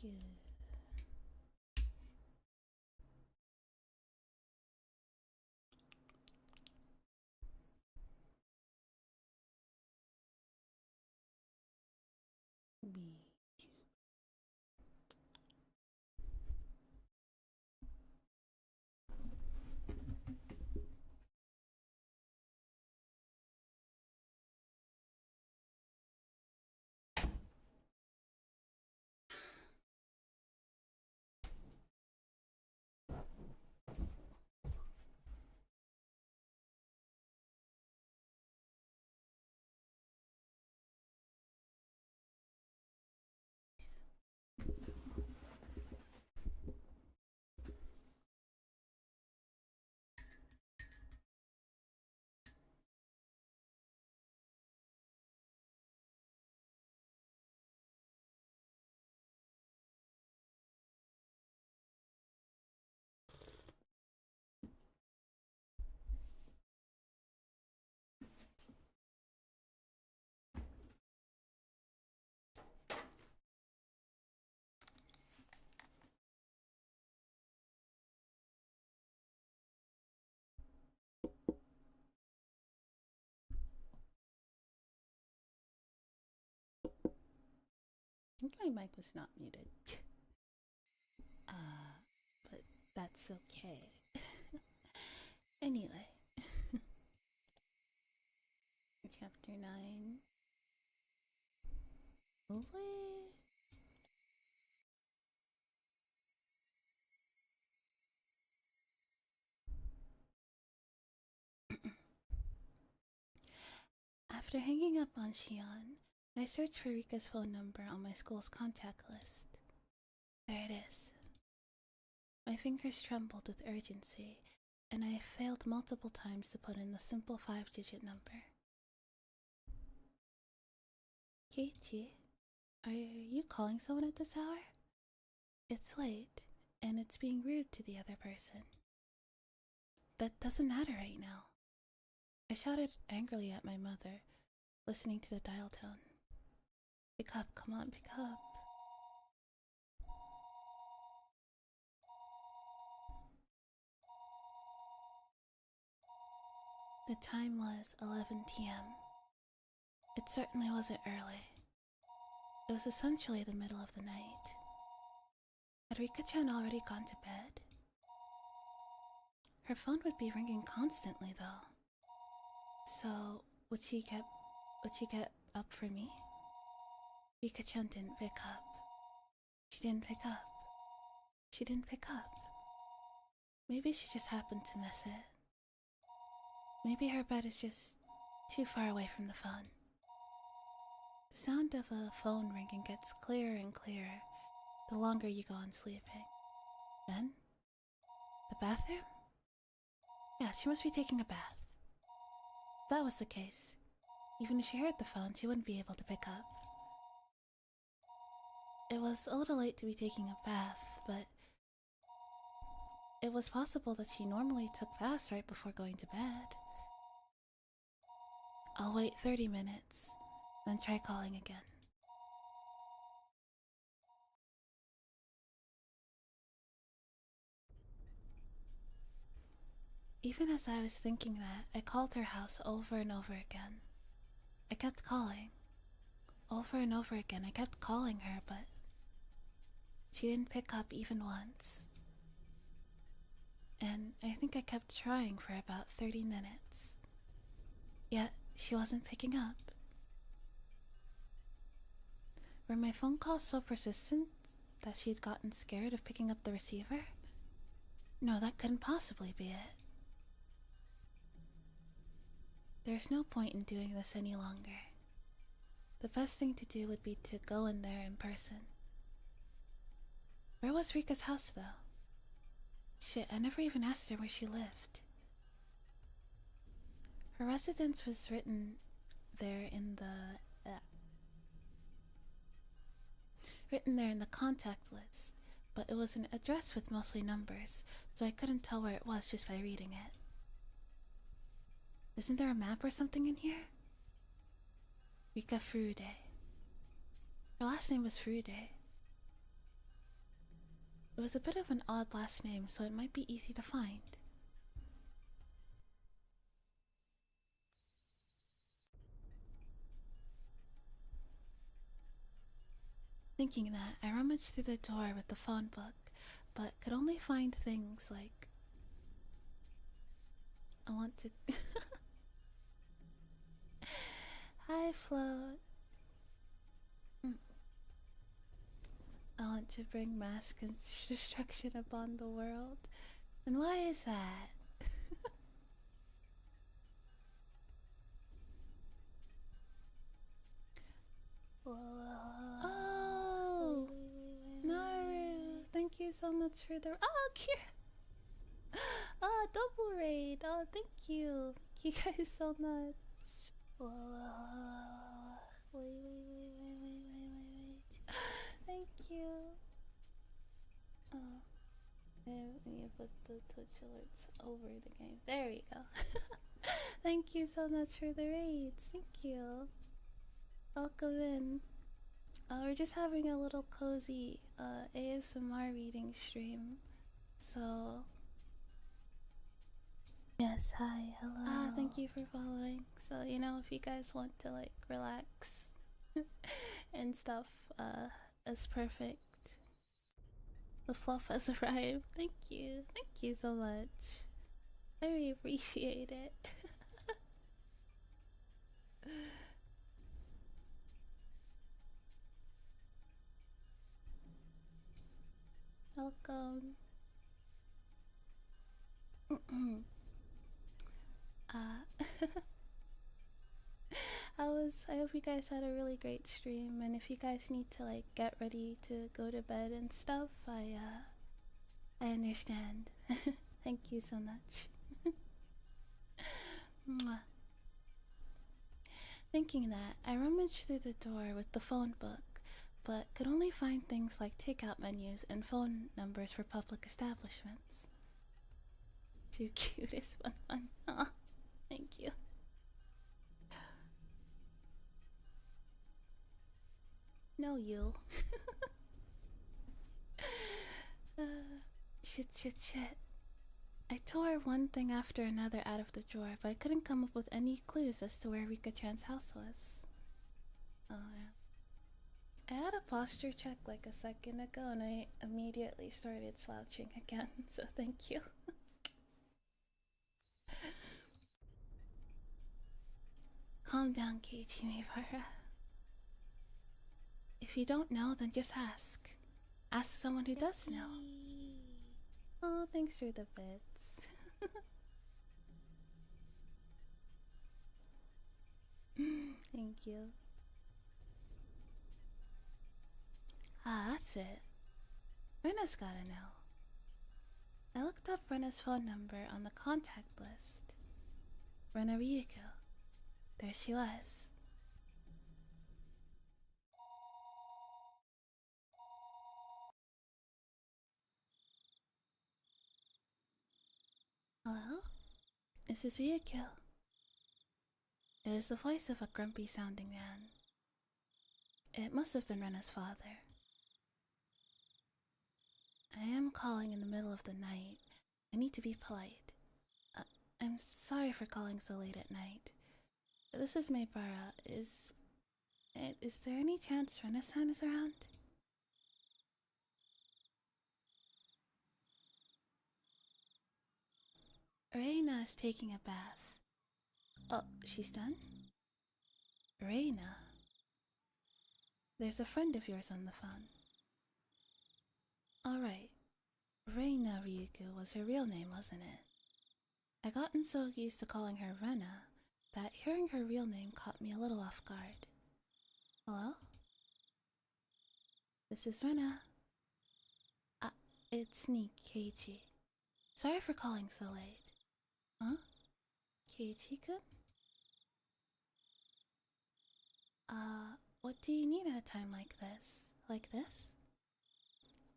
Good. B. I think my mic was not muted. But that's okay. Anyway. Chapter 9. Lovely. After hanging up on Shion, I searched for Rika's phone number on my school's contact list. There it is. My fingers trembled with urgency, and I failed multiple times to put in the simple 5-digit number. Keiichi, are you calling someone at this hour? It's late, and it's being rude to the other person. That doesn't matter right now. I shouted angrily at my mother, listening to the dial tone. Pick up, come on, pick up. The time was 11 p.m. It certainly wasn't early. It was essentially the middle of the night. Had Rika-chan already gone to bed? Her phone would be ringing constantly, though. So, would she get up for me? Rika-chan didn't pick up. She didn't pick up. She didn't pick up. Maybe she just happened to miss it. Maybe her bed is just too far away from the phone. The sound of a phone ringing gets clearer and clearer the longer you go on sleeping. Then, the bathroom? Yeah, she must be taking a bath. If that was the case, even if she heard the phone, she wouldn't be able to pick up. It was a little late to be taking a bath, but it was possible that she normally took baths right before going to bed. I'll wait 30 minutes, then try calling again. Even as I was thinking that, I called her house over and over again. I kept calling. Over and over again, I kept calling her, but she didn't pick up even once. And I think I kept trying for about 30 minutes. Yet, she wasn't picking up. Were my phone calls so persistent that she'd gotten scared of picking up the receiver? No, that couldn't possibly be it. There's no point in doing this any longer. The best thing to do would be to go in there in person. Where was Rika's house, though? Shit, I never even asked her where she lived. Her residence was written there in the contact list, but it was an address with mostly numbers, so I couldn't tell where it was just by reading it. Isn't there a map or something in here? Rika Furude. Her last name was Furude. It was a bit of an odd last name, so it might be easy to find. Thinking that, I rummaged through the door with the phone book, but could only find things like... I want to... Hi, Float. I want to bring mass destruction upon the world. And why is that? Oh! Naru! Thank you so much for the... Oh, cute! Oh, double raid! Oh, thank you! Thank you guys so much. Wait. Thank you. Oh. I need to put the Twitch alerts over the game. There we go. Thank you so much for the raids. Thank you. Welcome in. We're just having a little cozy ASMR reading stream. So... Yes, hi, hello. Thank you for following. So, you know, if you guys want to, like, relax and stuff, as perfect. The fluff has arrived. Thank you. Thank you so much. I really appreciate it. Welcome. I hope you guys had a really great stream, and if you guys need to like get ready to go to bed and stuff, I understand. Thank you so much. Mwah. Thinking that, I rummaged through the door with the phone book, but could only find things like takeout menus and phone numbers for public establishments. Too cute is fun. Oh, thank you. No, you. Shit. I tore one thing after another out of the drawer, but I couldn't come up with any clues as to where Rika-chan's house was. Oh, yeah. I had a posture check like a second ago, and I immediately started slouching again, so thank you. Calm down, Keiichi Mibara. If you don't know, then just ask. Ask someone who does know. Oh, thanks for the bits. Thank you. That's it. Rena's gotta know. I looked up Rena's phone number on the contact list. Rena Ryuko. There she was. Hello? This is Ryuko. It was the voice of a grumpy sounding man. It must have been Rena's father. I am calling in the middle of the night. I need to be polite. I'm sorry for calling so late at night. This is Maybara. Is there any chance Rena-san is around? Reina is taking a bath. Oh, she's done? Reina? There's a friend of yours on the phone. Alright. Reina Ryuko was her real name, wasn't it? I gotten so used to calling her Rena that hearing her real name caught me a little off guard. Hello? This is Rena. It's me, Keiichi. Sorry for calling so late. Huh? Keiichi-kun? What do you need at a time like this? Like this?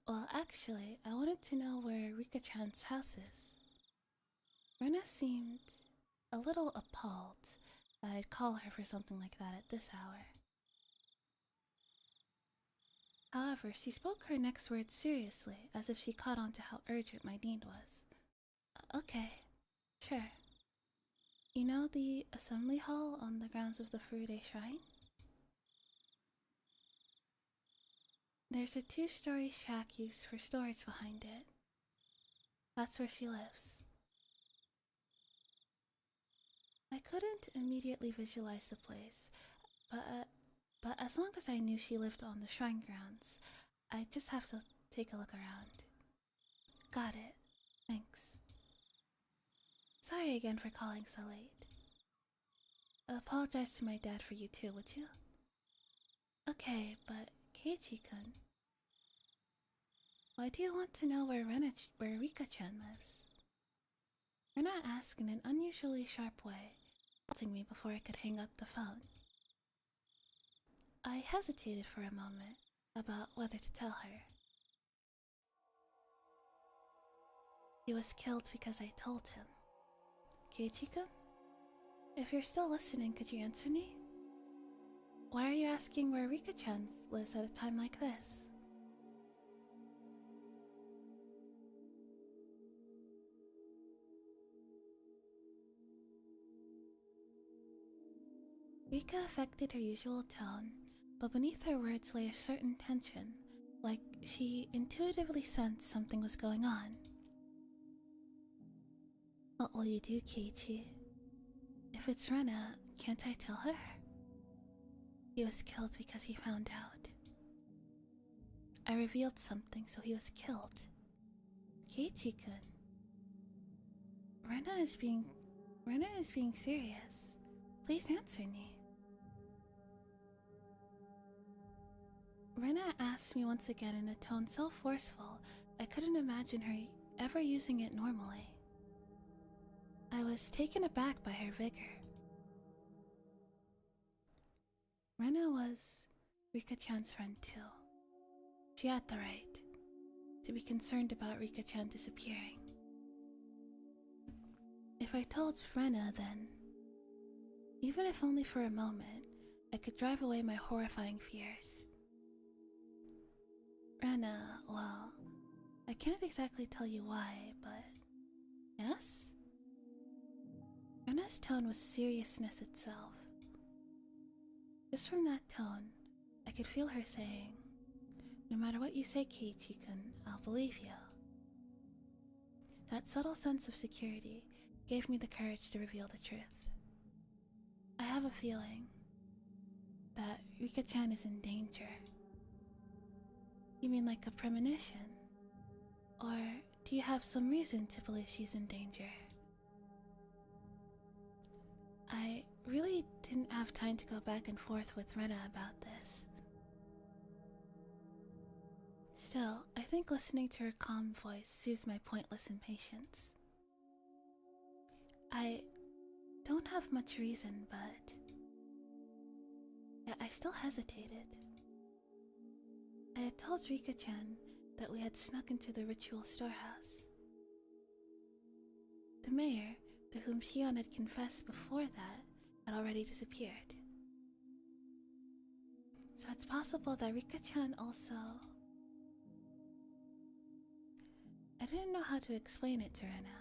Well, actually, I wanted to know where Rika-chan's house is. Rena seemed a little appalled that I'd call her for something like that at this hour. However, she spoke her next words seriously, as if she caught on to how urgent my need was. Okay, sure. You know the assembly hall on the grounds of the Furude Shrine? There's a 2-story shack used for storage behind it. That's where she lives. I couldn't immediately visualize the place, but as long as I knew she lived on the shrine grounds, I'd just have to take a look around. Got it. Thanks. Sorry again for calling so late. I'll apologize to my dad for you too, would you? Okay, but Keiichi-kun, why do you want to know where Rika-chan lives? Rena asked in an unusually sharp way, pausing me before I could hang up the phone. I hesitated for a moment about whether to tell her. He was killed because I told him. Keiichi-kun? If you're still listening, could you answer me? Why are you asking where Rika-chan lives at a time like this? Rika affected her usual tone, but beneath her words lay a certain tension, like she intuitively sensed something was going on. What will you do, Keiichi? If it's Rena, can't I tell her? He was killed because he found out. I revealed something, so he was killed. Keiichi-kun. Rena is being serious. Please answer me. Rena asked me once again in a tone so forceful I couldn't imagine her ever using it normally. I was taken aback by her vigor. Rena was Rika-chan's friend too. She had the right to be concerned about Rika-chan disappearing. If I told Rena, then, even if only for a moment, I could drive away my horrifying fears. Rena, well, I can't exactly tell you why, but... Yes? Rena's tone was seriousness itself. Just from that tone, I could feel her saying, no matter what you say, Keiichi-kun, I'll believe you. That subtle sense of security gave me the courage to reveal the truth. I have a feeling that Rika-chan is in danger. You mean like a premonition? Or do you have some reason to believe she's in danger? I really didn't have time to go back and forth with Rena about this. Still, I think listening to her calm voice soothed my pointless impatience. I don't have much reason, but... I still hesitated. I had told Rika-chan that we had snuck into the ritual storehouse. The mayor, to whom Shion had confessed before that, had already disappeared. So it's possible that Rika-chan also... I didn't know how to explain it to Rena.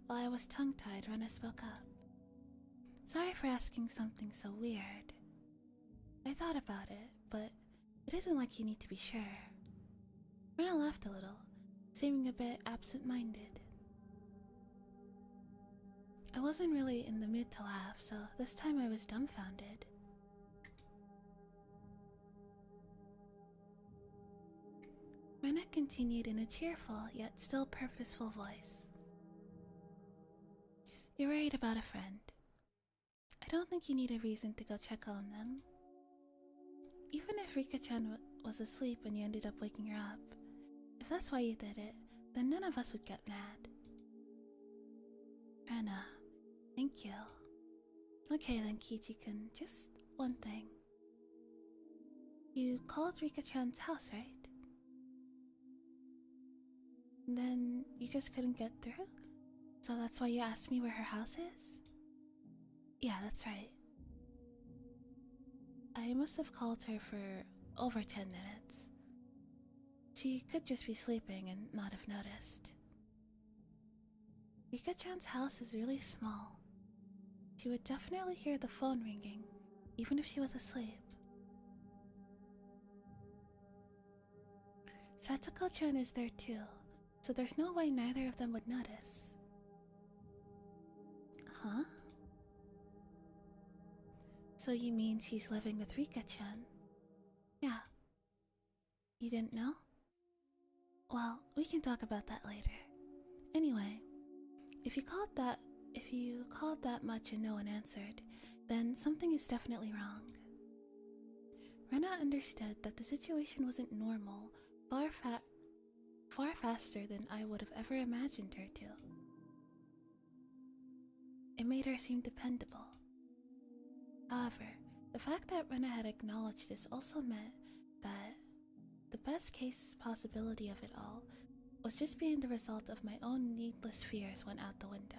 While I was tongue-tied, Rena spoke up. Sorry for asking something so weird. I thought about it, but it isn't like you need to be sure. Rena laughed a little, seeming a bit absent-minded. I wasn't really in the mood to laugh, so this time I was dumbfounded. Rena continued in a cheerful yet still purposeful voice. You're worried about a friend. I don't think you need a reason to go check on them. Even if Rika-chan was asleep and you ended up waking her up, if that's why you did it, then none of us would get mad. Rena, thank you. Okay then, Keiichi-kun, just one thing. You called Rika-chan's house, right? Then you just couldn't get through? So that's why you asked me where her house is? Yeah, that's right. I must have called her for over 10 minutes. She could just be sleeping and not have noticed. Rika-chan's house is really small. She would definitely hear the phone ringing, even if she was asleep. Satoko-chan is there too, so there's no way neither of them would notice. Huh? So you mean she's living with Rika-chan? Yeah. You didn't know? Well, we can talk about that later. Anyway, if you called that much and no one answered, then something is definitely wrong. Rena understood that the situation wasn't normal far faster than I would have ever imagined her to. It made her seem dependable. However, the fact that Rena had acknowledged this also meant that the best case possibility of it all was just being the result of my own needless fears went out the window.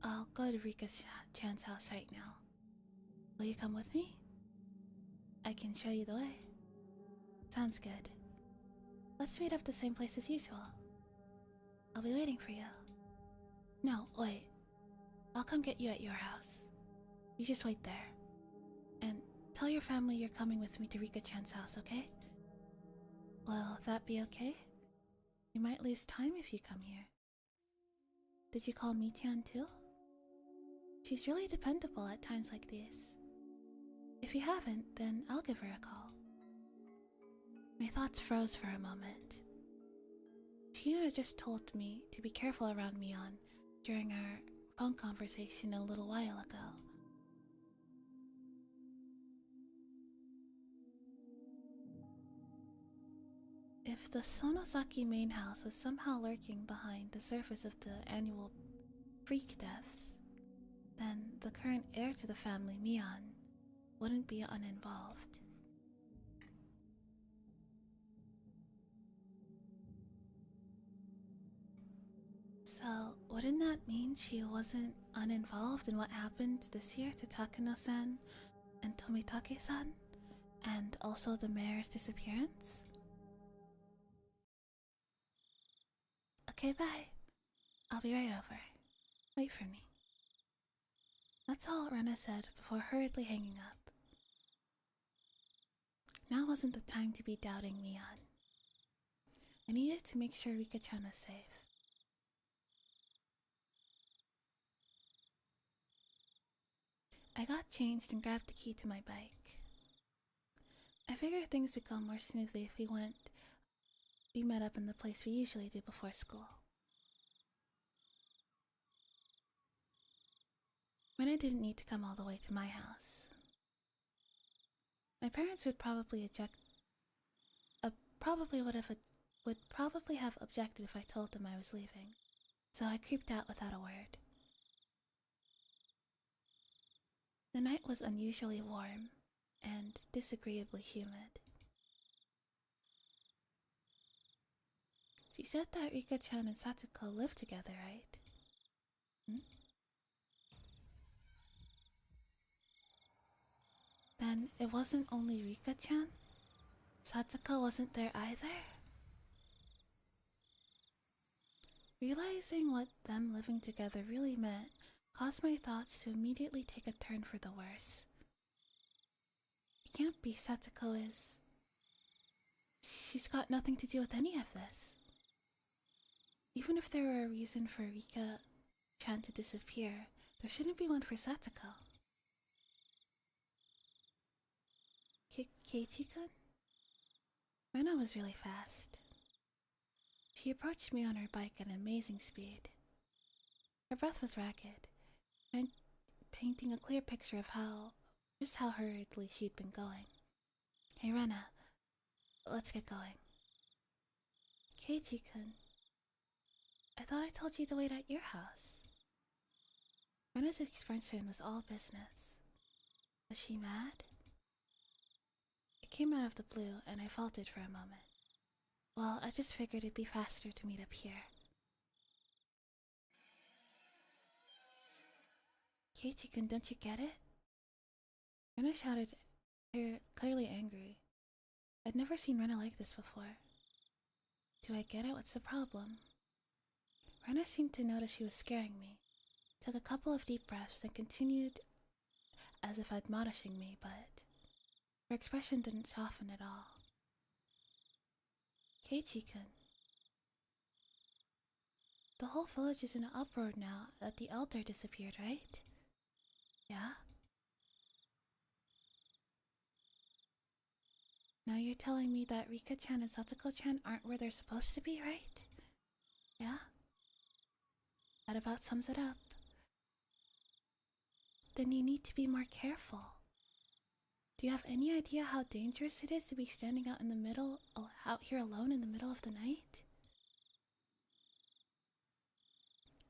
I'll go to Rika-chan's house right now. Will you come with me? I can show you the way. Sounds good. Let's meet up the same place as usual. I'll be waiting for you. No, wait. I'll come get you at your house. You just wait there. And tell your family you're coming with me to Rika-chan's house, okay? Will that be okay? You might lose time if you come here. Did you call Mi-chan too? She's really dependable at times like these. If you haven't, then I'll give her a call. My thoughts froze for a moment. Chiyuna just told me to be careful around Mion during our phone conversation a little while ago. If the Sonosaki main house was somehow lurking behind the surface of the annual freak deaths, then the current heir to the family, Mion, wouldn't be uninvolved. So, wouldn't that mean she wasn't uninvolved in what happened this year to Takano-san and Tomitake-san, and also the mayor's disappearance? Okay, bye. I'll be right over. Wait for me. That's all Rena said before hurriedly hanging up. Now wasn't the time to be doubting Mion. I needed to make sure Rika-chan was safe. I got changed and grabbed the key to my bike. I figured things would go more smoothly if we met up in the place we usually do before school. Rena didn't need to come all the way to my house. My parents would probably have objected if I told them I was leaving, so I creeped out without a word. The night was unusually warm and disagreeably humid. She said that Rika-chan and Satoko live together, right? Then it wasn't only Rika-chan? Satoko wasn't there either? Realizing what them living together really meant caused my thoughts to immediately take a turn for the worse. It can't be Satoko is... She's got nothing to do with any of this. Even if there were a reason for Rika-chan to disappear, there shouldn't be one for Satoko. Keiichi-kun? Rena was really fast. She approached me on her bike at an amazing speed. Her breath was ragged, and painting a clear picture of just how hurriedly she'd been going. Hey Rena, let's get going. Keiichi-kun, I thought I told you to wait at your house. Rena's expression was all business. Was she mad? It came out of the blue, and I faltered for a moment. Well, I just figured it'd be faster to meet up here. Keiichi-kun, don't you get it? Rena shouted, clearly angry. I'd never seen Rena like this before. Do I get it? What's the problem? Rena seemed to notice she was scaring me, took a couple of deep breaths, then continued as if admonishing me, but her expression didn't soften at all. Keiichi-kun. The whole village is in an uproar now that the elder disappeared, right? Yeah? Now you're telling me that Rika-chan and Satoko-chan aren't where they're supposed to be, right? Yeah? That about sums it up. Then you need to be more careful. Do you have any idea how dangerous it is to be standing out here alone in the middle of the night?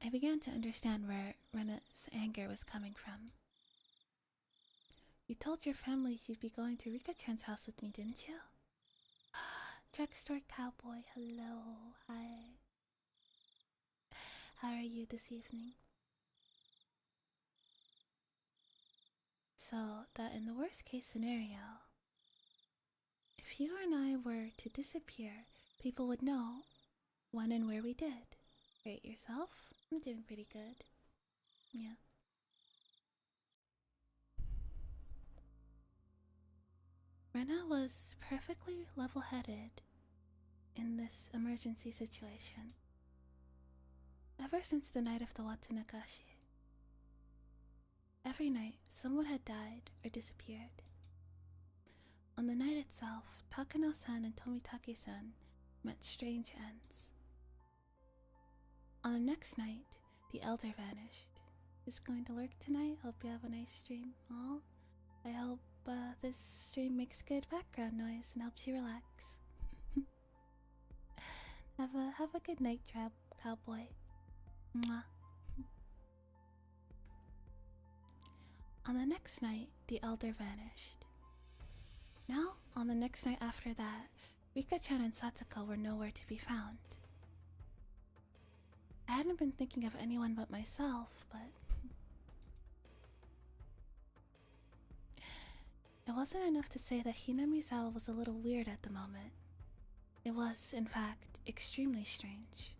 I began to understand where Rena's anger was coming from. You told your family you'd be going to Rika-chan's house with me, didn't you? Drugstore cowboy, hello, hi. How are you this evening? So that in the worst case scenario, if you and I were to disappear, people would know when and where we did. Rate yourself? I'm doing pretty good. Yeah. Rena was perfectly level-headed in this emergency situation. Ever since the night of the Watanagashi. Every night, someone had died or disappeared. On the night itself, Takano-san and Tomitake-san met strange ends. On the next night, the elder vanished. Just going to lurk tonight? Hope you have a nice stream. Oh, I hope this stream makes good background noise and helps you relax. Have a good night, cowboy. Mwah. On the next night, the elder vanished. Now, on the next night after that, Rika-chan and Satoko were nowhere to be found. I hadn't been thinking of anyone but myself, but it wasn't enough to say that Hinamizawa was a little weird at the moment. It was, in fact, extremely strange.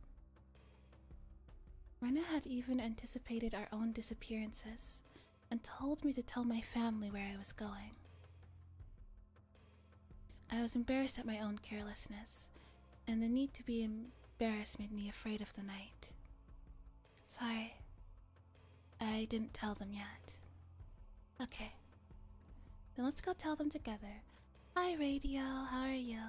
Rena had even anticipated our own disappearances and told me to tell my family where I was going. I was embarrassed at my own carelessness, and the need to be embarrassed made me afraid of the night. Sorry, I didn't tell them yet. Okay, then let's go tell them together. Hi Radio, how are you?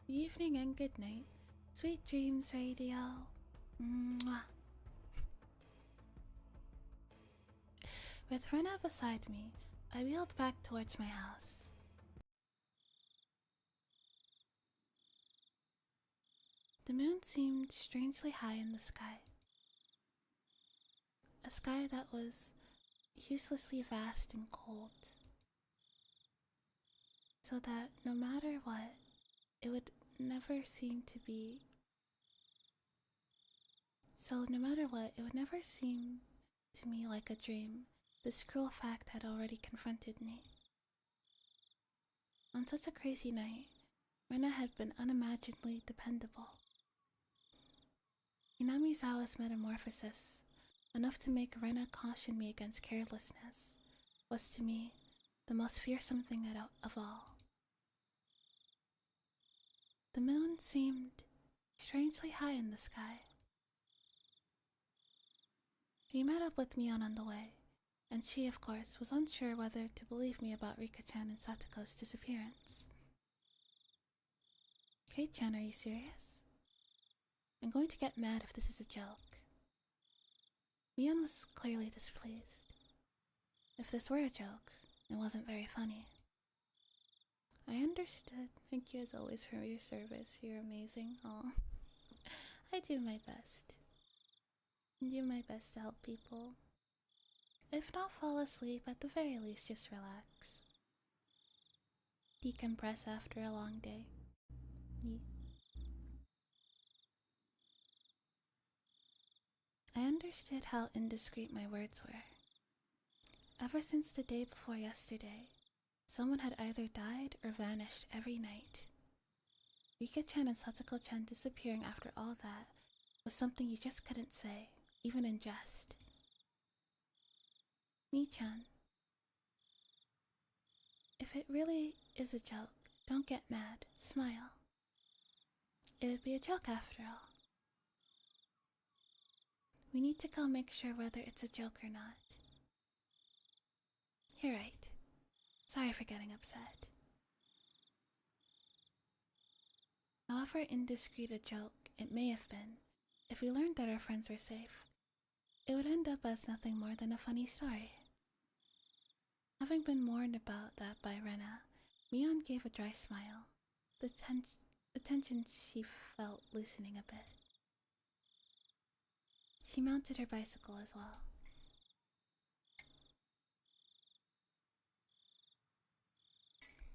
Evening and good night. Sweet dreams, Radio. Mwah. With Rena beside me, I wheeled back towards my house. The moon seemed strangely high in the sky. A sky that was uselessly vast and cold. So that no matter what, it would never seem to be... So no matter what, it would never seem to me like a dream. This cruel fact had already confronted me. On such a crazy night, Rena had been unimaginably dependable. Hinamizawa's metamorphosis, enough to make Rena caution me against carelessness, was to me the most fearsome thing of all. The moon seemed strangely high in the sky. She met up with me on the way, and she, of course, was unsure whether to believe me about Rika-chan and Satoko's disappearance. Kate-chan, are you serious? I'm going to get mad if this is a joke. Mion was clearly displeased. If this were a joke, it wasn't very funny. I understood. Thank you as always for your service. You're amazing. Aw. I do my best. Do my best to help people. If not fall asleep, at the very least just relax. Decompress after a long day. understood how indiscreet my words were. Ever since the day before yesterday, someone had either died or vanished every night. Rika-chan and Satsuko-chan disappearing after all that was something you just couldn't say, even in jest. Mi-chan, if it really is a joke, don't get mad, smile. It would be a joke after all. We need to go make sure whether it's a joke or not. You're right. Sorry for getting upset. However indiscreet a joke it may have been, if we learned that our friends were safe, it would end up as nothing more than a funny story. Having been warned about that by Rena, Mion gave a dry smile, the tension she felt loosening a bit. She mounted her bicycle as well.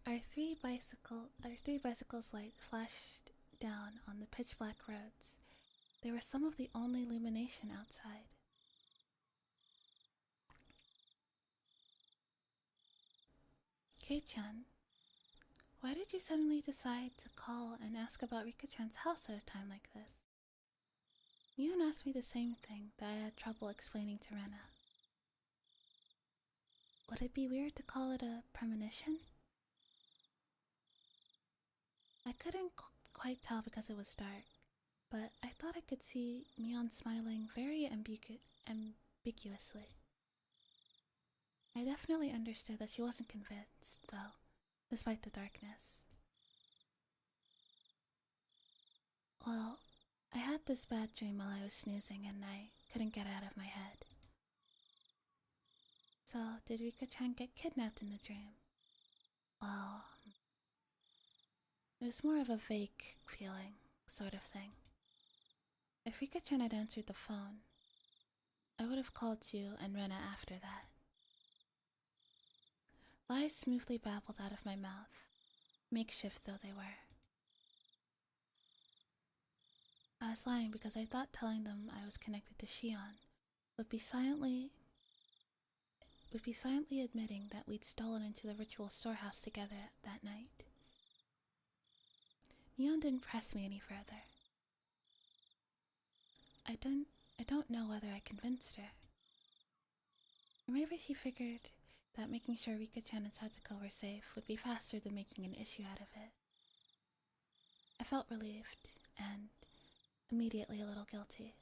Our three bicycles' light flashed down on the pitch-black roads. They were some of the only illumination outside. Kei-chan, why did you suddenly decide to call and ask about Rika-chan's house at a time like this? Mion asked me the same thing that I had trouble explaining to Rena. Would it be weird to call it a premonition? I couldn't quite tell because it was dark, but I thought I could see Mion smiling very ambiguously. I definitely understood that she wasn't convinced, though, despite the darkness. Well, I had this bad dream while I was snoozing and I couldn't get out of my head. So, did Rika-chan get kidnapped in the dream? Well, it was more of a vague feeling, sort of thing. If Rika-chan had answered the phone, I would have called you and Rena after that. Lies smoothly babbled out of my mouth, makeshift though they were. I was lying because I thought telling them I was connected to Shion would be silently admitting that we'd stolen into the ritual storehouse together that night. Mion didn't press me any further. I don't know whether I convinced her. Or maybe she figured that making sure Rika-chan and Satsuko were safe would be faster than making an issue out of it. I felt relieved, and immediately a little guilty.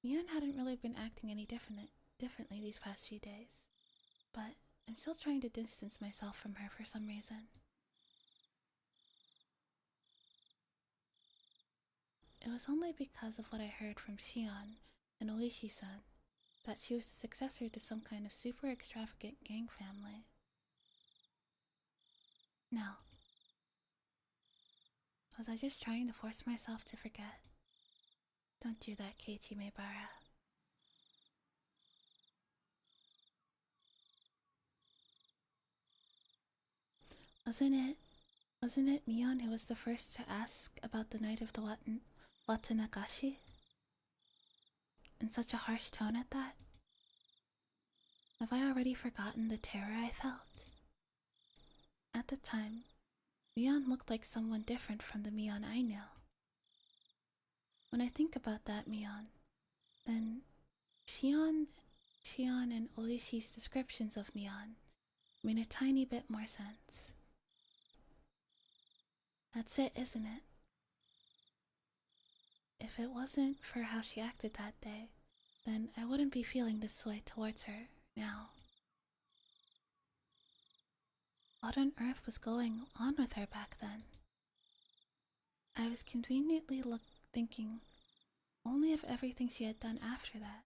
Mion hadn't really been acting any differently these past few days, but I'm still trying to distance myself from her for some reason. It was only because of what I heard from Shion and Oishi-san that she was the successor to some kind of super extravagant gang family. No. Was I just trying to force myself to forget? Don't do that, Keiichi Maebara. Wasn't it Mion who was the first to ask about the night of the Watanagashi? In such a harsh tone at that? Have I already forgotten the terror I felt? At the time, Mion looked like someone different from the Mion I knew. When I think about that Mion, then Shion and Oishi's descriptions of Mion mean a tiny bit more sense. That's it, isn't it? If it wasn't for how she acted that day, then I wouldn't be feeling this way towards her now. What on earth was going on with her back then? I was conveniently thinking only of everything she had done after that,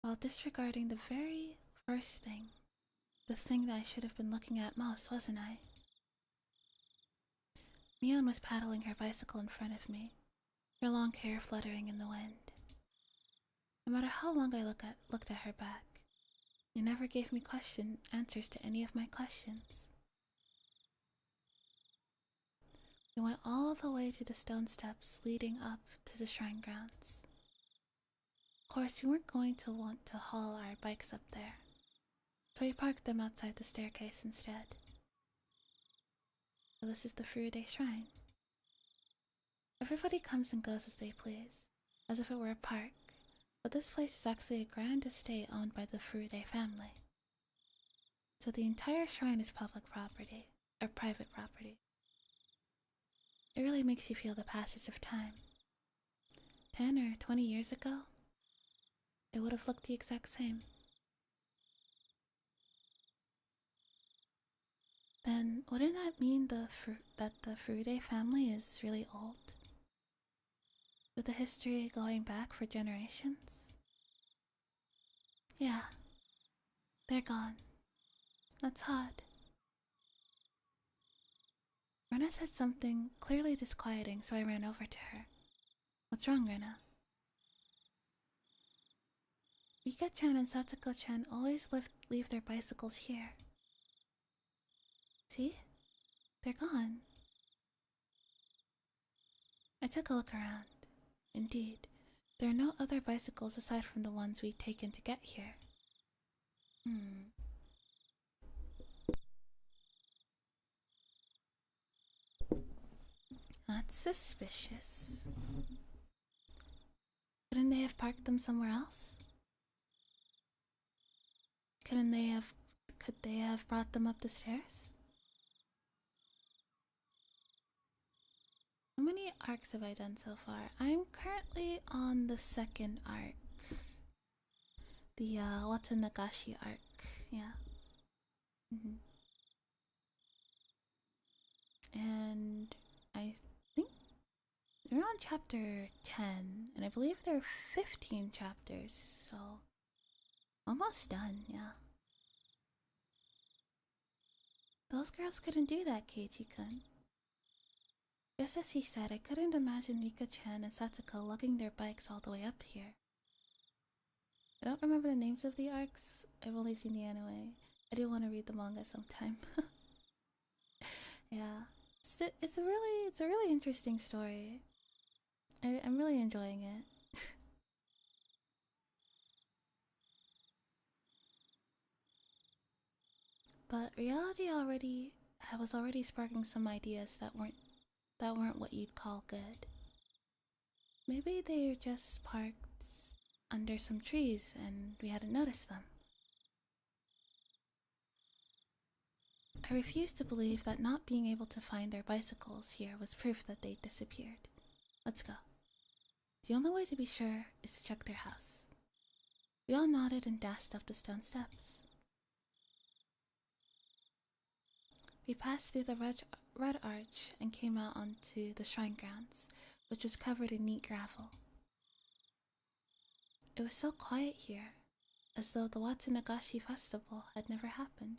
while disregarding the very first thing, the thing that I should have been looking at most, wasn't I? Mion was paddling her bicycle in front of me, her long hair fluttering in the wind. No matter how long I looked at her back, it never gave me answers to any of my questions. We went all the way to the stone steps leading up to the shrine grounds. Of course, we weren't going to want to haul our bikes up there, so we parked them outside the staircase instead. So this is the Furude Shrine. Everybody comes and goes as they please, as if it were a park, but this place is actually a grand estate owned by the Furude family. So the entire shrine is public property, or private property. It really makes you feel the passage of time. 10 or 20 years ago, it would have looked the exact same. Then wouldn't that mean that the Furude family is really old? With a history going back for generations? Yeah, they're gone. That's odd. Rena said something clearly disquieting, so I ran over to her. What's wrong, Rena? Rika-chan and Satsuko-chan always leave their bicycles here. See? They're gone. I took a look around. Indeed, there are no other bicycles aside from the ones we'd taken to get here. That's suspicious. Couldn't they have parked them somewhere else? Could they have brought them up the stairs? How many arcs have I done so far? I'm currently on the second arc. The Watanagashi arc, yeah. And I think we're on chapter 10, and I believe there are 15 chapters, so almost done, yeah. Those girls couldn't do that, Keiichi-kun. Just as he said, I couldn't imagine Rika-chan and Satsuko lugging their bikes all the way up here. I don't remember the names of the arcs. I've only seen the anime. I do want to read the manga sometime. Yeah, it's a really interesting story. I'm really enjoying it. But reality was already sparking some ideas that weren't what you'd call good. Maybe they're just parked under some trees and we hadn't noticed them. I refuse to believe that not being able to find their bicycles here was proof that they'd disappeared. Let's go. The only way to be sure is to check their house. We all nodded and dashed up the stone steps. We passed through the red arch and came out onto the shrine grounds, which was covered in neat gravel. It was so quiet here, as though the Watanagashi festival had never happened.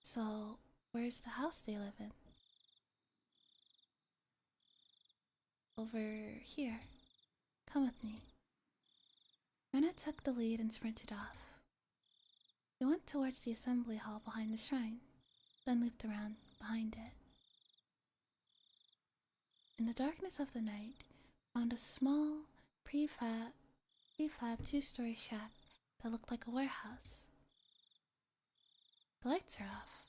So, where's the house they live in? Over here. Come with me. Rena took the lead and sprinted off. We went towards the assembly hall behind the shrine, then looped around behind it. In the darkness of the night, found a small, prefab two-story shack that looked like a warehouse. The lights are off.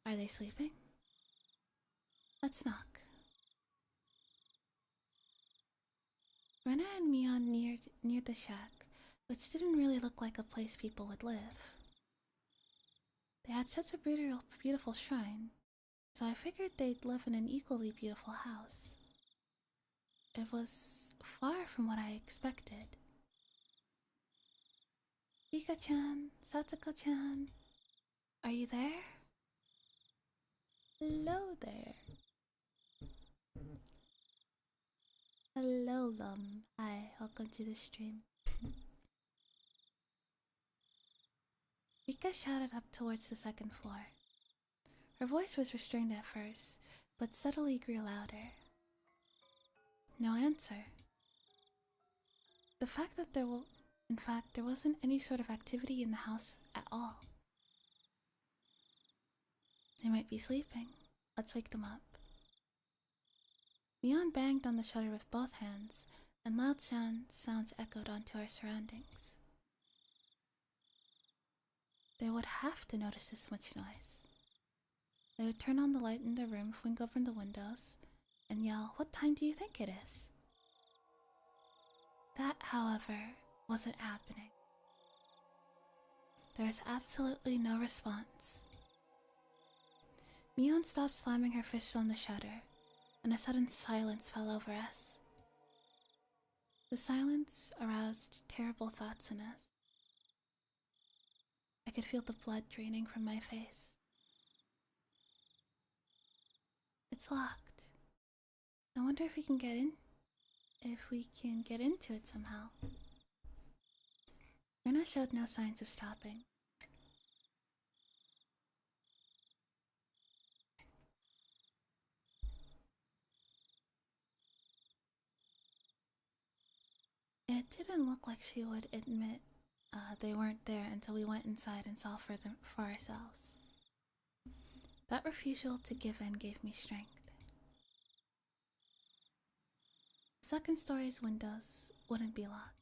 Are they sleeping? Let's knock. Rena and Mion neared the shack, which didn't really look like a place people would live. They had such a beautiful shrine, so I figured they'd live in an equally beautiful house. It was far from what I expected. Rika-chan, Satsuko-chan, are you there? Hello there. Hello, Lum. Hi, welcome to the stream. Rika shouted up towards the second floor. Her voice was restrained at first, but steadily grew louder. No answer. The fact that there wasn't any sort of activity in the house at all. They might be sleeping. Let's wake them up. Mion banged on the shutter with both hands, and loud sounds echoed onto our surroundings. They would have to notice this much noise. They would turn on the light in their room, fling open the windows, and yell, "What time do you think it is?" That, however, wasn't happening. There was absolutely no response. Mion stopped slamming her fist on the shutter, and a sudden silence fell over us. The silence aroused terrible thoughts in us. I could feel the blood draining from my face. It's locked. I wonder if we can get in. If we can get into it somehow. Rena showed no signs of stopping. It didn't look like she would admit they weren't there until we went inside and saw for ourselves. That refusal to give in gave me strength. The second story's windows wouldn't be locked.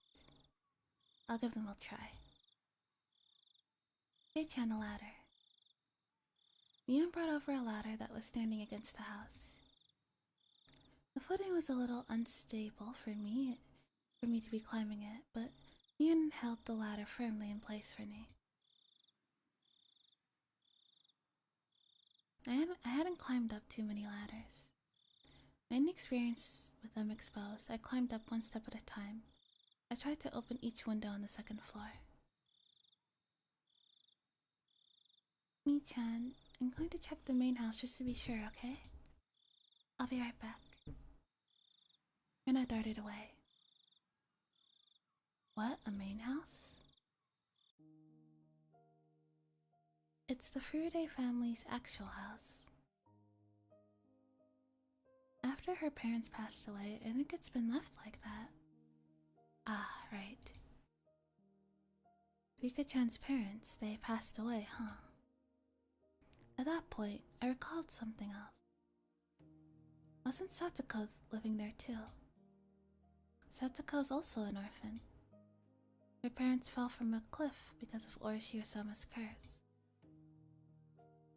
I'll give them a try. Reach on a ladder. Mian brought over a ladder that was standing against the house. The footing was a little unstable for me to be climbing it, but Mian held the ladder firmly in place for me. I hadn't climbed up too many ladders. My inexperience with them exposed, I climbed up one step at a time. I tried to open each window on the second floor. Mi-chan, I'm going to check the main house just to be sure, okay? I'll be right back. Rena darted away. What, a main house? It's the Furude family's actual house. After her parents passed away, I think it's been left like that. Ah, right. Rika-chan's parents, they passed away, huh? At that point, I recalled something else. Wasn't Satoko living there too? Satoko's also an orphan. Her parents fell from a cliff because of Orishio-sama's curse.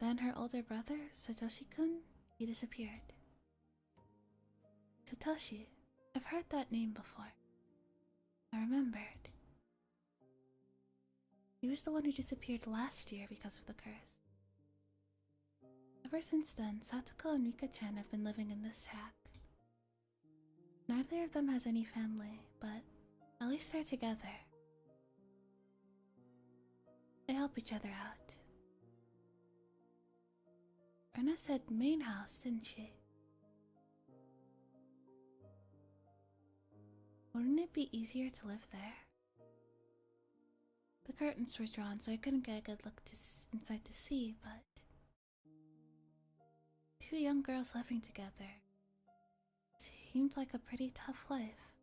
Then her older brother, Satoshi-kun, he disappeared. Satoshi, I've heard that name before. I remembered. He was the one who disappeared last year because of the curse. Ever since then, Satoko and Rika-chan have been living in this shack. Neither of them has any family, but at least they're together. They help each other out. Erna said main house, didn't she? Wouldn't it be easier to live there? The curtains were drawn, so I couldn't get a good look inside to see, but two young girls living together seemed like a pretty tough life.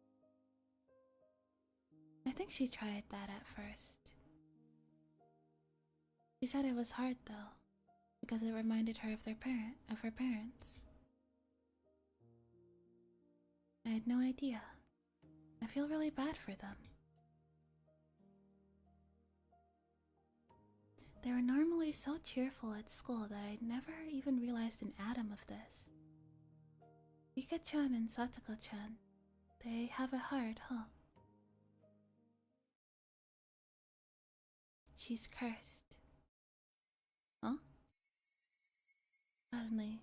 I think she tried that at first. She said it was hard though, because it reminded her of her parents. I had no idea. I feel really bad for them. They were normally so cheerful at school that I'd never even realized an atom of this. Rika-chan and Satoko-chan, they have it hard, huh? She's cursed. Huh? Suddenly,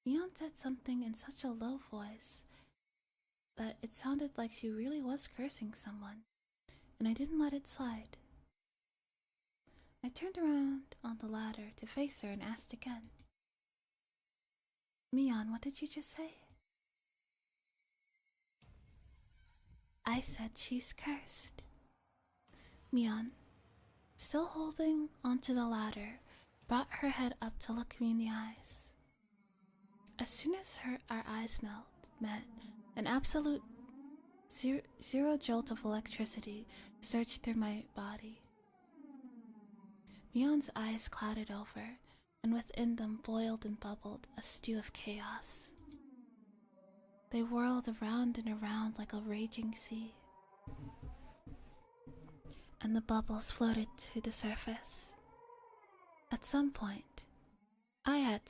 Mion said something in such a low voice that it sounded like she really was cursing someone, and I didn't let it slide. I turned around on the ladder to face her and asked again. Mion, what did you just say? I said she's cursed. Mion, still holding onto the ladder, brought her head up to look me in the eyes. As soon as our eyes met, an absolute zero jolt of electricity surged through my body. Mion's eyes clouded over, and within them boiled and bubbled a stew of chaos. They whirled around and around like a raging sea, and the bubbles floated to the surface. At some point, I had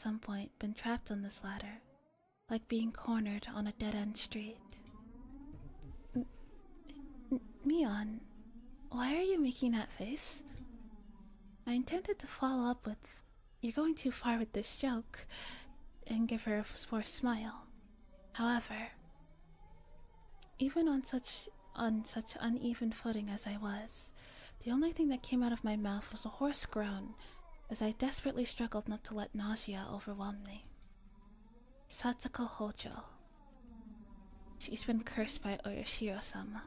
been trapped on this ladder, like being cornered on a dead-end street. Mion, why are you making that face? I intended to follow up with, "You're going too far with this joke," and give her a forced smile. However, even on such uneven footing as I was, the only thing that came out of my mouth was a hoarse groan as I desperately struggled not to let nausea overwhelm me. Satsuko Hojo. She's been cursed by Oyashiro-sama.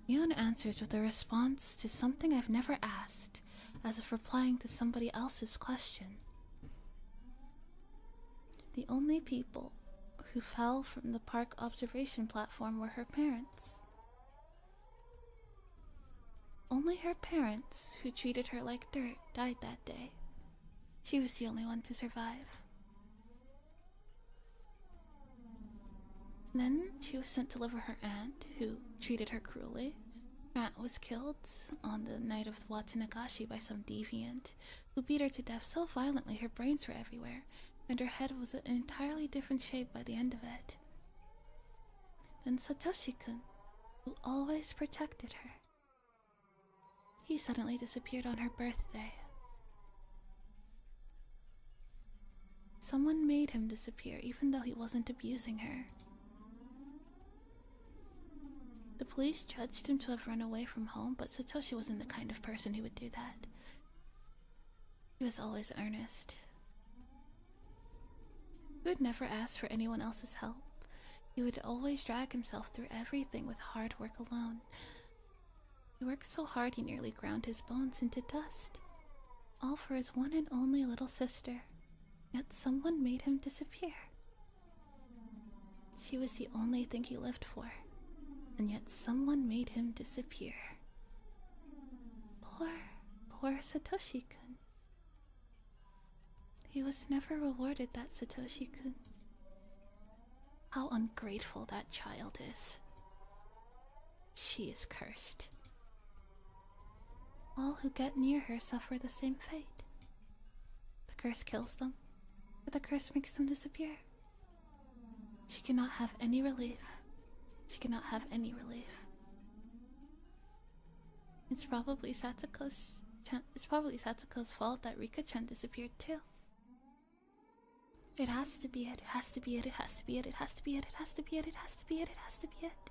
Mion answers with a response to something I've never asked, as if replying to somebody else's question. The only people who fell from the park observation platform were her parents. Only her parents, who treated her like dirt, died that day. She was the only one to survive. Then she was sent to live with her aunt, who treated her cruelly. Her aunt was killed on the night of the Watanagashi by some deviant, who beat her to death so violently her brains were everywhere, and her head was an entirely different shape by the end of it. Then Satoshi-kun, who always protected her. He suddenly disappeared on her birthday. Someone made him disappear even though he wasn't abusing her. The police judged him to have run away from home, but Satoshi wasn't the kind of person who would do that. He was always earnest. He would never ask for anyone else's help. He would always drag himself through everything with hard work alone. He worked so hard he nearly ground his bones into dust. All for his one and only little sister. Yet someone made him disappear. She was the only thing he lived for. And yet someone made him disappear. Poor Satoshi-kun. He was never rewarded that Satoshi-kun. How ungrateful that child is. She is cursed. All who get near her suffer the same fate. The curse kills them, or the curse makes them disappear. She cannot have any relief. She cannot have any relief. It's probably Satsuko's fault that Rika-chan disappeared too. It has to be it, it has to be it, it has to be it, it has to be it, it has to be it, it has to be it, it has to be it.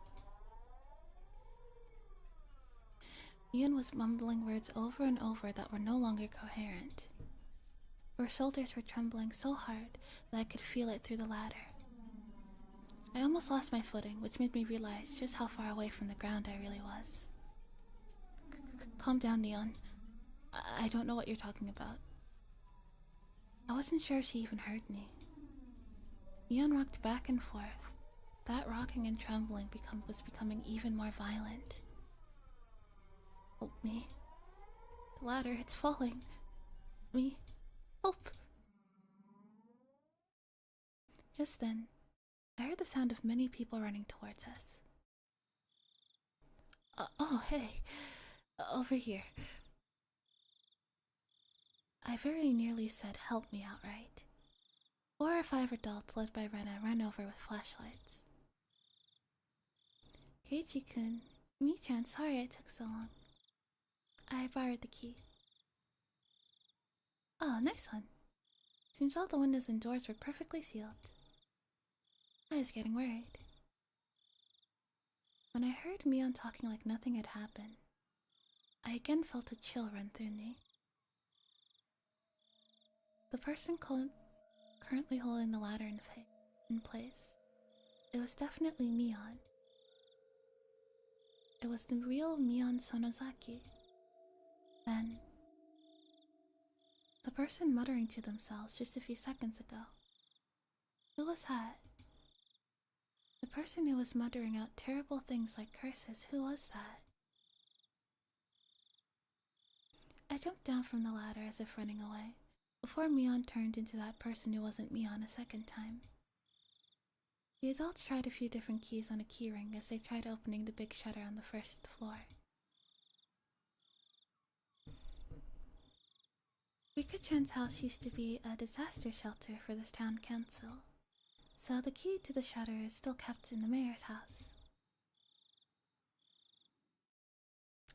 Mion was mumbling words over and over that were no longer coherent. Her shoulders were trembling so hard that I could feel it through the ladder. I almost lost my footing, which made me realize just how far away from the ground I really was. Calm down, Neon. I don't know what you're talking about. I wasn't sure if she even heard me. Neon rocked back and forth. That rocking and trembling was becoming even more violent. Help me. The ladder, it's falling. Me. Help! Just then, I heard the sound of many people running towards us. Oh, hey. Over here. I very nearly said help me outright. 4 or 5 adults led by Rena ran over with flashlights. Keiichi-kun, Mi-chan, sorry it took so long. I borrowed the key. Oh, nice one. Seems all the windows and doors were perfectly sealed. I was getting worried. When I heard Mion talking like nothing had happened, I again felt a chill run through me. The person currently holding the ladder in place, it was definitely Mion. It was the real Mion Sonozaki. Then, the person muttering to themselves just a few seconds ago. Who was that? The person who was muttering out terrible things like curses, who was that? I jumped down from the ladder as if running away, before Mion turned into that person who wasn't Mion a second time. The adults tried a few different keys on a keyring as they tried opening the big shutter on the first floor. Rika-chan's house used to be a disaster shelter for this town council, so the key to the shutter is still kept in the mayor's house.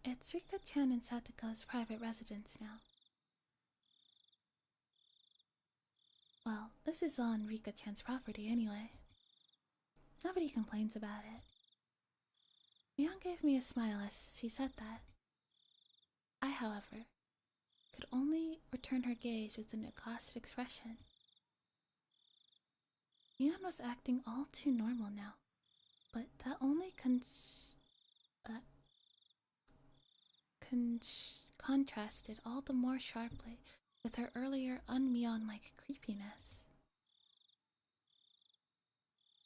It's Rika-chan and Satoko's private residence now. Well, this is on Rika-chan's property anyway. Nobody complains about it. Mion gave me a smile as she said that. I, however, could only return her gaze with an caustic expression. Mion was acting all too normal now, but that only contrasted all the more sharply with her earlier un-Mion-like creepiness.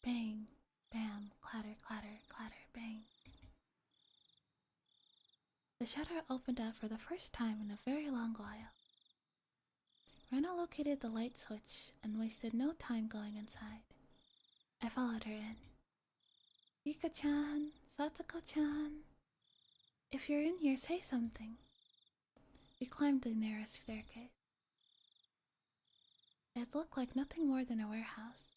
Bang, bam, clatter, clatter, clatter, bang. The shutter opened up for the first time in a very long while. Rena located the light switch and wasted no time going inside. I followed her in. Rika-chan, Satoko-chan, if you're in here, say something. We climbed the narrow staircase. It looked like nothing more than a warehouse,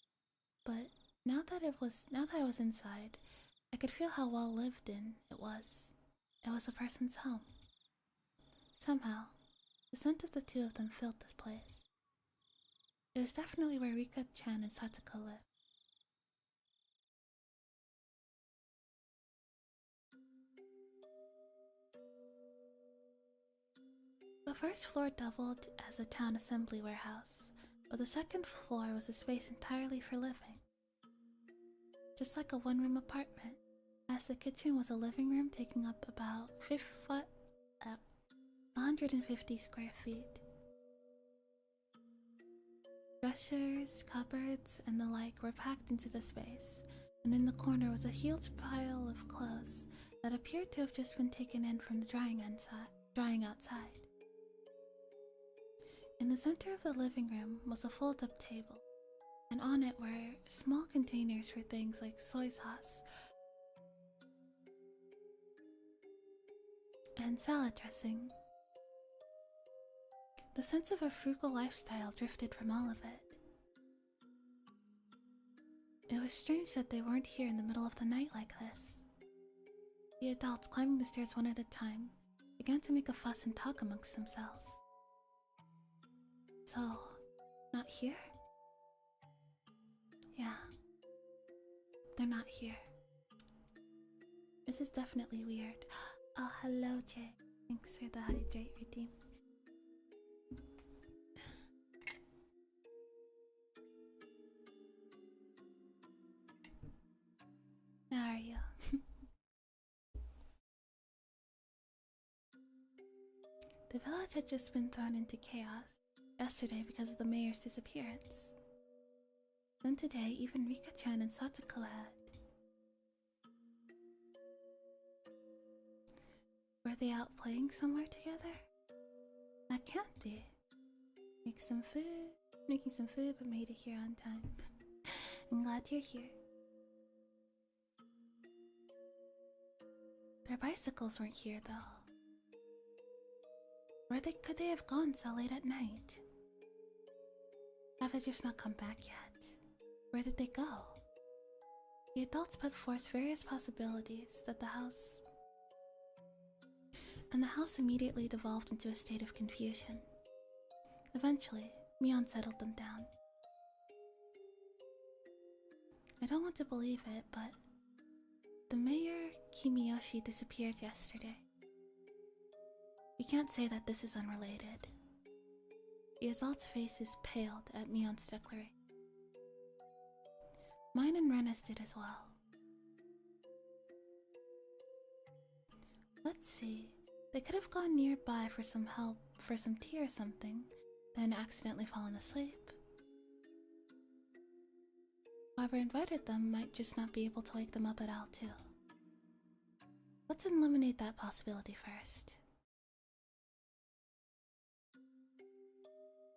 but now that I was inside, I could feel how well lived in it was. It was a person's home. Somehow, the scent of the two of them filled this place. It was definitely where Rika-chan and Satoko lived. The first floor doubled as a town assembly warehouse, but the second floor was a space entirely for living. Just like a one-room apartment, as the kitchen was a living room taking up about 150 square feet. Dressers, cupboards, and the like were packed into the space, and in the corner was a huge pile of clothes that appeared to have just been taken in from the drying outside. In the center of the living room was a fold-up table, and on it were small containers for things like soy sauce and salad dressing. The sense of a frugal lifestyle drifted from all of it. It was strange that they weren't here in the middle of the night like this. The adults, climbing the stairs one at a time, began to make a fuss and talk amongst themselves. So, not here? Yeah, they're not here. This is definitely weird. Oh, hello, Jay. Thanks for the hydrate redeem. How are you? The village had just been thrown into chaos yesterday because of the mayor's disappearance. Then today, even Rika-chan and Satoko had. Were they out playing somewhere together? That can't be. Making some food, but made it here on time. I'm glad you're here. Their bicycles weren't here though. Could they have gone so late at night? Have they just not come back yet? Where did they go? The adults put forth various possibilities that the house immediately devolved into a state of confusion. Eventually, Mion settled them down. I don't want to believe it, but the mayor Kimiyoshi disappeared yesterday. We can't say that this is unrelated. The adult's faces paled at Mion's declaration. Mine and Rena's did as well. Let's see. They could have gone nearby for some help, for some tea or something, then accidentally fallen asleep. Whoever invited them might just not be able to wake them up at all, too. Let's eliminate that possibility first.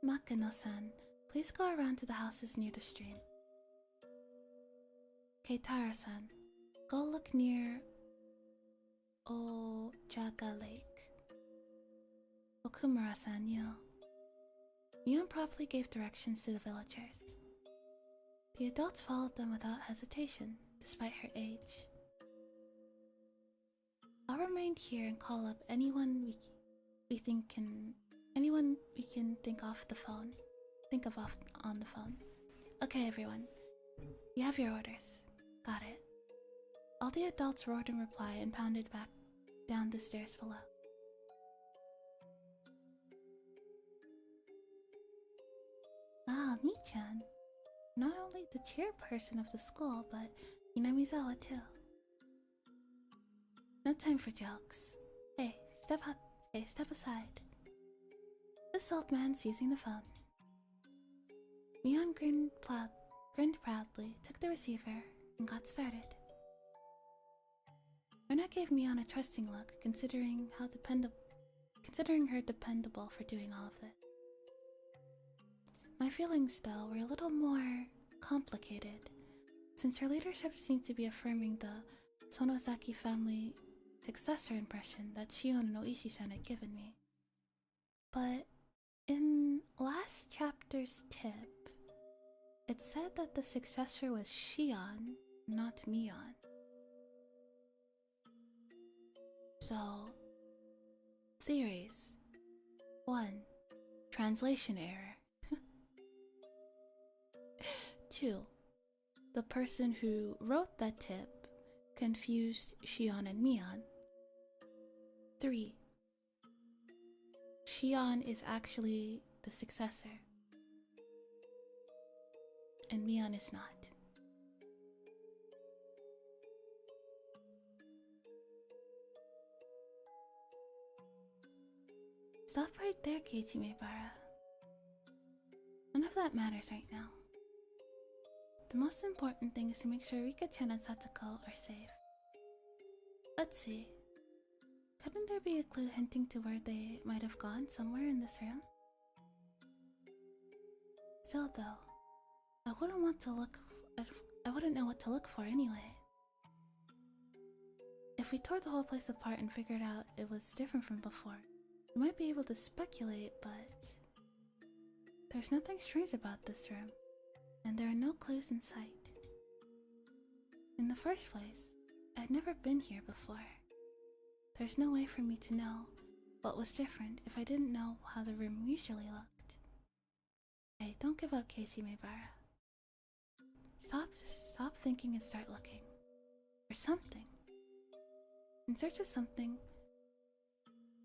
Makino-san, please go around to the houses near the stream. Keitaro-san, go look near Ojaga Lake. Okumura-san, you. Mion promptly gave directions to the villagers. The adults followed them without hesitation, despite her age. I'll remain here and call up anyone we can think off the phone. Think of off on the phone. Okay, everyone. You have your orders. Got it. All the adults roared in reply and pounded back down the stairs below. Ah, Ni-chan. Not only the chairperson of the school, but Inamizawa too. No time for jokes. Hey, step aside. This old man's using the phone. Mion grinned proudly, took the receiver, and got started. Rena gave Mion a trusting look, considering her dependable for doing all of this. My feelings, though, were a little more complicated, since her leadership seemed to be affirming the Sonosaki family successor impression that Shion and Oishi-san had given me. But in last chapter's tip, it said that the successor was Shion, not Mion. So, theories. 1. Translation error. 2. The person who wrote that tip confused Shion and Mion. 3. Shion is actually the successor, and Mion is not. Stop right there, Katie Maybara. None of that matters right now. The most important thing is to make sure Rika-chan and Satoko are safe. Let's see. Couldn't there be a clue hinting to where they might have gone somewhere in this room? Still though, I wouldn't know what to look for anyway. If we tore the whole place apart and figured out it was different from before, we might be able to speculate, but there's nothing strange about this room, and there are no clues in sight. In the first place, I'd never been here before. There's no way for me to know what was different if I didn't know how the room usually looked. Hey, don't give up, Casey Maybara. Stop thinking and start looking. For something. In search of something,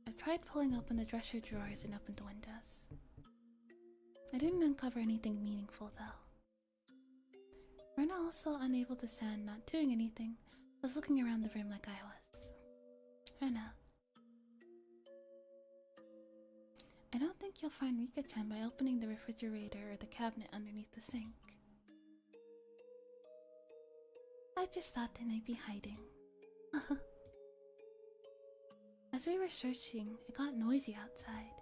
I tried pulling open the dresser drawers and opened the windows. I didn't uncover anything meaningful though. Rena, also unable to stand not doing anything, was looking around the room like I was. Rena. I don't think you'll find Rika-chan by opening the refrigerator or the cabinet underneath the sink. I just thought they might be hiding. As we were searching, it got noisy outside.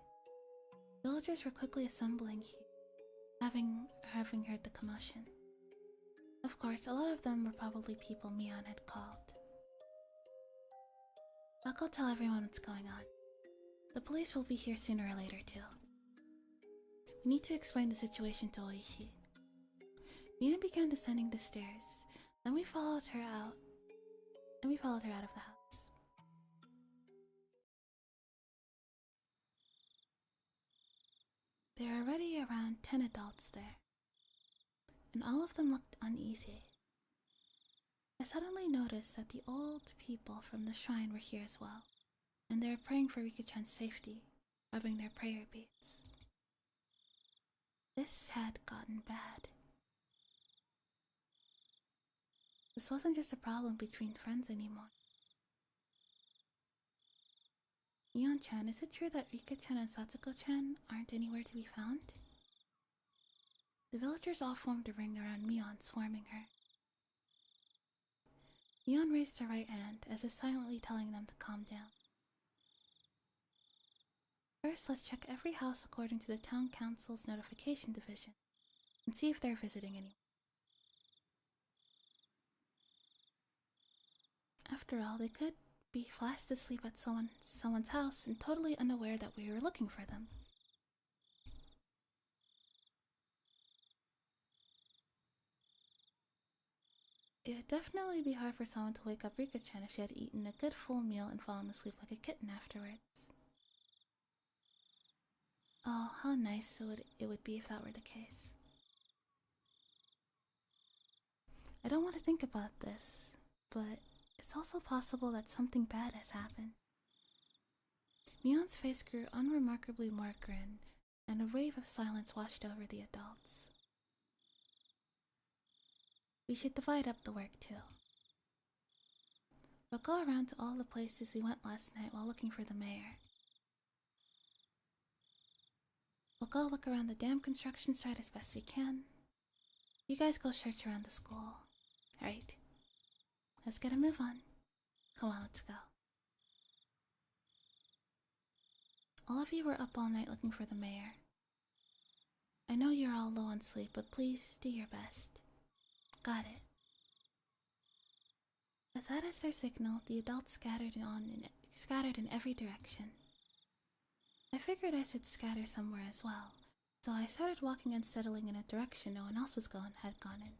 Villagers were quickly assembling here, having heard the commotion. Of course, a lot of them were probably people Mion had called. I'll go tell everyone what's going on. The police will be here sooner or later too. We need to explain the situation to Oishi. Mion began descending the stairs, then we followed her out of the house. There are already around 10 adults there, and all of them looked uneasy. I suddenly noticed that the old people from the shrine were here as well, and they were praying for Rika-chan's safety, rubbing their prayer beads. This had gotten bad. This wasn't just a problem between friends anymore. Mion-chan, is it true that Rika-chan and Satsuko-chan aren't anywhere to be found? The villagers all formed a ring around Mion, swarming her. Mion raised her right hand, as if silently telling them to calm down. First, let's check every house according to the town council's notification division, and see if they're visiting anyone. After all, they could be fast asleep at someone's house and totally unaware that we were looking for them. It would definitely be hard for someone to wake up Rika-chan if she had eaten a good full meal and fallen asleep like a kitten afterwards. Oh, how nice it would be if that were the case. I don't want to think about this, but it's also possible that something bad has happened. Mion's face grew unremarkably more grim, and a wave of silence washed over the adults. We should divide up the work too. We'll go around to all the places we went last night while looking for the mayor. We'll go look around the dam construction site as best we can. You guys go search around the school. Right. Let's get a move on. Come on, let's go. All of you were up all night looking for the mayor. I know you're all low on sleep, but please do your best. Got it. With that as their signal, the adults scattered in every direction. I figured I should scatter somewhere as well, so I started walking and settling in a direction no one else had gone in.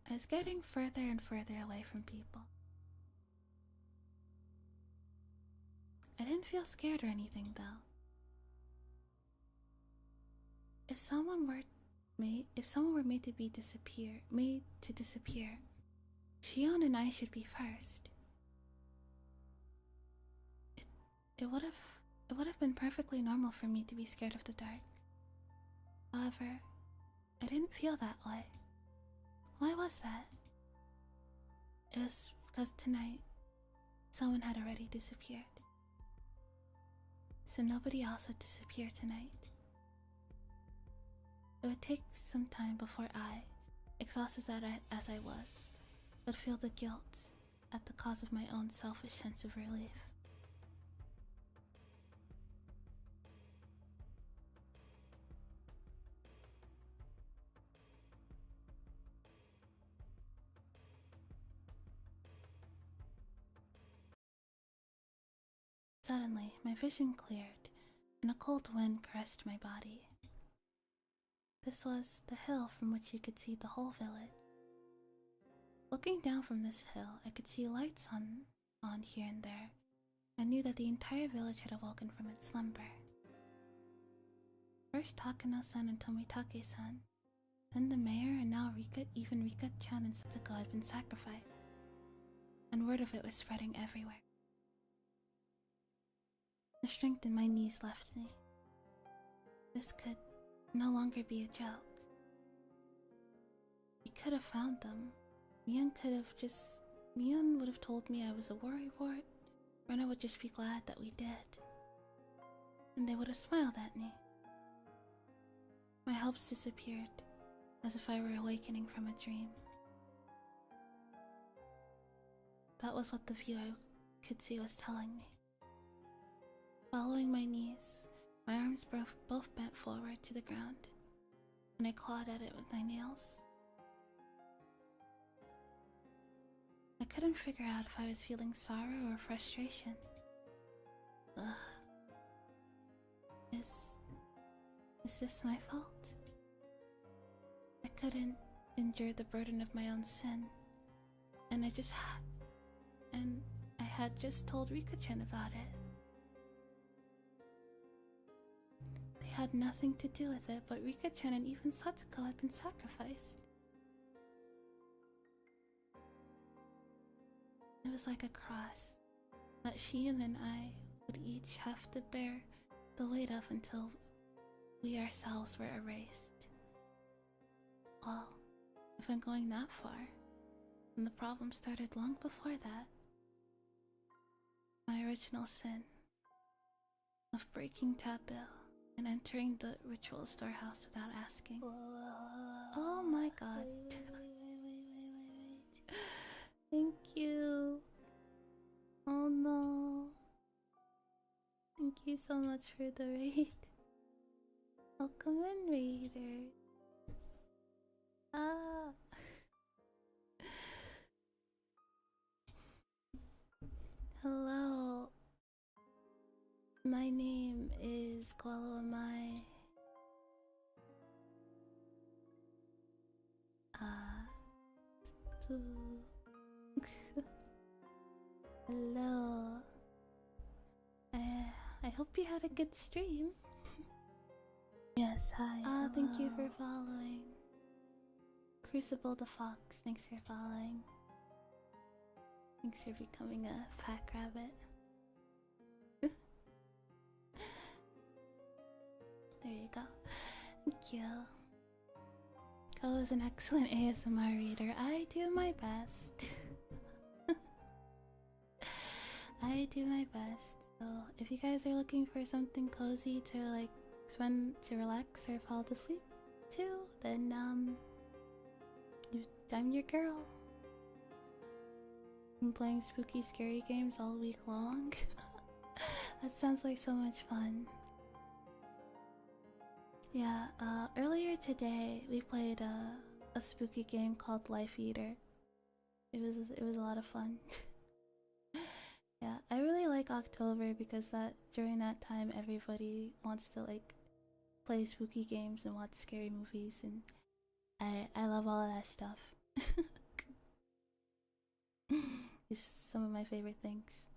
I was getting further and further away from people. I didn't feel scared or anything, though. If someone were made to disappear, Shion and I should be first. It would have been perfectly normal for me to be scared of the dark. However, I didn't feel that way. Why was that? It was because tonight, someone had already disappeared. So nobody else would disappear tonight. It would take some time before I, exhausted as I was, would feel the guilt at the cause of my own selfish sense of relief. Suddenly, my vision cleared, and a cold wind caressed my body. This was the hill from which you could see the whole village. Looking down from this hill, I could see lights on here and there. I knew that the entire village had awoken from its slumber. First Takano-san and Tomitake-san, then the mayor, and now even Rika-chan and Satsuko had been sacrificed, and word of it was spreading everywhere. The strength in my knees left me. This could no longer be a joke. We could have found them. Mion would have told me I was a worrywart, and I would just be glad that we did. And they would have smiled at me. My hopes disappeared, as if I were awakening from a dream. That was what the view I could see was telling me. Following my knees, my arms both bent forward to the ground, and I clawed at it with my nails. I couldn't figure out if I was feeling sorrow or frustration. Ugh. Is this my fault? I couldn't endure the burden of my own sin, and I had just told Rika-chan about it. They had nothing to do with it, but Rika-chan and even Satsuko had been sacrificed. It was like a cross that Shion and I would each have to bear the weight of until we ourselves were erased. Well, if I'm going that far, then the problem started long before that. My original sin of breaking taboo and entering the ritual storehouse without asking. Oh my god. Wait. Thank you. Oh no. Thank you so much for the raid. Welcome in, Raider. Ah. Hello. I hope you had a good stream. Yes, hi. Thank you for following. Crucible the Fox, thanks for following. Thanks for becoming a pack rabbit. There you go. Thank you. Ko is an excellent ASMR reader. I do my best. I do my best. So if you guys are looking for something cozy to like to relax or fall asleep to, then I'm your girl. I'm playing spooky scary games all week long. That sounds like so much fun. Yeah, earlier today we played a spooky game called Life Eater. It was a lot of fun. Yeah, I really like October because during that time everybody wants to like play spooky games and watch scary movies, and I love all of that stuff. It's some of my favorite things.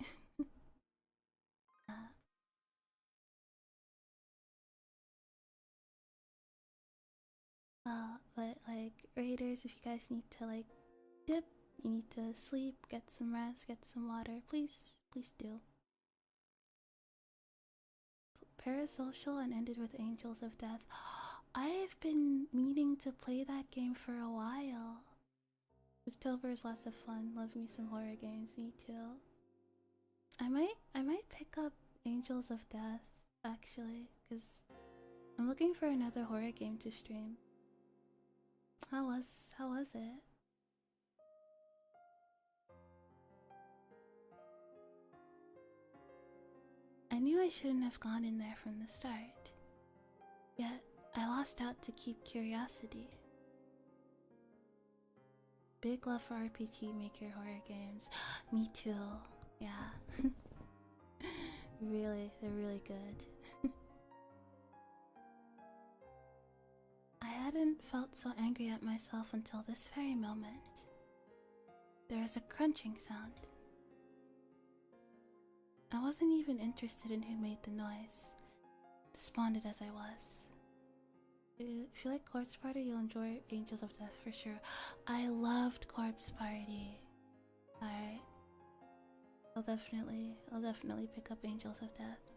But like raiders, if you guys need to like dip, you need to sleep, get some rest, get some water, please do. Parasocial and ended with Angels of Death. I've been meaning to play that game for a while. October is lots of fun. Love me some horror games. Me too. I might pick up Angels of Death actually, because I'm looking for another horror game to stream. How was it? I knew I shouldn't have gone in there from the start. Yet I lost out to keep curiosity. Big love for RPG Maker horror games. Me too. Yeah. They're really good. I hadn't felt so angry at myself until this very moment. There is a crunching sound. I wasn't even interested in who made the noise, despondent as I was. If you like Corpse Party, you'll enjoy Angels of Death for sure. I loved Corpse Party. Alright. I'll definitely pick up Angels of Death.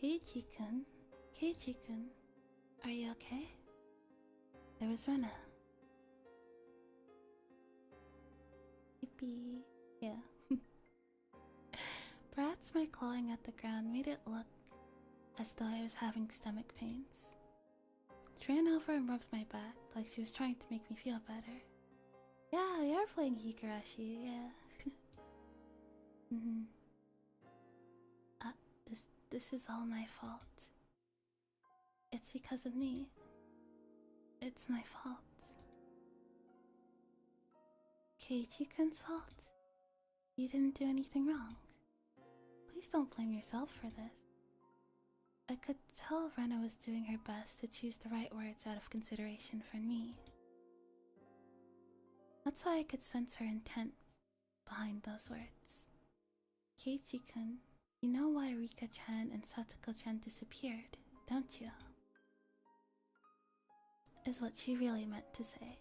Keiichi-kun, are you okay? There was Rena. Yippee. Yeah. Perhaps my clawing at the ground made it look as though I was having stomach pains. She ran over and rubbed my back like she was trying to make me feel better. Yeah, we are playing Higurashi, yeah. This is all my fault. It's because of me. It's my fault. Keiichi-kun's fault? You didn't do anything wrong. Please don't blame yourself for this. I could tell Rena was doing her best to choose the right words out of consideration for me. That's why I could sense her intent behind those words. Keiichi-kun, you know why Rika-chan and Satoko-chan disappeared, don't you? Is what she really meant to say.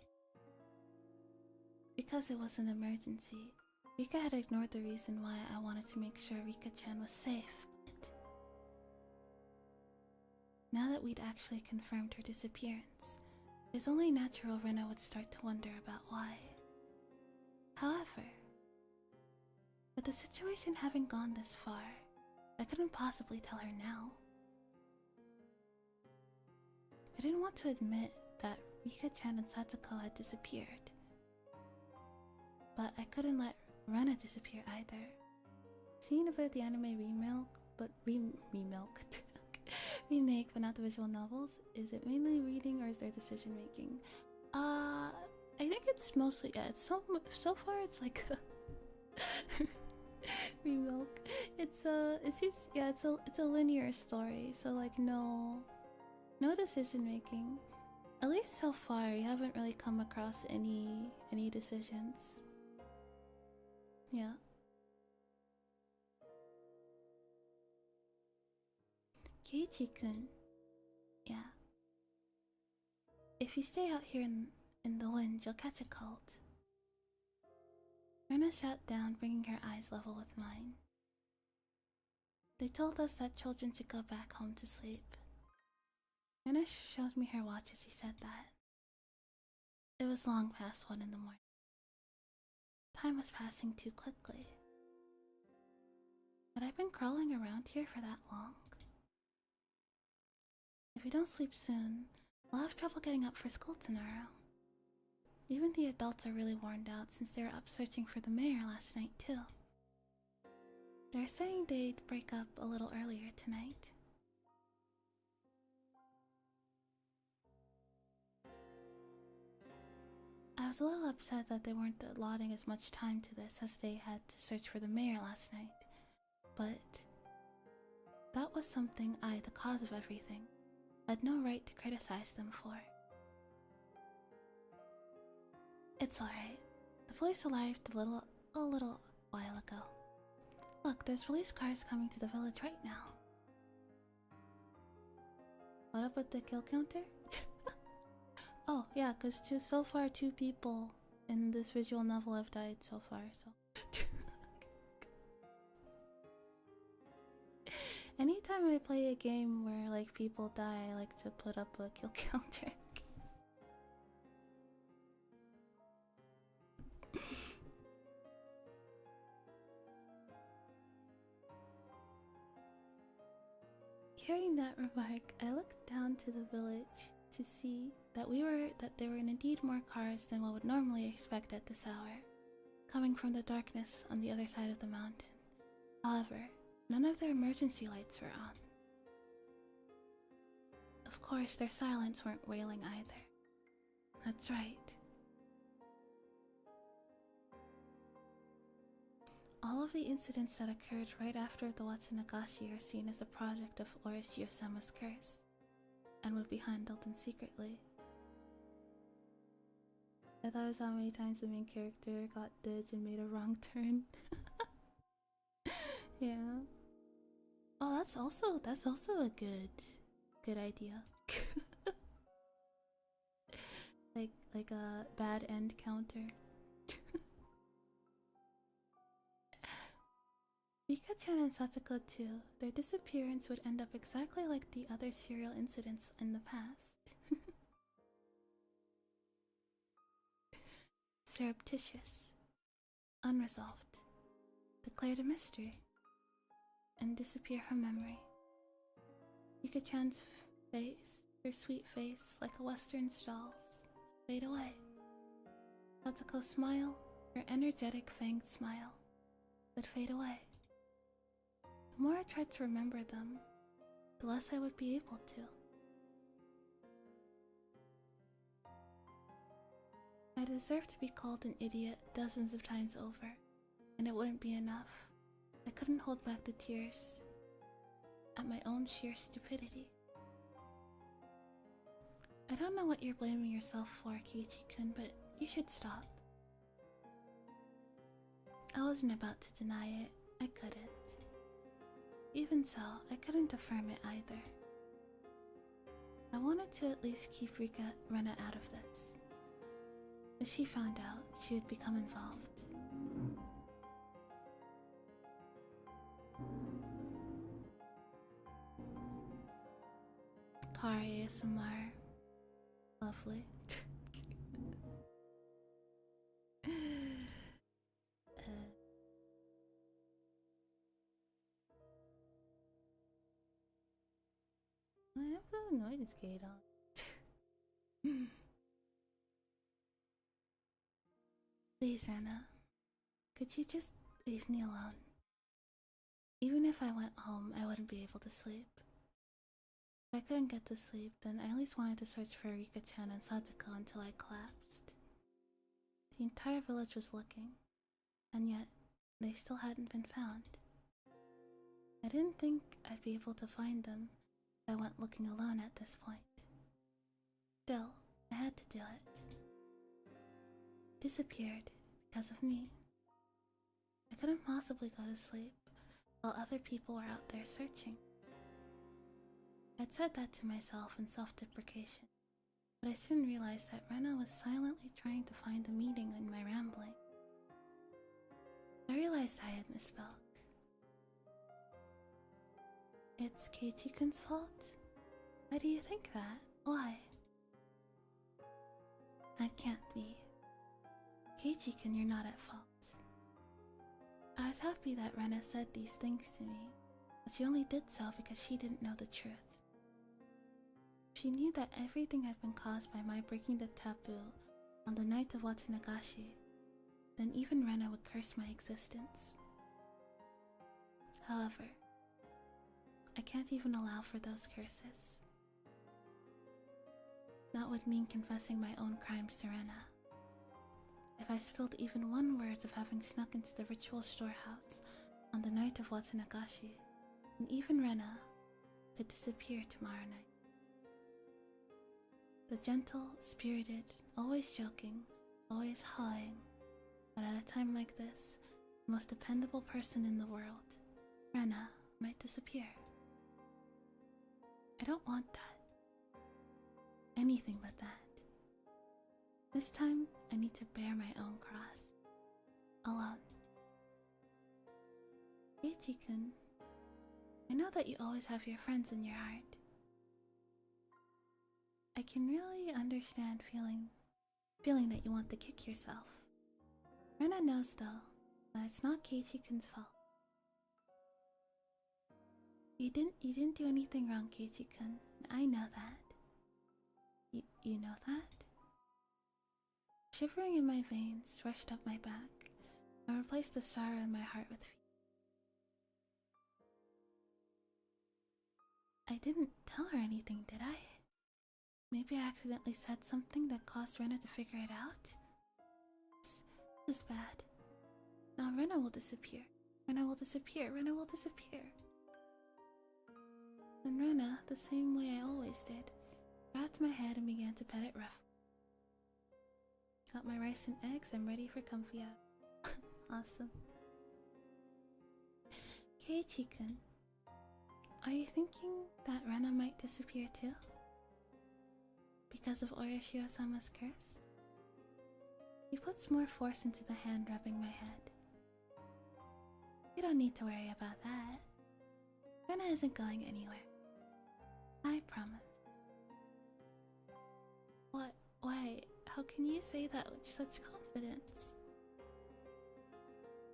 Because it was an emergency, Rika had ignored the reason why I wanted to make sure Rika-chan was safe, but now that we'd actually confirmed her disappearance, it was only natural Rena would start to wonder about why. However, with the situation having gone this far, I couldn't possibly tell her now. I didn't want to admit that Rika-chan and Satoko had disappeared, but I couldn't let Rena disappear either. Seeing about the anime remake, but not the visual novels, is it mainly reading or is there decision making? I think it's mostly, yeah, it's so far it's like remake. It's a linear story, so like no No decision making. At least so far, you haven't really come across any decisions. Yeah. Keiichi-kun. Yeah. If you stay out here in the wind, you'll catch a cold. Rena sat down, bringing her eyes level with mine. They told us that children should go back home to sleep. Rena showed me her watch as she said that. It was long past 1 in the morning. Time was passing too quickly. Had I been crawling around here for that long? If we don't sleep soon, we'll have trouble getting up for school tomorrow. Even the adults are really worn out since they were up searching for the mayor last night too. They're saying they'd break up a little earlier tonight. I was a little upset that they weren't allotting as much time to this as they had to search for the mayor last night, but that was something I, the cause of everything, had no right to criticize them for. It's alright. The police arrived a little while ago. Look, there's police cars coming to the village right now. What up with the kill counter? Oh, yeah, because so far 2 people in this visual novel have died so far, so... Anytime I play a game where, like, people die, I like to put up a kill counter. Hearing that remark, I looked down to the village to see that there were indeed more cars than one would normally expect at this hour, coming from the darkness on the other side of the mountain. However, none of their emergency lights were on. Of course, their sirens weren't wailing either. That's right. All of the incidents that occurred right after the Watsunagashi are seen as a project of Orochi-Osama's curse, and would be handled in secretly. I thought it was how many times the main character got ditched and made a wrong turn. Yeah. Oh, that's also a good idea. like a bad end counter. Mika-chan and Satsuko too. Their disappearance would end up exactly like the other serial incidents in the past. Surreptitious, unresolved, declared a mystery, and disappear from memory. Mika-chan's face, her sweet face like a western doll's, fade away. Satsuko's smile, her energetic fanged smile, would fade away. The more I tried to remember them, the less I would be able to. I deserved to be called an idiot dozens of times over, and it wouldn't be enough. I couldn't hold back the tears at my own sheer stupidity. I don't know what you're blaming yourself for, Keiichi-kun, but you should stop. I wasn't about to deny it. I couldn't. Even so, I couldn't affirm it either. I wanted to at least keep Rena out of this. If she found out, she would become involved. Car ASMR. Lovely. I have the noise gate on. Please, Rena. Could you just leave me alone? Even if I went home, I wouldn't be able to sleep. If I couldn't get to sleep, then I at least wanted to search for Rika-chan and Satsuko until I collapsed. The entire village was looking, and yet they still hadn't been found. I didn't think I'd be able to find them if I went looking alone at this point. Still, I had to do it. Disappeared because of me. I couldn't possibly go to sleep while other people were out there searching. I'd said that to myself in self-deprecation, but I soon realized that Rena was silently trying to find the meaning in my rambling. I realized I had misspoke. It's Keiichi-kun's fault? Why do you think that? Why? That can't be. Keiichi-kun, you're not at fault. I was happy that Rena said these things to me, but she only did so because she didn't know the truth. She knew that everything had been caused by my breaking the taboo on the night of Watsunagashi, then even Rena would curse my existence. However, I can't even allow for those curses. That would mean confessing my own crimes to Rena. If I spilled even one word of having snuck into the ritual storehouse on the night of Watsunagashi, then even Rena could disappear tomorrow night. The gentle, spirited, always joking, always hawing, but at a time like this, the most dependable person in the world, Rena, might disappear. I don't want that. Anything but that. This time, I need to bear my own cross. Alone. Keiichi-kun, I know that you always have your friends in your heart. I can really understand feeling that you want to kick yourself. Rena knows, though, that it's not Keiichi-kun's fault. You didn't do anything wrong, Keiichi-kun, and I know that. You know that? Shivering in my veins rushed up my back. I replaced the sorrow in my heart with fear. I didn't tell her anything, did I? Maybe I accidentally said something that caused Rena to figure it out? This is bad. Now Rena will disappear. Rena will disappear. Rena will disappear. Then Rena, the same way I always did, grabbed my head and began to pet it roughly. Got my rice and eggs, I'm ready for comfy out. Awesome. Keiichi-kun, are you thinking that Rena might disappear too? Because of Orishio-sama's curse? He puts more force into the hand rubbing my head. You don't need to worry about that. Rena isn't going anywhere. I promise. What? Why? How can you say that with such confidence?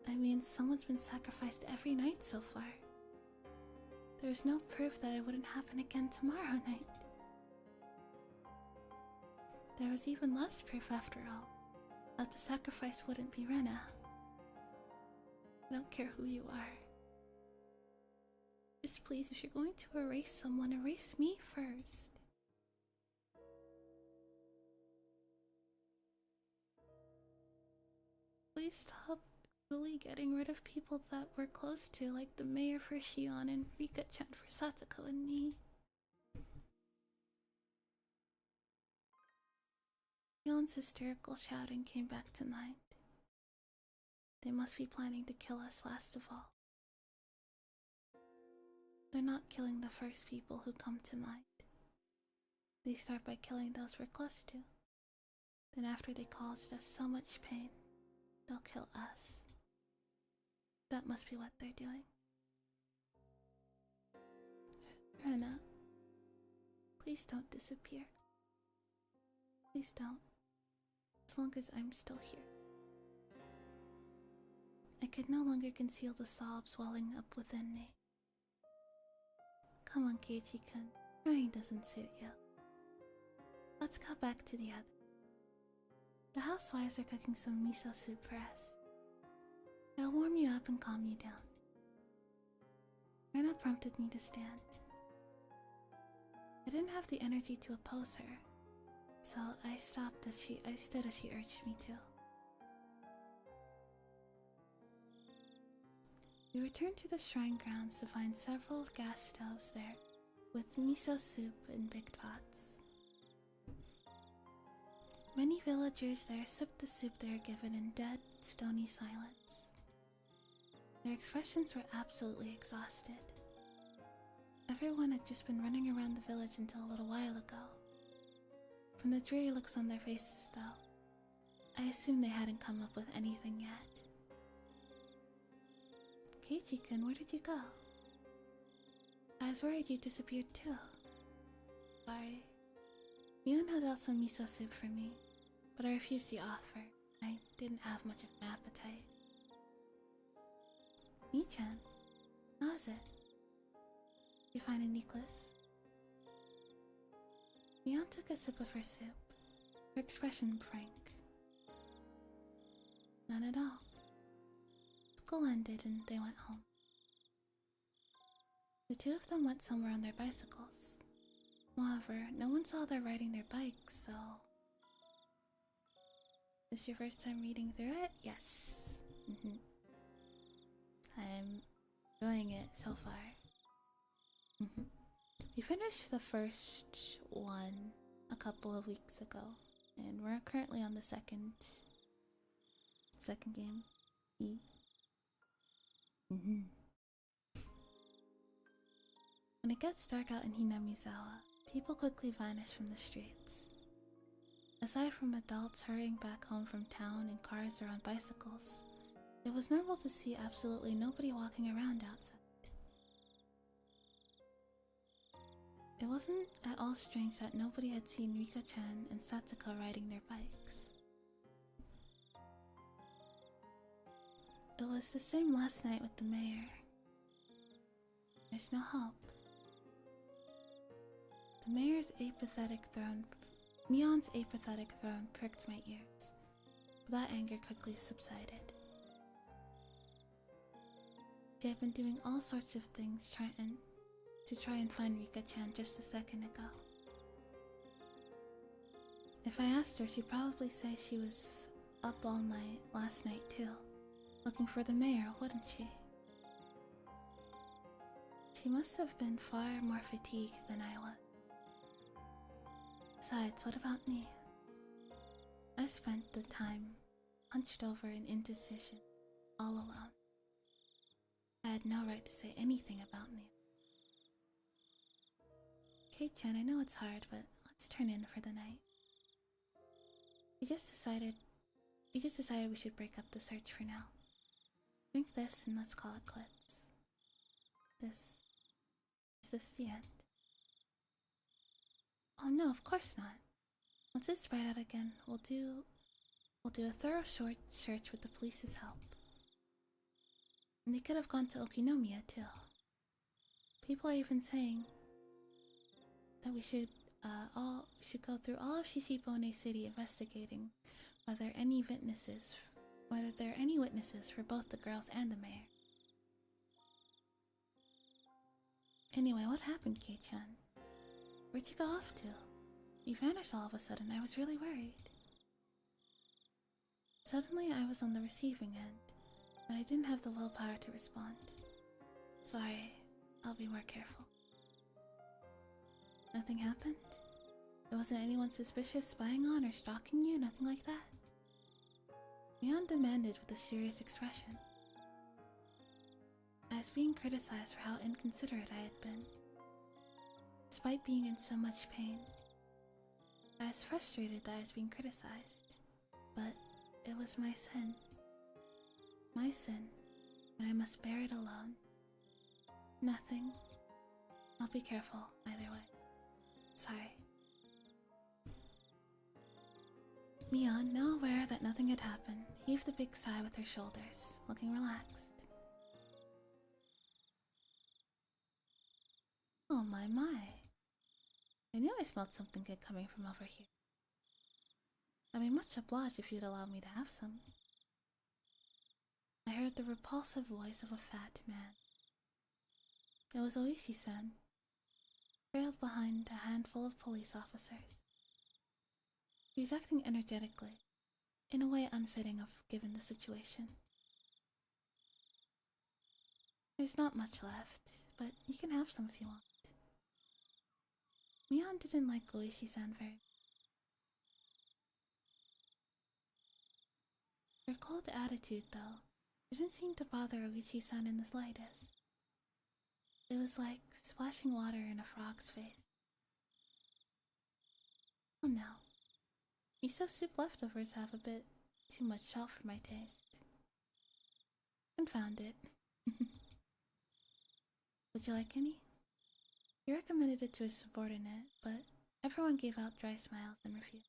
I mean, someone's been sacrificed every night so far. There's no proof that it wouldn't happen again tomorrow night. There was even less proof after all, that the sacrifice wouldn't be Rena. I don't care who you are. Just please, if you're going to erase someone, erase me first. Please stop really getting rid of people that we're close to, like the mayor for Shion and Rika-chan for Satoko and me. Shion's hysterical shouting came back to mind. They must be planning to kill us last of all. They're not killing the first people who come to mind. They start by killing those we're close to. Then after they caused us so much pain, they'll kill us. That must be what they're doing. Rena, please don't disappear. Please don't. As long as I'm still here. I could no longer conceal the sobs welling up within me. Come on, Keiichi-kun. Crying doesn't suit you. Let's go back to the other. The housewives are cooking some miso soup for us. It'll warm you up and calm you down. Rena prompted me to stand. I didn't have the energy to oppose her, so I stood as she urged me to. We returned to the shrine grounds to find several gas stoves there, with miso soup in big pots. Many villagers there sipped the soup they were given in dead, stony silence. Their expressions were absolutely exhausted. Everyone had just been running around the village until a little while ago. From the dreary looks on their faces, though, I assumed they hadn't come up with anything yet. Keiichi-kun, where did you go? I was worried you disappeared too. Sorry. Mion had out some miso soup for me, but I refused the offer. I didn't have much of an appetite. Mi-chan, how is it? Did you find a necklace? Mion took a sip of her soup, her expression frank. None at all. School ended and they went home. The two of them went somewhere on their bicycles. However, no one saw them riding their bikes, so... This your first time reading through it? Yes. I'm enjoying it so far. We finished the first one a couple of weeks ago, and we're currently on the second game. When it gets dark out in Hinamizawa, people quickly vanish from the streets. Aside from adults hurrying back home from town in cars or on bicycles, it was normal to see absolutely nobody walking around outside. It wasn't at all strange that nobody had seen Rika-chan and Satsuka riding their bikes. It was the same last night with the mayor. There's no hope. The mayor's apathetic throne, Mion's apathetic throne pricked my ears, but that anger quickly subsided. She had been doing all sorts of things to try and find Rika-chan just a second ago. If I asked her, she'd probably say she was up all night last night too, looking for the mayor, wouldn't she? She must have been far more fatigued than I was. Besides, what about me? I spent the time hunched over in indecision, all alone. I had no right to say anything about me. Kate-chan, I know it's hard, but let's turn in for the night. We just decided we should break up the search for now. Drink this and let's call it quits. Is this the end? Oh no, of course not. Once it's spread out again, we'll do a thorough short search with the police's help. And they could have gone to Okinomiya too. People are even saying that we should go through all of Shishibone City investigating whether there are any witnesses for both the girls and the mayor. Anyway, what happened, Kei-chan? Where'd you go off to? You vanished all of a sudden. I was really worried. Suddenly, I was on the receiving end, but I didn't have the willpower to respond. Sorry, I'll be more careful. Nothing happened? There wasn't anyone suspicious spying on or stalking you? Nothing like that? Mion demanded with a serious expression. I was being criticized for how inconsiderate I had been. Despite being in so much pain, I was frustrated that I was being criticized, but it was my sin. My sin, and I must bear it alone. Nothing. I'll be careful, either way. Sorry. Mion, now aware that nothing had happened, heaved a big sigh with her shoulders, looking relaxed. Oh my. I knew I smelled something good coming from over here. I'd be much obliged if you'd allow me to have some. I heard the repulsive voice of a fat man. It was Oishi-san, trailed behind a handful of police officers. He was acting energetically, in a way unfitting given the situation. There's not much left, but you can have some if you want. Mion didn't like Oishi-san very much. Her cold attitude, though, didn't seem to bother Oichi-san in the slightest. It was like splashing water in a frog's face. Oh no. Miso soup leftovers have a bit too much salt for my taste. Confound it. Would you like any? He recommended it to his subordinate, but everyone gave out dry smiles and refused.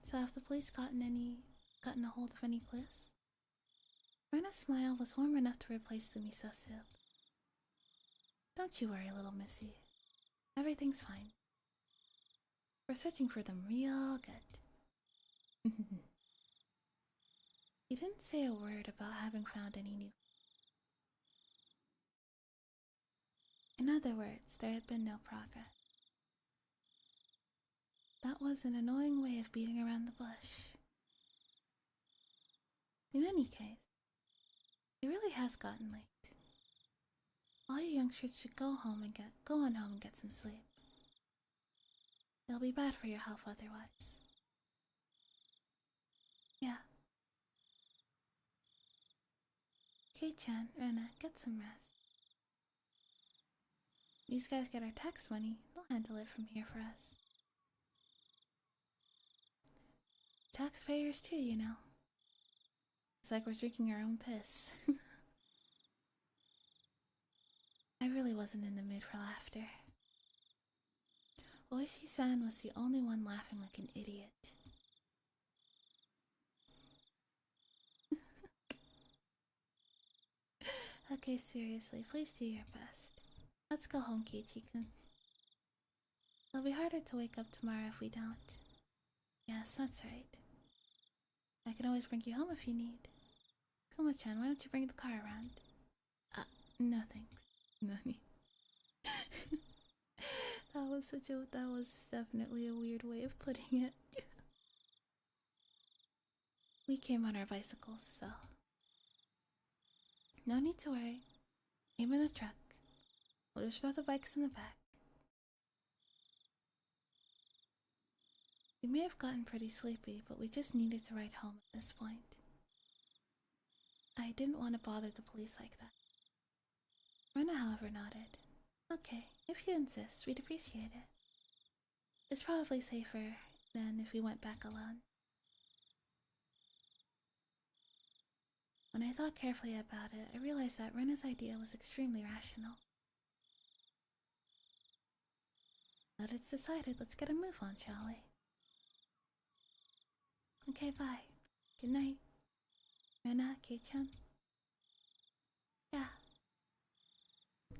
So have the police gotten a hold of any clues? Rena's smile was warm enough to replace the miso soup. Don't you worry, little missy. Everything's fine. We're searching for them real good. He didn't say a word about having found any new. In other words, there had been no progress. That was an annoying way of beating around the bush. In any case, it really has gotten late. All you youngsters should go on home and get some sleep. It'll be bad for your health otherwise. Yeah. Kei-chan, Rena, get some rest. These guys get our tax money, they'll handle it from here for us. Taxpayers too, you know. It's like we're drinking our own piss. I really wasn't in the mood for laughter. Oishi-san was the only one laughing like an idiot. Okay, seriously, please do your best. Let's go home, Keiichi-kun. It'll be harder to wake up tomorrow if we don't. Yes, that's right. I can always bring you home if you need. Kuma-chan, why don't you bring the car around? No thanks. Nani? That was definitely a weird way of putting it. We came on our bicycles, so... No need to worry. Came in a truck. We'll just throw the bikes in the back. We may have gotten pretty sleepy, but we just needed to ride home at this point. I didn't want to bother the police like that. Rena, however, nodded. Okay, if you insist, we'd appreciate it. It's probably safer than if we went back alone. When I thought carefully about it, I realized that Rena's idea was extremely rational. That it's decided, let's get a move on, shall we? Okay, bye. Good night. Rena, Kei-chan. Yeah.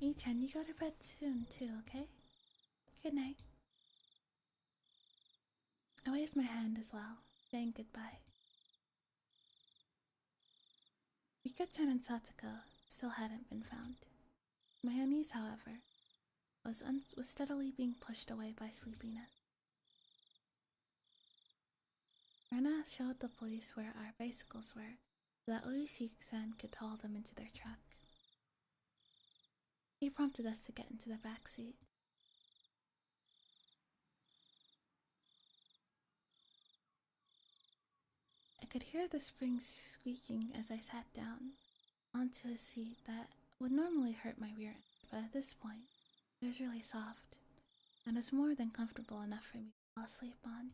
Ii-chan, you go to bed soon too, okay? Good night. I waved my hand as well, saying goodbye. Rika-chan and Satoko still hadn't been found. My unease, however, was steadily being pushed away by sleepiness. Rena showed the police where our bicycles were, so that Oishi-san could haul them into their truck. He prompted us to get into the back seat. I could hear the springs squeaking as I sat down onto a seat that would normally hurt my rear end, but at this point, it was really soft, and was more than comfortable enough for me to fall asleep on.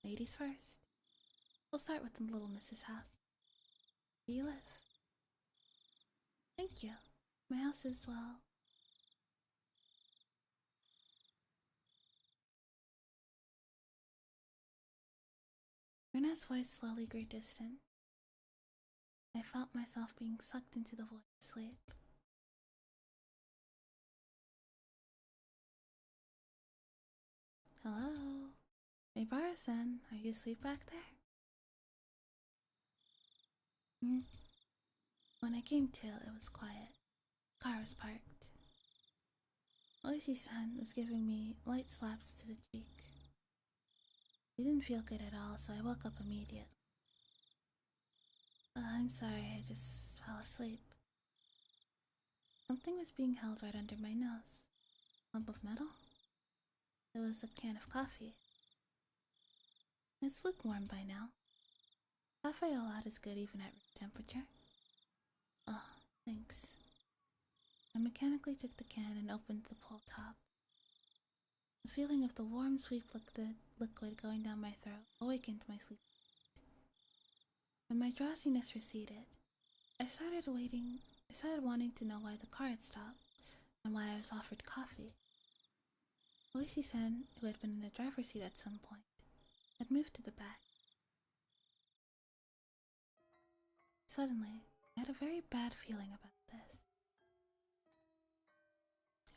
Ladies first. We'll start with the little Mrs. House. Where do you live? Thank you. My house is, well... Rena's voice slowly grew distant. I felt myself being sucked into the void of sleep. Hello? Meibara-san, are you asleep back there? When I came to, it was quiet. The car was parked. Oishi-san was giving me light slaps to the cheek. He didn't feel good at all, so I woke up immediately. I'm sorry, I just fell asleep. Something was being held right under my nose. Lump of metal? It was a can of coffee. It's lukewarm by now. Cafe au lait is good even at room temperature. Oh, thanks. I mechanically took the can and opened the pull top. The feeling of the warm, sweet liquid going down my throat awakened my sleep. When my drowsiness receded, I started wanting to know why the car had stopped and why I was offered coffee. Oishi-san, who had been in the driver's seat at some point, had moved to the back. Suddenly, I had a very bad feeling about this.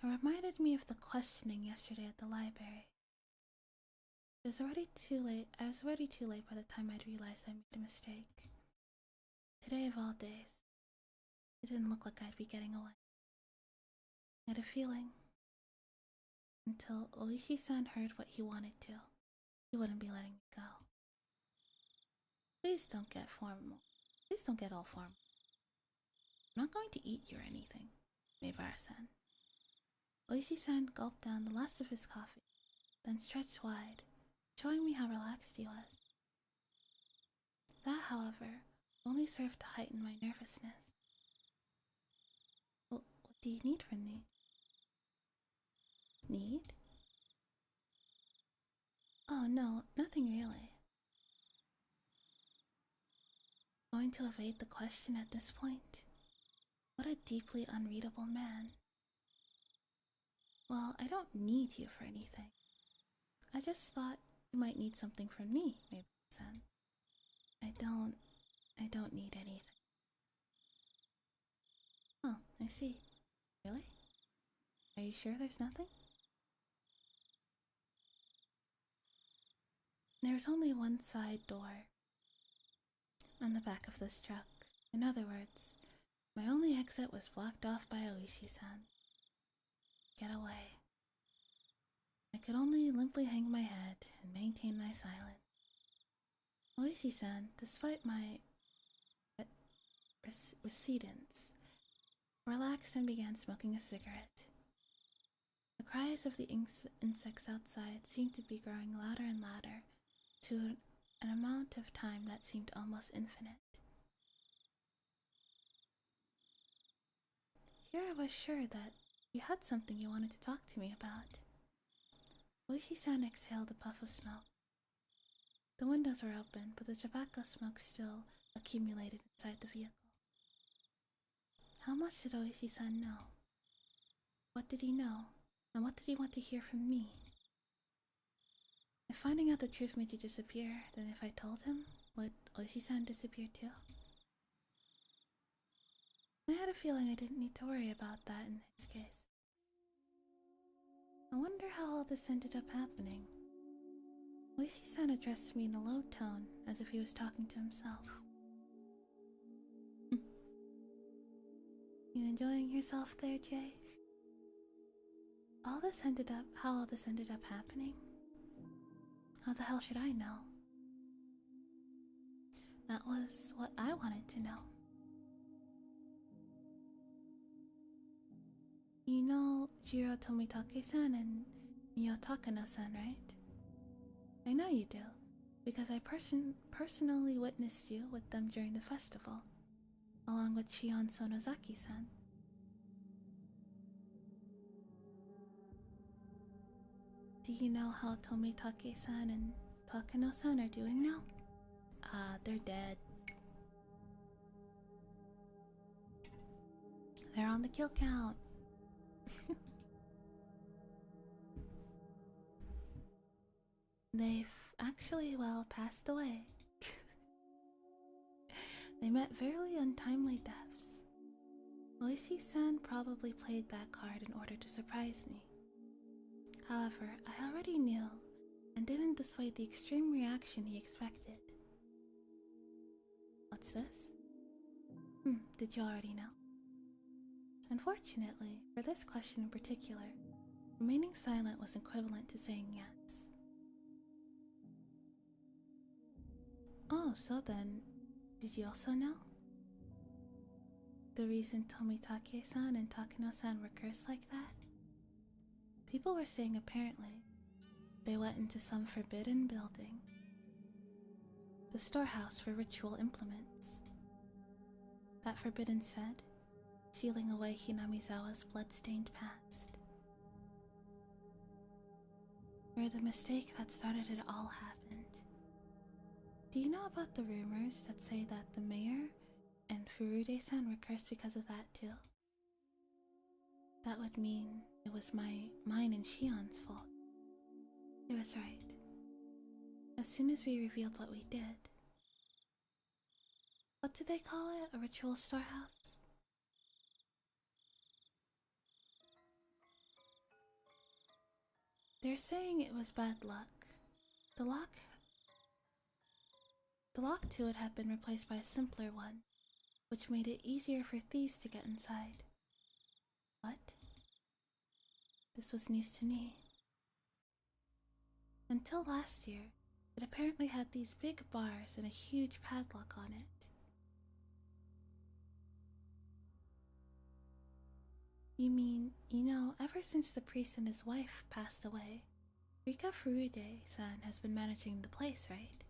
It reminded me of the questioning yesterday at the library. I was already too late by the time I'd realized I made a mistake. Today of all days, it didn't look like I'd be getting away. I had a feeling, until Oishi-san heard what he wanted to, he wouldn't be letting me go. Please don't get formal. Please don't get all formal. I'm not going to eat you or anything, Meibara-san. Oishi-san gulped down the last of his coffee, then stretched wide, showing me how relaxed he was. That, however, only served to heighten my nervousness. What do you need from me? Need? Oh no, nothing really. Going to evade the question at this point? What a deeply unreadable man. Well, I don't need you for anything. I just thought you might need something from me, Mabel-san. I don't need anything. Oh, I see. Really? Are you sure there's nothing? There's only one side door on the back of this truck. In other words, my only exit was blocked off by Oishi-san. Get away. I could only limply hang my head and maintain my silence. Oishi-san, despite my recedence, relaxed and began smoking a cigarette. The cries of the insects outside seemed to be growing louder and louder to an amount of time that seemed almost infinite. Here I was sure that you had something you wanted to talk to me about. Oishi-san exhaled a puff of smoke. The windows were open, but the tobacco smoke still accumulated inside the vehicle. How much did Oishi-san know? What did he know? And what did he want to hear from me? If finding out the truth made you disappear, then if I told him, would Oishi-san disappear too? I had a feeling I didn't need to worry about that in his case. I wonder how all this ended up happening. Oishi-san addressed me in a low tone, as if he was talking to himself. You enjoying yourself there, Jay? How all this ended up happening? How the hell should I know? That was what I wanted to know. You know Jiro Tomitake-san and Mio Takano-san, right? I know you do, because I personally witnessed you with them during the festival, along with Shion Sonozaki-san. Do you know how Tomitake-san and Takano-san are doing now? They're dead. They're on the kill count. They've actually, passed away. They met very untimely deaths. Oishi-san probably played that card in order to surprise me. However, I already knew, and didn't dissuade the extreme reaction he expected. What's this? Did you already know? Unfortunately, for this question in particular, remaining silent was equivalent to saying yes. Oh, so then, did you also know? The reason Tomitake-san and Takano-san were cursed like that? People were saying apparently they went into some forbidden building, the storehouse for ritual implements. That forbidden said, sealing away Hinamizawa's blood-stained past. Where the mistake that started it all happened. Do you know about the rumors that say that the mayor and Furude-san were cursed because of that too? That would mean it was mine and Shion's fault. It was right. As soon as we revealed what we did. What do they call it? A ritual storehouse? They're saying it was bad luck. The lock to it had been replaced by a simpler one, which made it easier for thieves to get inside. What? This was news to me. Until last year, it apparently had these big bars and a huge padlock on it. You mean, ever since the priest and his wife passed away, Rika Furude-san has been managing the place, right?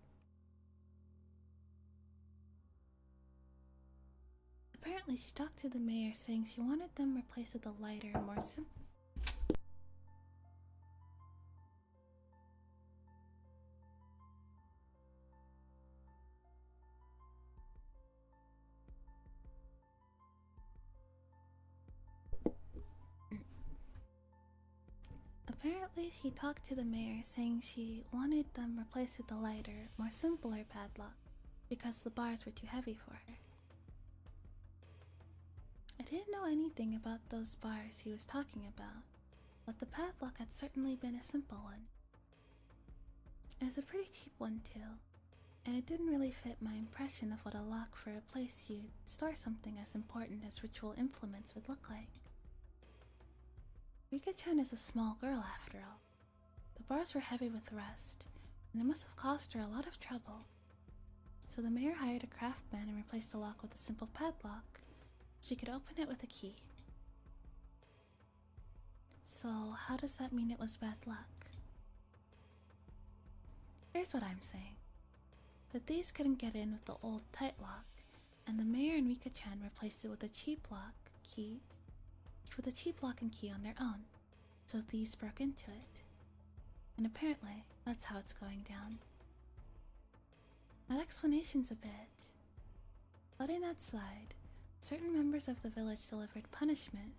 Apparently she talked to the mayor saying she wanted them replaced with a lighter, more simple. Apparently she talked to the mayor saying she wanted them replaced with a lighter, more simpler padlock because the bars were too heavy for her. I didn't know anything about those bars he was talking about, but the padlock had certainly been a simple one. It was a pretty cheap one too, and it didn't really fit my impression of what a lock for a place you'd store something as important as ritual implements would look like. Rika-chan is a small girl after all. The bars were heavy with rust, and it must have caused her a lot of trouble. So the mayor hired a craftsman and replaced the lock with a simple padlock. She could open it with a key. So how does that mean it was bad luck? Here's what I'm saying. The thieves couldn't get in with the old tight lock, and the mayor and Rika-chan replaced it with a cheap lock and key on their own, so thieves broke into it. And apparently, that's how it's going down. That explanation's a bit. Letting that slide, certain members of the village delivered punishment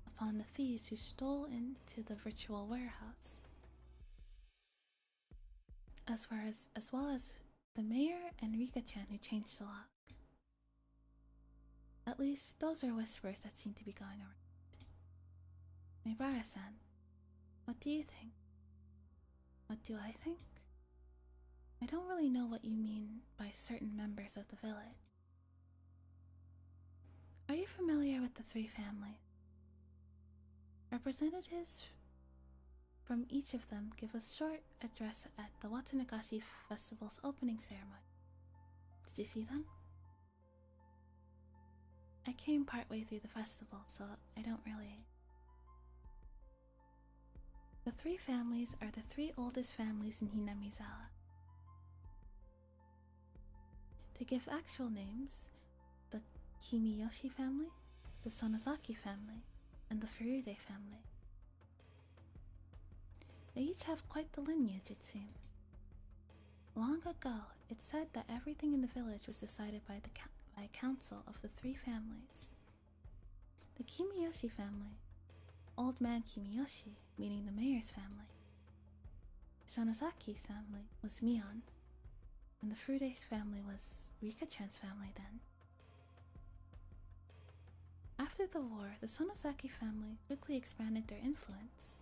upon the thieves who stole into the ritual warehouse. As well as the mayor and Rika-chan who changed the lock. At least, those are whispers that seem to be going around. Mibara-san, what do you think? What do I think? I don't really know what you mean by certain members of the village. Are you familiar with the three families? Representatives from each of them give a short address at the Watsunagashi Festival's opening ceremony. Did you see them? I came partway through the festival, so I don't really... The three families are the three oldest families in Hinamizawa. To give actual names, the Kimiyoshi family, the Sonozaki family, and the Furude family. They each have quite the lineage, it seems. Long ago, it said that everything in the village was decided by a council of the three families. The Kimiyoshi family, Old Man Kimiyoshi, meaning the mayor's family. Sonozaki's family was Mion's, and the Furude's family was Rika-chan's family then. After the war, the Sonozaki family quickly expanded their influence.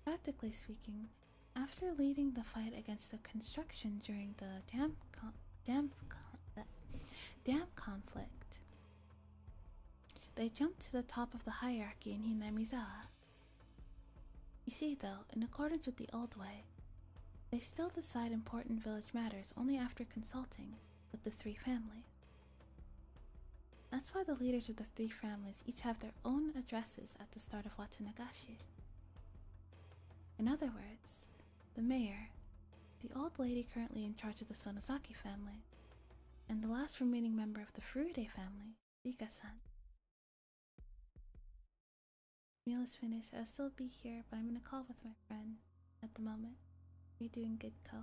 Practically speaking, after leading the fight against the construction during the dam conflict, they jumped to the top of the hierarchy in Hinamizawa. You see though, in accordance with the old way, they still decide important village matters only after consulting with the three families. That's why the leaders of the three families each have their own addresses at the start of Watsunagashi. In other words, the mayor, the old lady currently in charge of the Sonozaki family, and the last remaining member of the Furude family, Rika-san. Meal is finished. I'll still be here, but I'm in a call with my friend at the moment. You're doing good, Ko.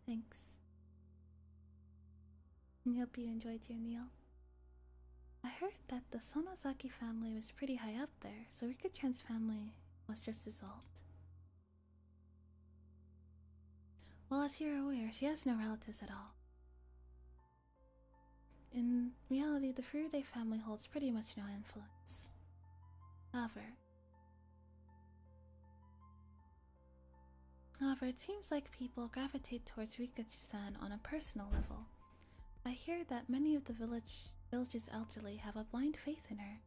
Thanks. I hope you enjoyed your meal. I heard that the Sonozaki family was pretty high up there, so Rika-chan's family was just as old. Well, as you're aware, she has no relatives at all. In reality, the Furude family holds pretty much no influence. However, it seems like people gravitate towards Rika-san on a personal level. I hear that many of the village's elderly have a blind faith in her.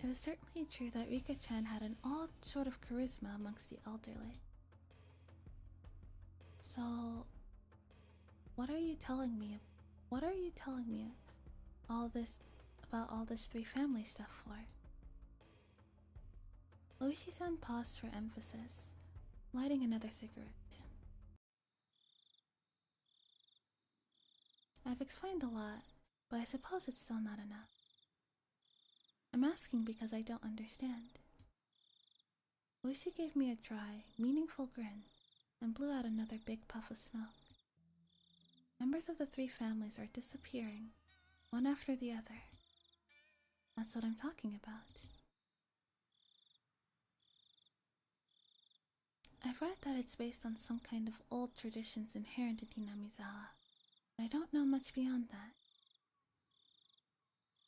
It was certainly true that Rika-chan had an odd sort of charisma amongst the elderly. So, what are you telling me? What are you telling me all this about all this three family stuff for? Oishi-san paused for emphasis, lighting another cigarette. I've explained a lot, but I suppose it's still not enough. I'm asking because I don't understand. Oishi gave me a dry, meaningful grin and blew out another big puff of smoke. Members of the three families are disappearing, one after the other. That's what I'm talking about. I've read that it's based on some kind of old traditions inherent in Hinamizawa, but I don't know much beyond that.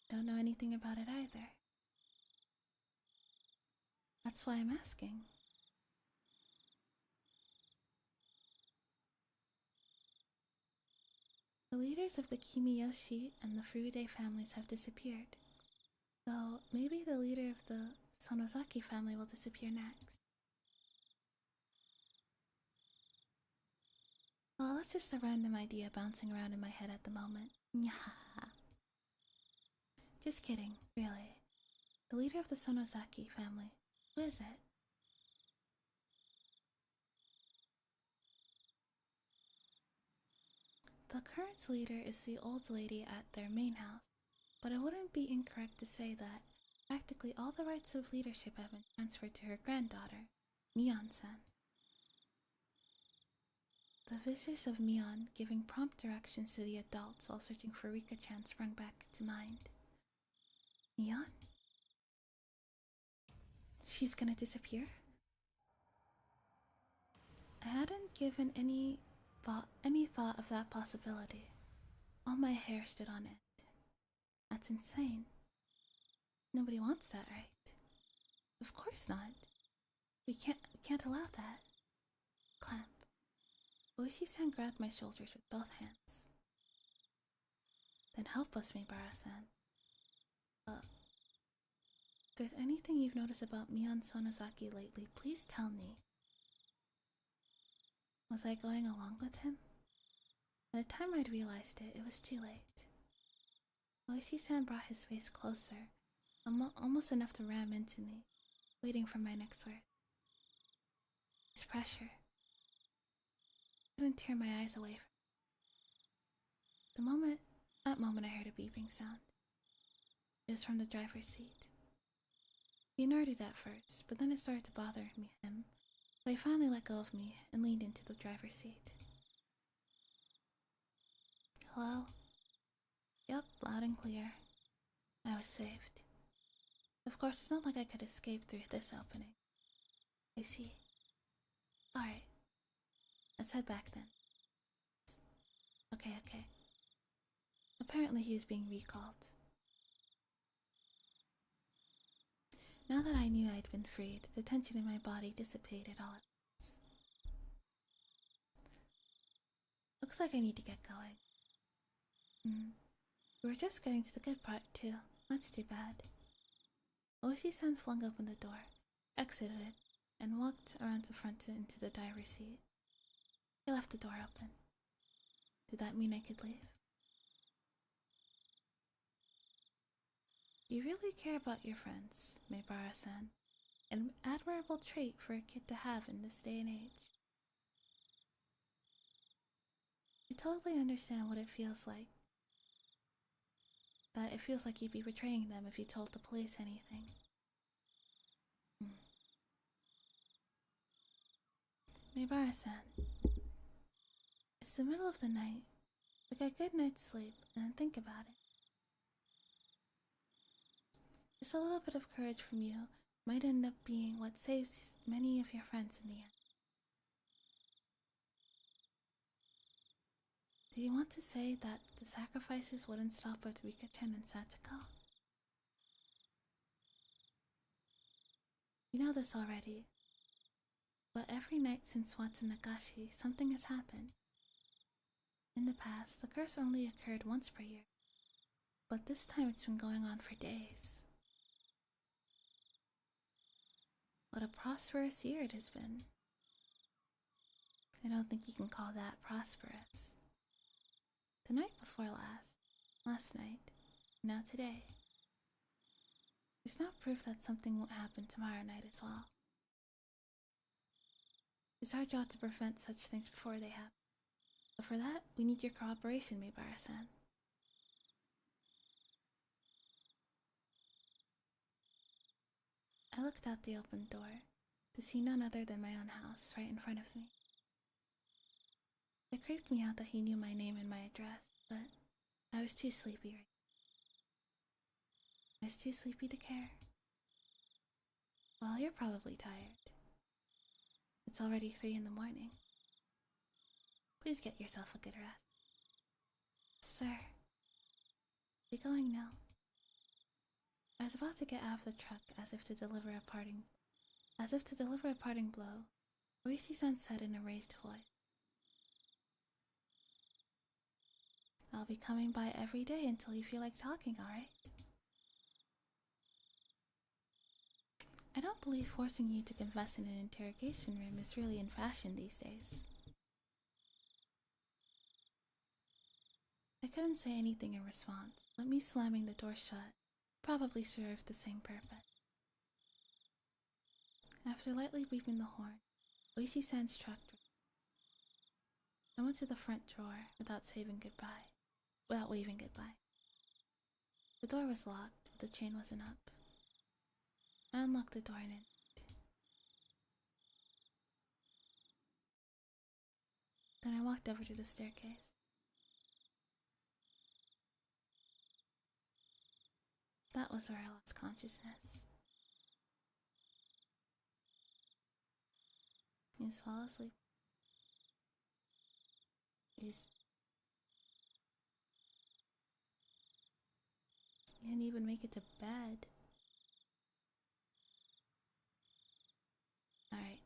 Don't know anything about it either. That's why I'm asking. The leaders of the Kimiyoshi and the Furude families have disappeared, so maybe the leader of the Sonozaki family will disappear next. Well, that's just a random idea bouncing around in my head at the moment. Nyahaha. Just kidding, really. The leader of the Sonozaki family. Who is it? The current leader is the old lady at their main house, but it wouldn't be incorrect to say that practically all the rights of leadership have been transferred to her granddaughter, Mion-san. The visitors of Mion giving prompt directions to the adults while searching for Rika-chan sprung back to mind. Mion? She's gonna disappear? I hadn't given any thought of that possibility. All my hair stood on end. That's insane. Nobody wants that, right? Of course not. We can't allow that. Clamp. Oishi-san grabbed my shoulders with both hands. Then help us, Meibara-san. If there's anything you've noticed about Mion Sonozaki lately, please tell me. Was I going along with him? By the time I'd realized it, it was too late. Oishi-san brought his face closer, almost enough to ram into me, waiting for my next word. His pressure. I couldn't tear my eyes away from it. That moment I heard a beeping sound. It was from the driver's seat. He ignored it at first, but then it started to bother him, so he finally let go of me and leaned into the driver's seat. Hello? Yep, loud and clear. I was saved. Of course, it's not like I could escape through this opening. I see. Alright. Let's head back then. Okay. Apparently he was being recalled. Now that I knew I'd been freed, the tension in my body dissipated all at once. Looks like I need to get going. We were just getting to the good part, too. That's too bad. Oishi-san flung open the door, exited, and walked around the front into the driver's seat. He left the door open. Did that mean I could leave? You really care about your friends, Meibara-san. An admirable trait for a kid to have in this day and age. I totally understand what it feels like. That it feels like you'd be betraying them if you told the police anything. Mibara-san, it's the middle of the night. Like a good night's sleep and then think about it. Just a little bit of courage from you might end up being what saves many of your friends in the end. Do you want to say that the sacrifices wouldn't stop with Rika-chan and Satoko? You know this already, but every night since Watsunagashi, something has happened. In the past, the curse only occurred once per year, but this time it's been going on for days. What a prosperous year it has been. I don't think you can call that prosperous. The night before last night, now today. There's no proof that something won't happen tomorrow night as well. It's our job to prevent such things before they happen. But for that, we need your cooperation, Mibara-san. I looked out the open door to see none other than my own house right in front of me. It creeped me out that he knew my name and my address, but I was too sleepy. I was too sleepy to care. Well, you're probably tired. It's already 3 in the morning. Please get yourself a good rest. Sir, be going now. I was about to get out of the truck as if to deliver a parting blow. Oishi-san said in a raised voice. I'll be coming by every day until you feel like talking, alright? I don't believe forcing you to confess in an interrogation room is really in fashion these days. I couldn't say anything in response, but me slamming the door shut probably served the same purpose. After lightly beeping the horn, Oishi-san's truck drove. I went to the front door without waving goodbye. The door was locked, but the chain wasn't up. I unlocked the door and entered. Then I walked over to the staircase. That was where I lost consciousness. You just fall asleep. You didn't even make it to bed. Alright.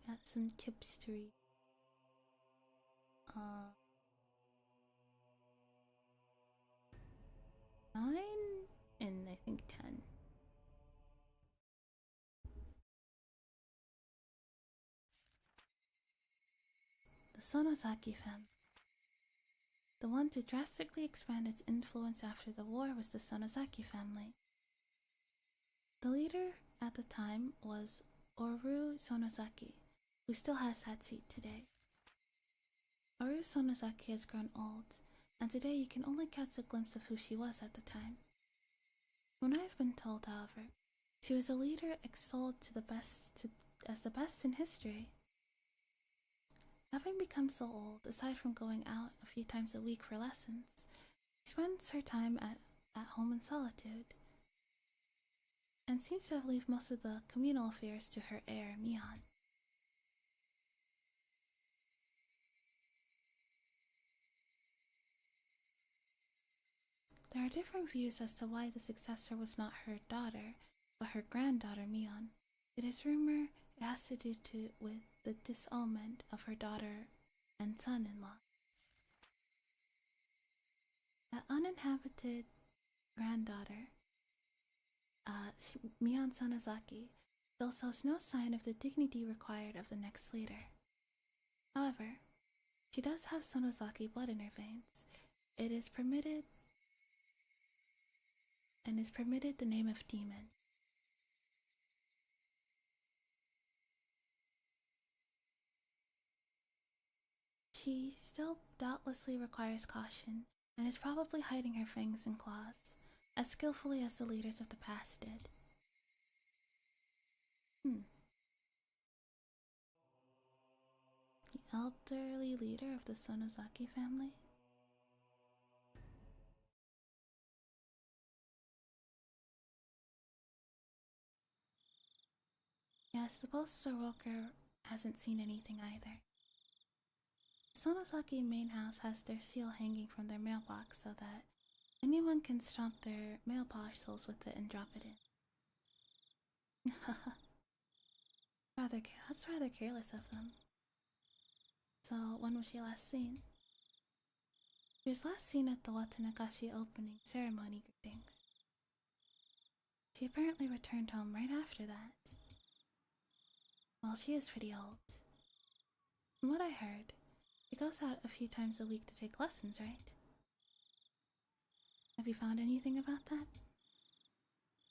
Got some tips to read. 9 and I think 10. The Sonozaki family. The one to drastically expand its influence after the war was the Sonozaki family. The leader at the time was Oru Sonozaki, who still has that seat today. Oru Sonozaki has grown old, and today you can only catch a glimpse of who she was at the time. When I have been told, however, she was a leader extolled as the best in history. Having become so old, aside from going out a few times a week for lessons, she spends her time at home in solitude, and seems to have left most of the communal affairs to her heir, Mion. There are different views as to why the successor was not her daughter, but her granddaughter Mion. It is rumored it has to do with the disownment of her daughter and son-in-law. That uninhabited granddaughter, Mion Sonozaki, still shows no sign of the dignity required of the next leader. However, She does have Sonozaki blood in her veins. It is permitted and is permitted the name of demon. She still doubtlessly requires caution and is probably hiding her fangs and claws as skillfully as the leaders of the past did. The elderly leader of the Sonozaki family? Yes, the postal worker hasn't seen anything either. The Sonozaki main house has their seal hanging from their mailbox so that anyone can stomp their mail parcels with it and drop it in. That's rather careless of them. So, when was she last seen? She was last seen at the Watanagashi opening ceremony greetings. She apparently returned home right after that. Well, she is pretty old. From what I heard, she goes out a few times a week to take lessons, right? Have you found anything about that?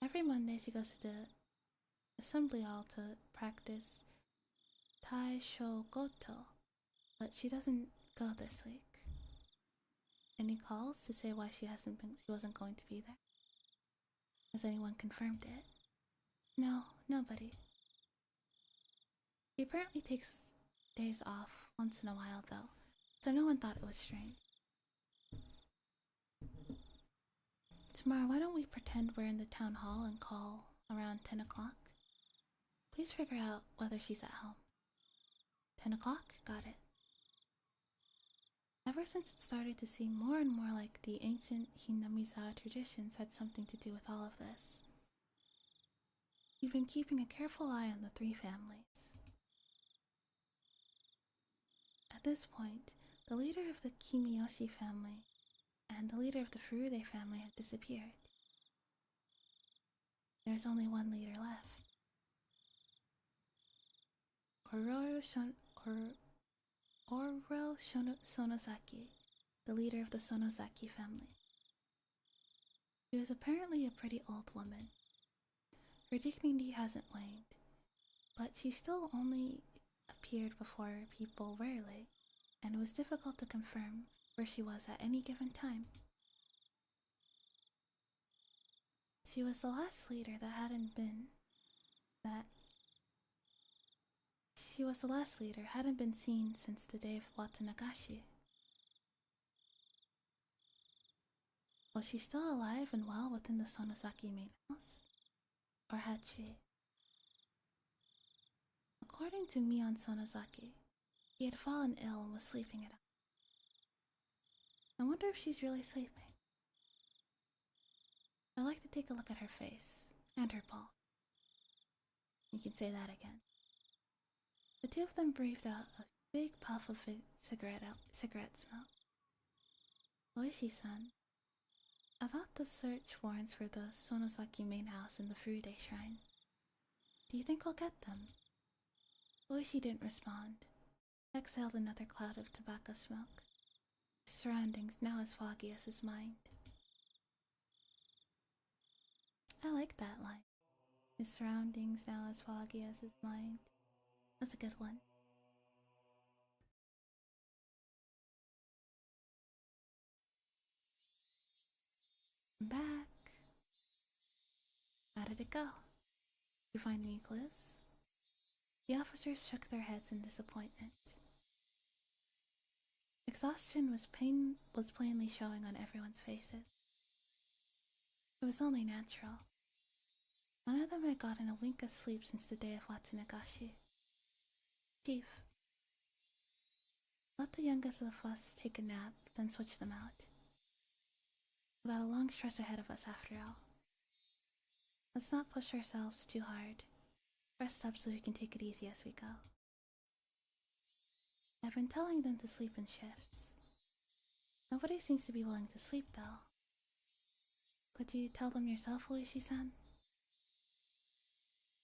Every Monday she goes to the assembly hall to practice Taishogoto, but she doesn't go this week. Any calls to say why she wasn't going to be there? Has anyone confirmed it? No, nobody. She apparently takes days off once in a while though, so no one thought it was strange. Tomorrow, why don't we pretend we're in the town hall and call around 10 o'clock? Please figure out whether she's at home. 10 o'clock? Got it. Ever since it started to seem more and more like the ancient Hinamizawa traditions had something to do with all of this, we've been keeping a careful eye on the three families. At this point, the leader of the Kimiyoshi family and the leader of the Furude family had disappeared. There's only one leader left. Sonosaki, the leader of the Sonozaki family. She was apparently a pretty old woman. Her dignity hasn't waned, but she still only appeared before people rarely, and it was difficult to confirm where she was at any given time. She was the last leader that hadn't been seen since the day of Watanagashi. Was she still alive and well within the Sonozaki main house? Or had she? According to Mion Sonozaki, he had fallen ill and was sleeping it out. I wonder if she's really sleeping. I'd like to take a look at her face and her pulse. You can say that again. The two of them breathed out a big puff of cigarette smoke. Oishi-san, about the search warrants for the Sonozaki main house and the Furude shrine. Do you think we'll get them? Oishi didn't respond. Exhaled another cloud of tobacco smoke. His surroundings now as foggy as his mind. I like that line. His surroundings now as foggy as his mind. That's a good one. I'm back. How did it go? Did you find any clues? The officers shook their heads in disappointment. Exhaustion was plainly showing on everyone's faces. It was only natural. None of them had gotten a wink of sleep since the day of Watanagashi. Chief, let the youngest of us take a nap, then switch them out. We've got a long stretch ahead of us after all. Let's not push ourselves too hard. Rest up so we can take it easy as we go. I've been telling them to sleep in shifts. Nobody seems to be willing to sleep though. Could you tell them yourself, Oishi-san?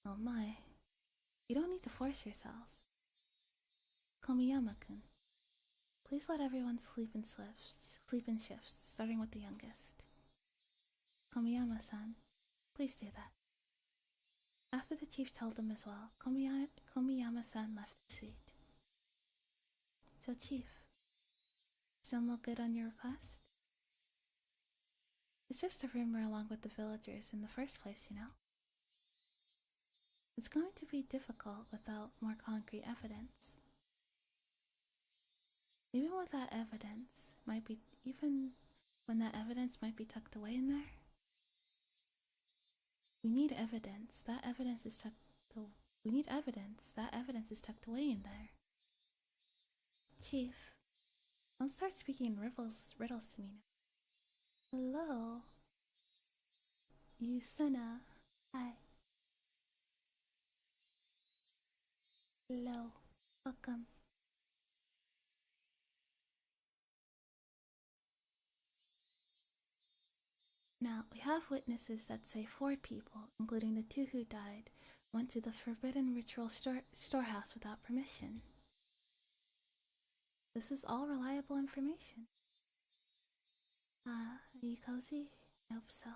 Oh my. You don't need to force yourselves. Komiyama-kun. Please let everyone sleep in shifts, starting with the youngest. Komiyama-san, please do that. After the chief told him as well, Komiyama-san left his seat. So, Chief, still no good on your request? It's just a rumor along with the villagers in the first place, you know? It's going to be difficult without more concrete evidence. Even when that evidence might be tucked away in there. We need evidence. That evidence is tucked away in there. Chief, don't start speaking riddles to me now. Hello? Yusuna. Hi. Hello. Welcome. Now, we have witnesses that say 4 people, including the 2 who died, went to the forbidden ritual storehouse without permission. This is all reliable information. Are you cozy? I hope so.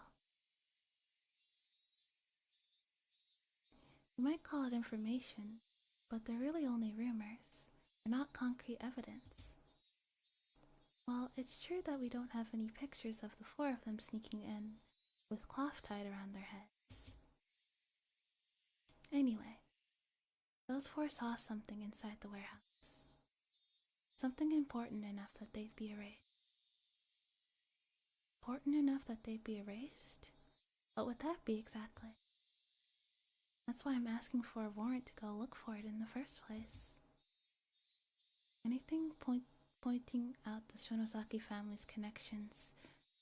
You might call it information, but they're really only rumors. They're not concrete evidence. Well, it's true that we don't have any pictures of the 4 of them sneaking in with cloth tied around their heads. Anyway, those 4 saw something inside the warehouse. Something important enough that they'd be erased. Important enough that they'd be erased? What would that be exactly? That's why I'm asking for a warrant to go look for it in the first place. Anything pointing out the Shonozaki family's connections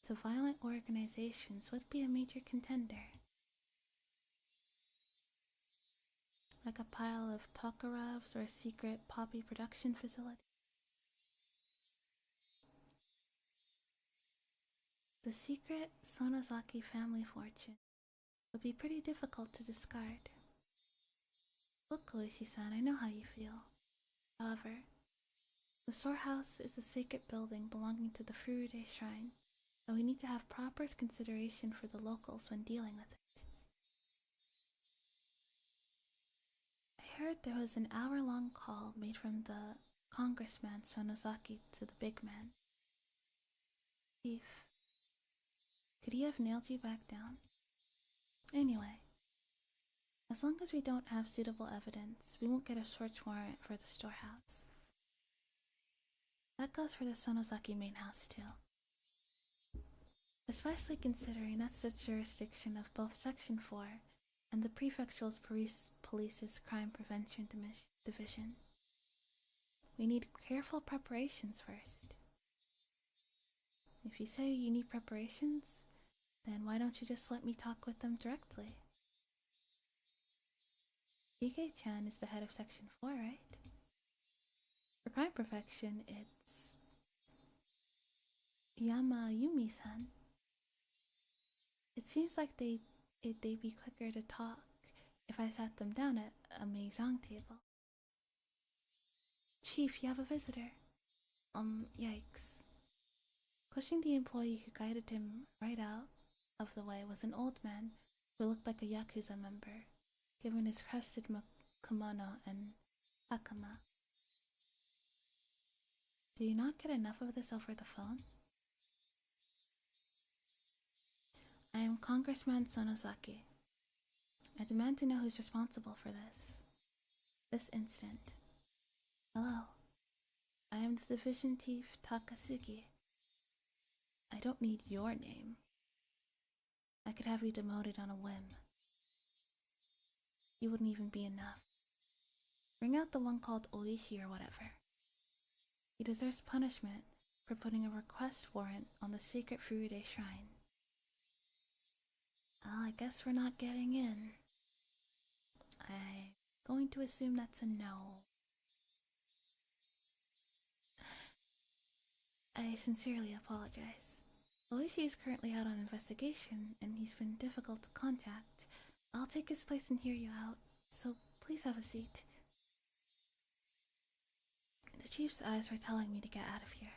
to violent organizations would be a major contender. Like a pile of Tokarovs or a secret poppy production facility. The secret Sonozaki family fortune would be pretty difficult to discard. Look, Koichi-san, I know how you feel. However, the storehouse is a sacred building belonging to the Furude Shrine, and we need to have proper consideration for the locals when dealing with it. I heard there was an hour-long call made from the congressman Sonozaki to the big man. Chief, could he have nailed you back down? Anyway, as long as we don't have suitable evidence, we won't get a search warrant for the storehouse. That goes for the Sonozaki main house too. Especially considering that's the jurisdiction of both Section 4 and the Prefectural Police's Crime Prevention Division. We need careful preparations first. If you say you need preparations, then why don't you just let me talk with them directly? Ike-chan is the head of Section 4, right? For crime prevention, it's Yamayumi-san. It seems like they'd be quicker to talk if I sat them down at a mahjong table. Chief, you have a visitor. Yikes. Pushing the employee who guided him right out of the way was an old man who looked like a Yakuza member, given his crested kimono and hakama. Do you not get enough of this over the phone? I am Congressman Sonozaki. I demand to know who's responsible for this instant. Hello. I am the Division Chief Takasugi. I don't need your name. I could have you demoted on a whim. You wouldn't even be enough. Bring out the one called Oishi or whatever. He deserves punishment for putting a request warrant on the sacred Furude Shrine. Well, I guess we're not getting in. I'm going to assume that's a no. I sincerely apologize. Oishi is currently out on investigation, and he's been difficult to contact. I'll take his place and hear you out, so please have a seat. The chief's eyes were telling me to get out of here.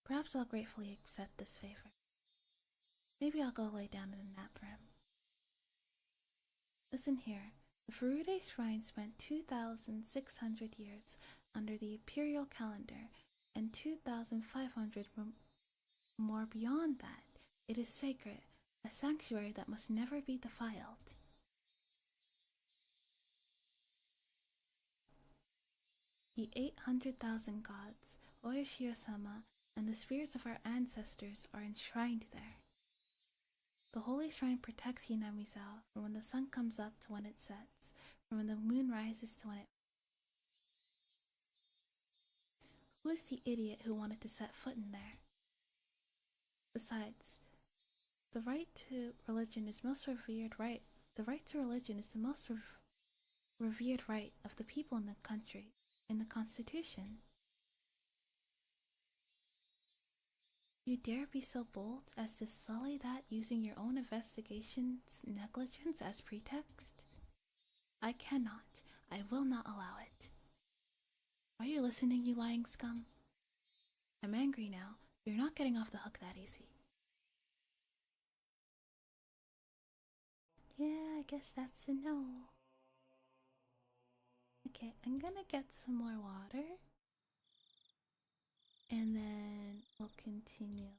Perhaps I'll gratefully accept this favor. Maybe I'll go lay down in a nap room. Listen here. The Furude Shrine spent 2,600 years under the imperial calendar, and 2,500 more beyond that. It is sacred, a sanctuary that must never be defiled. The 800,000 gods, Oyashiro-sama, and the spirits of our ancestors are enshrined there. The holy shrine protects Hinamizawa from when the sun comes up to when it sets, from when the moon rises to when it... Who is the idiot who wanted to set foot in there? Besides, the right to religion is most revered right. The right to religion is the most revered right of the people in the country, in the Constitution. You dare be so bold as to sully that using your own investigation's negligence as pretext? I cannot. I will not allow it. Are you listening, you lying scum? I'm angry now. You're not getting off the hook that easy. Yeah, I guess that's a no. Okay, I'm gonna get some more water. And then we'll continue.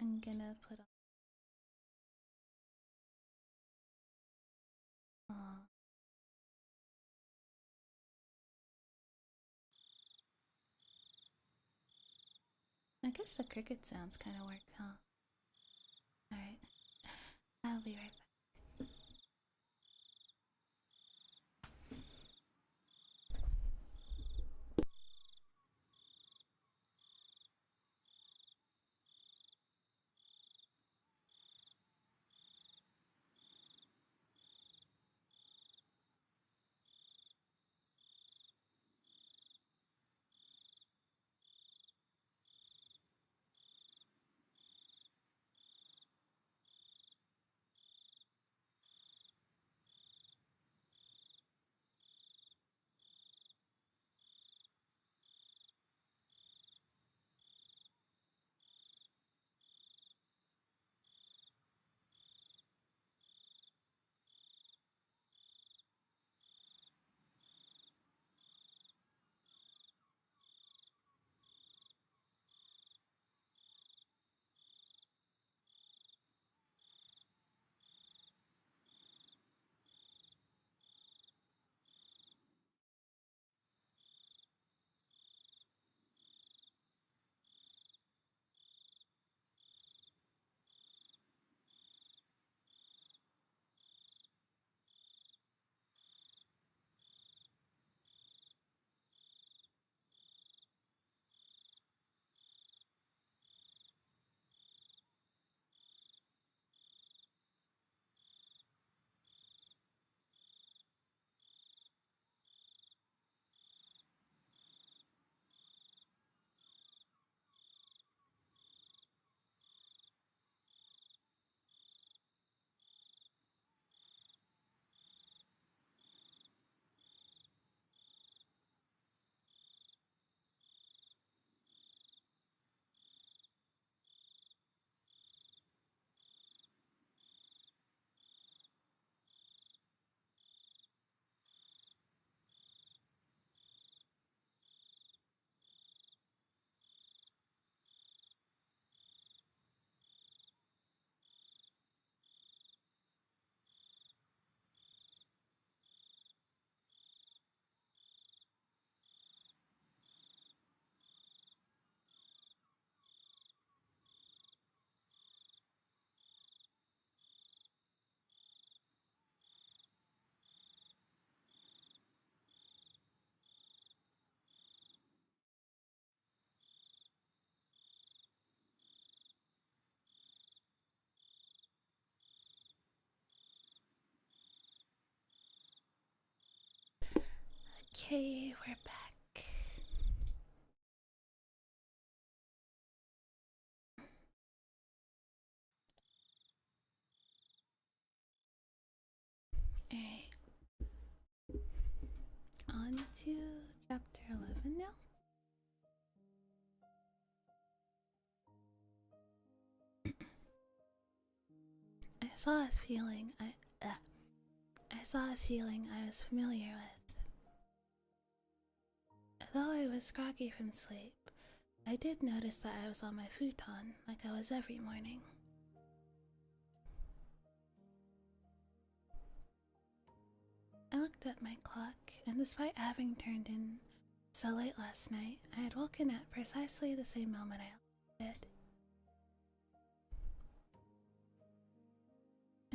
I'm gonna put on... I guess the cricket sounds kind of work, huh? Alright, I'll be right back. saw a feeling I saw a ceiling I was familiar with. Though I was groggy from sleep, I did notice that I was on my futon like I was every morning. I looked at my clock, and despite having turned in so late last night, I had woken at precisely the same moment I did.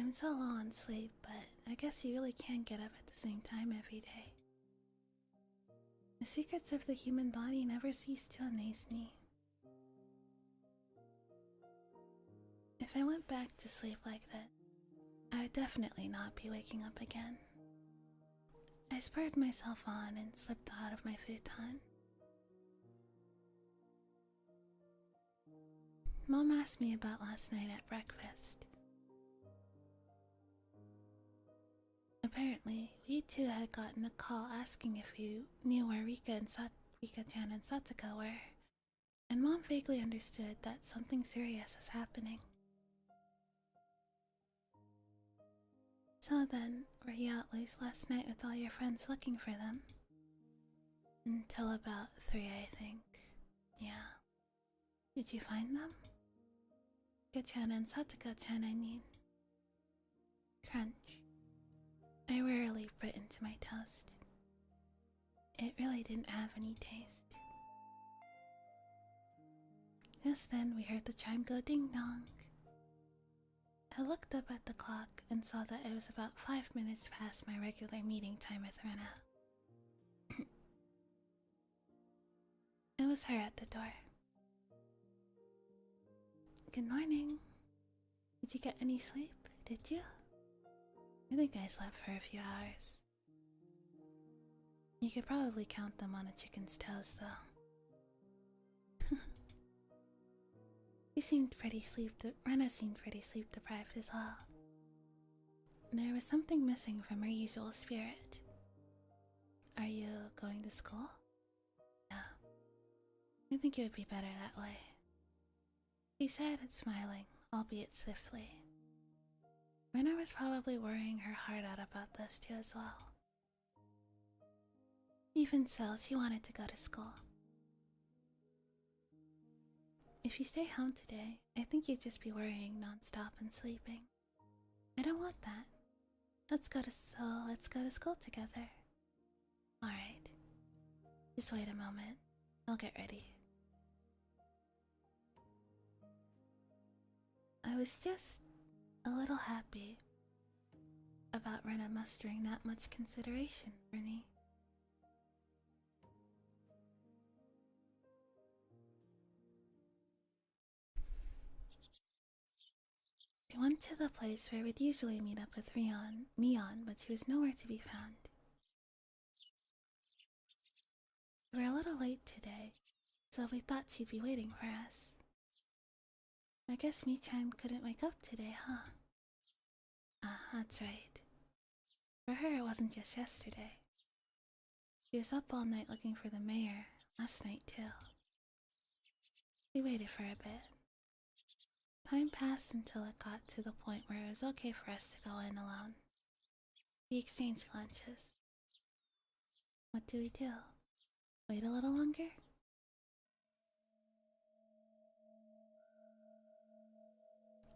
I'm so low on sleep, but I guess you really can get up at the same time every day. The secrets of the human body never cease to amaze me. If I went back to sleep like that, I would definitely not be waking up again. I spurred myself on and slipped out of my futon. Mom asked me about last night at breakfast. Apparently, we two had gotten a call asking if you knew where Rika-chan and Sataka were, and Mom vaguely understood that something serious was happening. So then, were you out last night with all your friends looking for them? Until about 3, I think. Yeah. Did you find them? Rika-chan and Sataka-chan, I mean. Crunch. I rarely bit into my toast. It really didn't have any taste. Just then we heard the chime go ding-dong. I looked up at the clock and saw that it was about 5 minutes past my regular meeting time with Rena. It was her at the door. Good morning. Did you get any sleep? Did you? I think I slept for a few hours. You could probably count them on a chicken's toes, though. Rena seemed pretty sleep deprived as well. There was something missing from her usual spirit. Are you going to school? Yeah. I think it would be better that way. She said, smiling, albeit swiftly. Rena was probably worrying her heart out about this too as well. Even so, she wanted to go to school. If you stay home today, I think you'd just be worrying non-stop and sleeping. I don't want that. Let's go to school together. Alright. Just wait a moment. I'll get ready. I was just a little happy about Rena mustering that much consideration for me. I went to the place where we'd usually meet up with Mion, but she was nowhere to be found. We were a little late today, so we thought she'd be waiting for us. I guess Mi-chan couldn't wake up today, huh? Ah, that's right. For her, it wasn't just yesterday. She was up all night looking for the mayor, last night too. We waited for a bit. Time passed until it got to the point where it was okay for us to go in alone. We exchanged lunches. What do we do? Wait a little longer?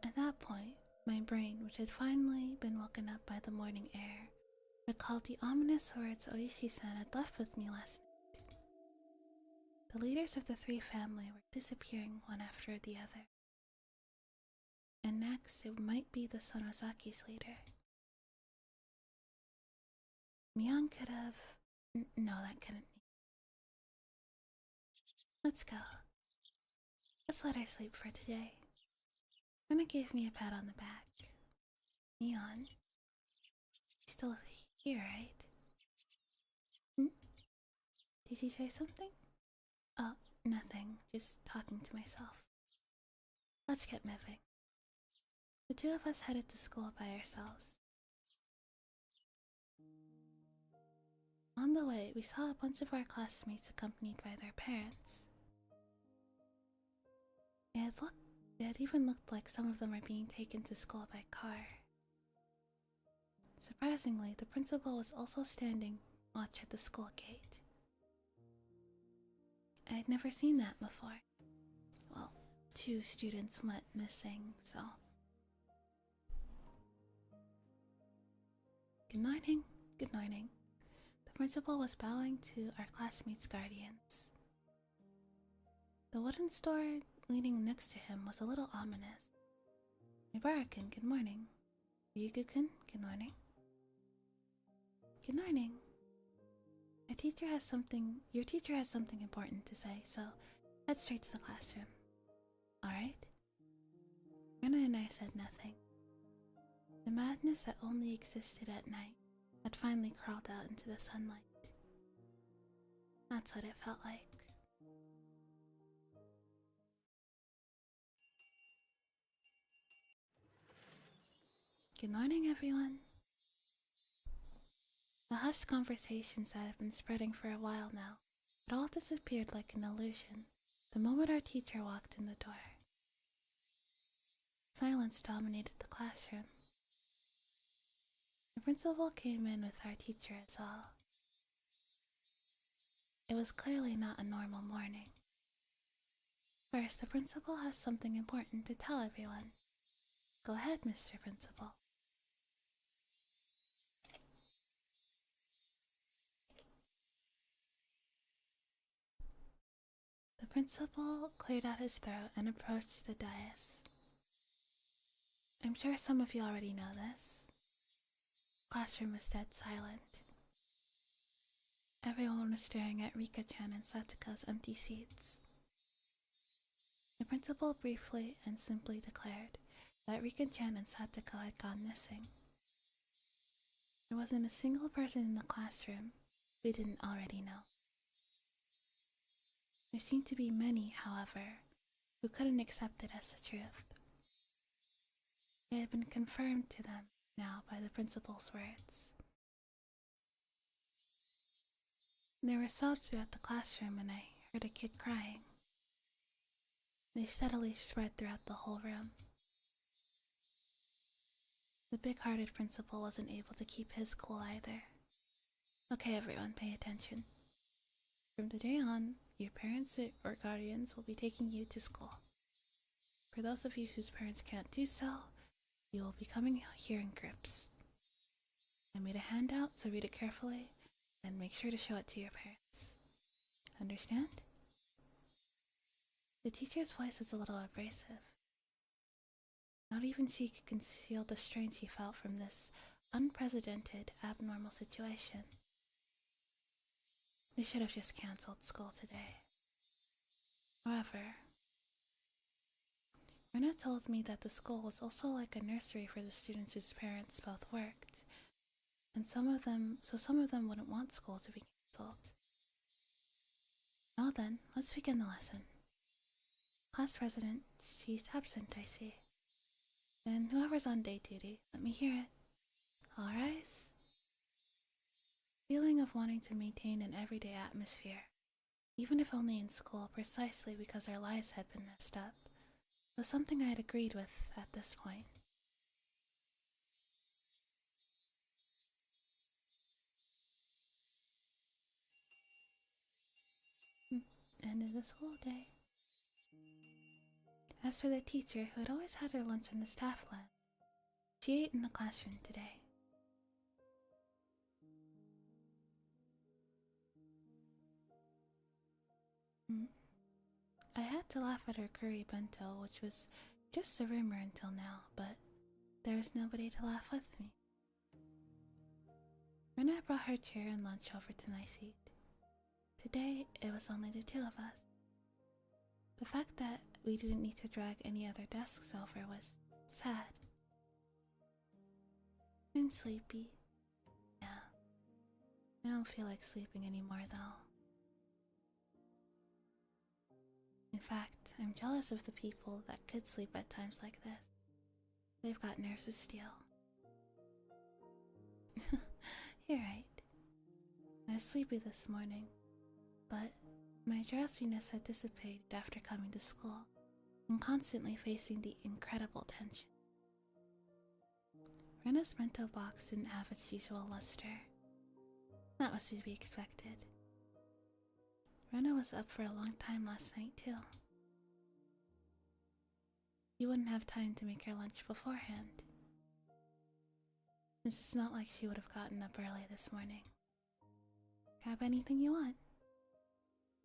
At that point, my brain, which had finally been woken up by the morning air, recalled the ominous words Oishi-san had left with me last night. The leaders of the 3 family were disappearing one after the other. And next, it might be the Sonozaki's leader. Mion could have... No, that couldn't be. Let's go. Let's let her sleep for today. Rena gave me a pat on the back. Mion, you're still here, right? Did you say something? Oh, nothing. Just talking to myself. Let's get moving. The 2 of us headed to school by ourselves. On the way, we saw a bunch of our classmates accompanied by their parents. It had even looked like some of them were being taken to school by car. Surprisingly, the principal was also standing watch at the school gate. I had never seen that before. Well, 2 students went missing, so... Good morning. Good morning. The principal was bowing to our classmates' guardians. The wooden store leaning next to him was a little ominous. Nyalpaca, good morning. Ryugu-kun, good morning. Good morning. Your teacher has something important to say, so head straight to the classroom. Alright? Rena and I said nothing. The madness that only existed at night had finally crawled out into the sunlight. That's what it felt like. Good morning, everyone. The hushed conversations that have been spreading for a while now had all disappeared like an illusion the moment our teacher walked in the door. Silence dominated the classroom. The principal came in with our teacher as well. It was clearly not a normal morning. First, the principal has something important to tell everyone. Go ahead, Mr. Principal. The principal cleared out his throat and approached the dais. I'm sure some of you already know this. The classroom was dead silent. Everyone was staring at Rika-chan and Satsuka's empty seats. The principal briefly and simply declared that Rika-chan and Satsuka had gone missing. There wasn't a single person in the classroom who didn't already know. There seemed to be many, however, who couldn't accept it as the truth. It had been confirmed to them now by the principal's words. There were sobs throughout the classroom and I heard a kid crying. They steadily spread throughout the whole room. The big-hearted principal wasn't able to keep his cool either. Okay, everyone, pay attention. From today on, your parents or guardians will be taking you to school. For those of you whose parents can't do so, you will be coming here in groups. I made a handout, so read it carefully, and make sure to show it to your parents. Understand? The teacher's voice was a little abrasive. Not even she could conceal the strains he felt from this unprecedented, abnormal situation. They should have just cancelled school today. However, Rena told me that the school was also like a nursery for the students whose parents both worked, and some of them wouldn't want school to be cancelled. Now then, let's begin the lesson. Class president, she's absent, I see. Then whoever's on day duty, let me hear it. All rise. Feeling of wanting to maintain an everyday atmosphere, even if only in school, precisely because our lives had been messed up, was something I had agreed with at this point. End of the school day. As for the teacher who had always had her lunch in the staff lab, she ate in the classroom today. I had to laugh at her curry bento, which was just a rumor until now, but there was nobody to laugh with me. Rena brought her chair and lunch over to my seat. Today, it was only the 2 of us. The fact that we didn't need to drag any other desks over was sad. I'm sleepy. Yeah. I don't feel like sleeping anymore, though. In fact, I'm jealous of the people that could sleep at times like this. They've got nerves of steel. You're right. I was sleepy this morning, but my drowsiness had dissipated after coming to school and constantly facing the incredible tension. Rena's bento box didn't have its usual luster. That was to be expected. Rena was up for a long time last night, too. She wouldn't have time to make her lunch beforehand. Since it's not like she would have gotten up early this morning. Grab anything you want.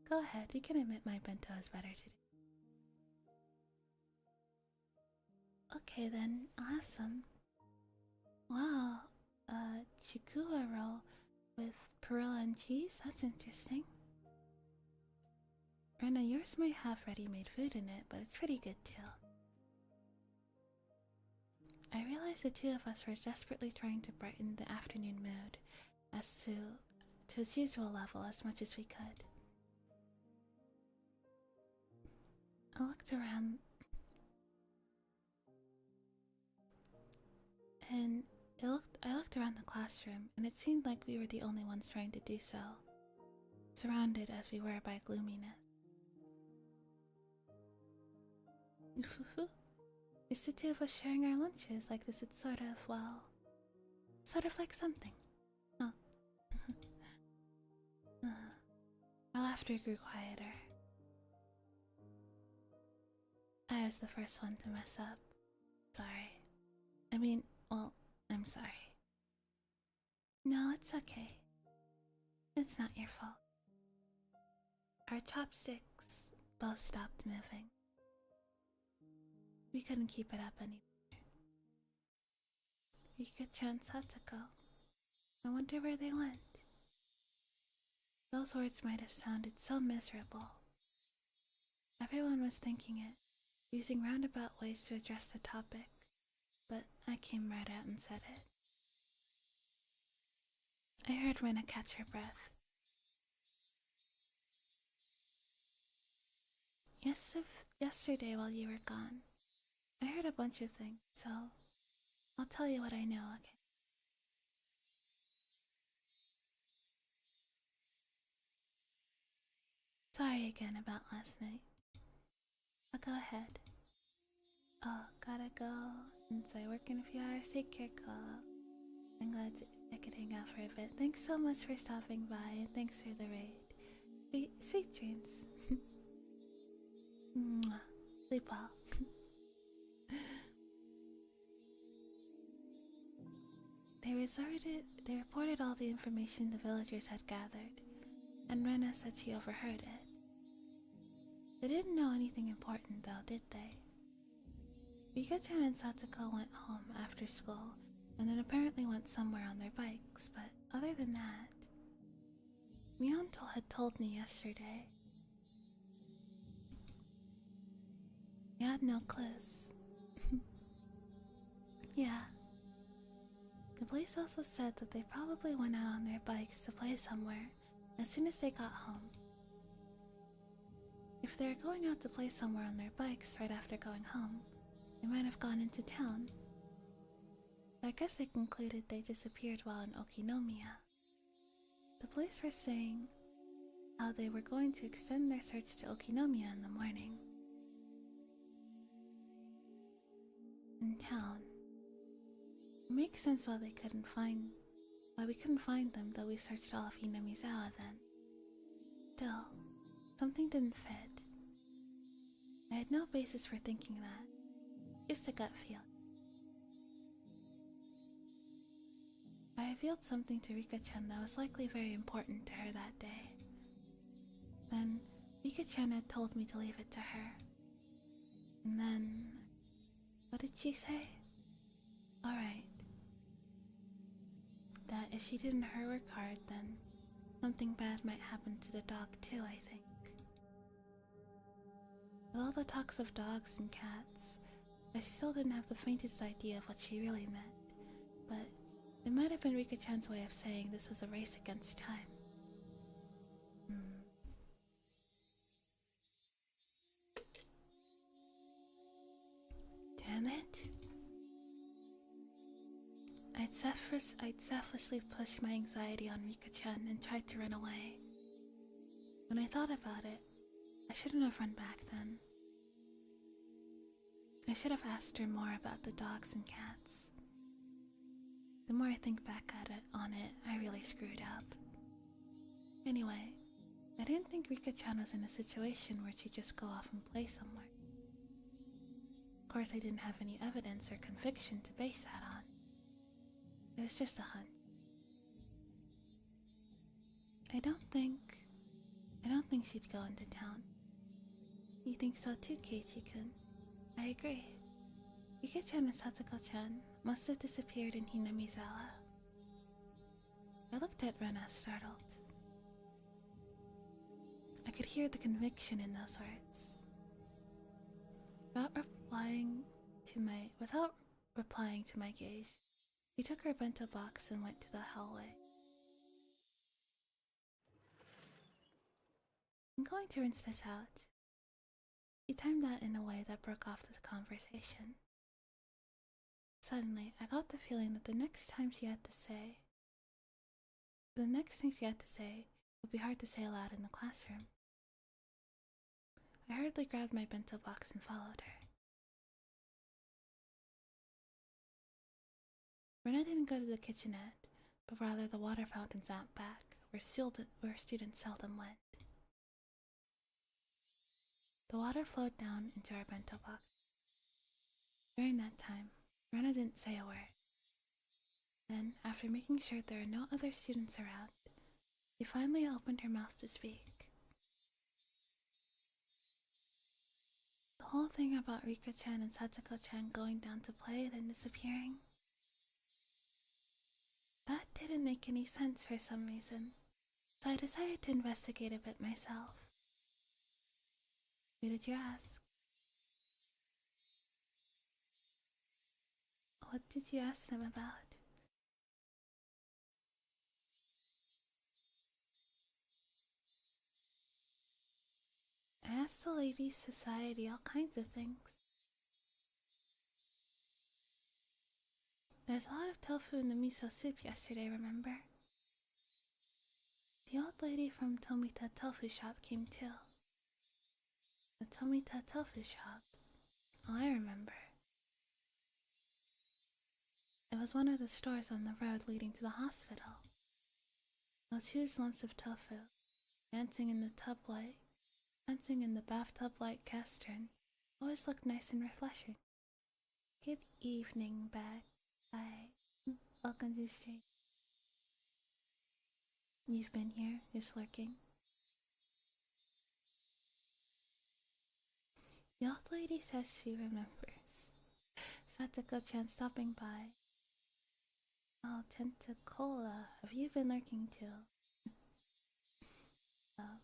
Go ahead, you can admit my bento is better today. Okay then, I'll have some. Wow, chikua roll with perilla and cheese? That's interesting. Rena, yours might have ready-made food in it, but it's pretty good too. I realized the two of us were desperately trying to brighten the afternoon mood as to its usual level as much as we could. I looked around and I looked around the classroom, and it seemed like we were the only ones trying to do so, surrounded as we were by gloominess. Just the two of us sharing our lunches like this, it's sort of like something. Huh. Our laughter grew quieter. I was the first one to mess up. Sorry. Well, I'm sorry. No, it's okay. It's not your fault. Our chopsticks both stopped moving. We couldn't keep it up anymore. Rika-chan, Satoko. I wonder where they went. Those words might have sounded so miserable. Everyone was thinking it, using roundabout ways to address the topic, but I came right out and said it. I heard Rena catch her breath. Yesterday while you were gone, I heard a bunch of things, so I'll tell you what I know, okay? Sorry again about last night. But go ahead. Oh, gotta go. Since I work in a few hours, take care, Koala. I'm glad I could hang out for a bit. Thanks so much for stopping by, and thanks for the raid. Sweet dreams. Mwah. Sleep well. They reported all the information the villagers had gathered, and Rena said she overheard it. They didn't know anything important though, did they? Rika-chan and Satoko went home after school, and then apparently went somewhere on their bikes, but other than that... Mionto had told me yesterday. He had no clues. Yeah. The police also said that they probably went out on their bikes to play somewhere as soon as they got home. If they were going out to play somewhere on their bikes right after going home, they might have gone into town. But I guess they concluded they disappeared while in Okinomiya. The police were saying how they were going to extend their search to Okinomiya in the morning. In town. It makes sense why we couldn't find them, though we searched all of Hinamizawa then. Still, something didn't fit. I had no basis for thinking that, just a gut feeling. I revealed something to Rika-chan that was likely very important to her that day. Then, Rika-chan had told me to leave it to her. And then... what did she say? Alright. That if she didn't her work hard, then something bad might happen to the dog too, I think. With all the talks of dogs and cats, I still didn't have the faintest idea of what she really meant, but it might have been Rika-chan's way of saying this was a race against time. Damn it. I'd selfishly pushed my anxiety on Rika-chan and tried to run away. When I thought about it, I shouldn't have run back then. I should have asked her more about the dogs and cats. more I think back on it, I really screwed up. Anyway, I didn't think Rika-chan was in a situation where she'd just go off and play somewhere. Of course, I didn't have any evidence or conviction to base that on. It was just a hunch. I don't think she'd go into town. You think so too, Keiichi-kun? I agree. Rika-chan and Satoko-chan must have disappeared in Hinamizawa. I looked at Rena, startled. I could hear the conviction in those words. Without replying to my gaze, she took her bento box and went to the hallway. I'm going to rinse this out. She timed that in a way that broke off the conversation. Suddenly, I got the feeling that the next thing she had to say would be hard to say aloud in the classroom. I hurriedly grabbed my bento box and followed her. Rena didn't go to the kitchenette, but rather the water fountains out back, where students seldom went. The water flowed down into our bento box. During that time, Rena didn't say a word. Then, after making sure there were no other students around, she finally opened her mouth to speak. The whole thing about Rika-chan and Satsuko-chan going down to play then disappearing, that didn't make any sense for some reason, so I decided to investigate a bit myself. Who did you ask? What did you ask them about? I asked the ladies' society all kinds of things. There's a lot of tofu in the miso soup yesterday, remember? The old lady from Tomita Tofu Shop came too. The Tomita Tofu Shop? Oh, I remember. It was one of the stores on the road leading to the hospital. Those huge lumps of tofu, dancing in the bathtub-like castern, always looked nice and refreshing. Good evening, welcome to the street. You've been here, just lurking. The old lady says she remembers Satoko-chan stopping by. Oh, Tentacola, have you been lurking too? Oh.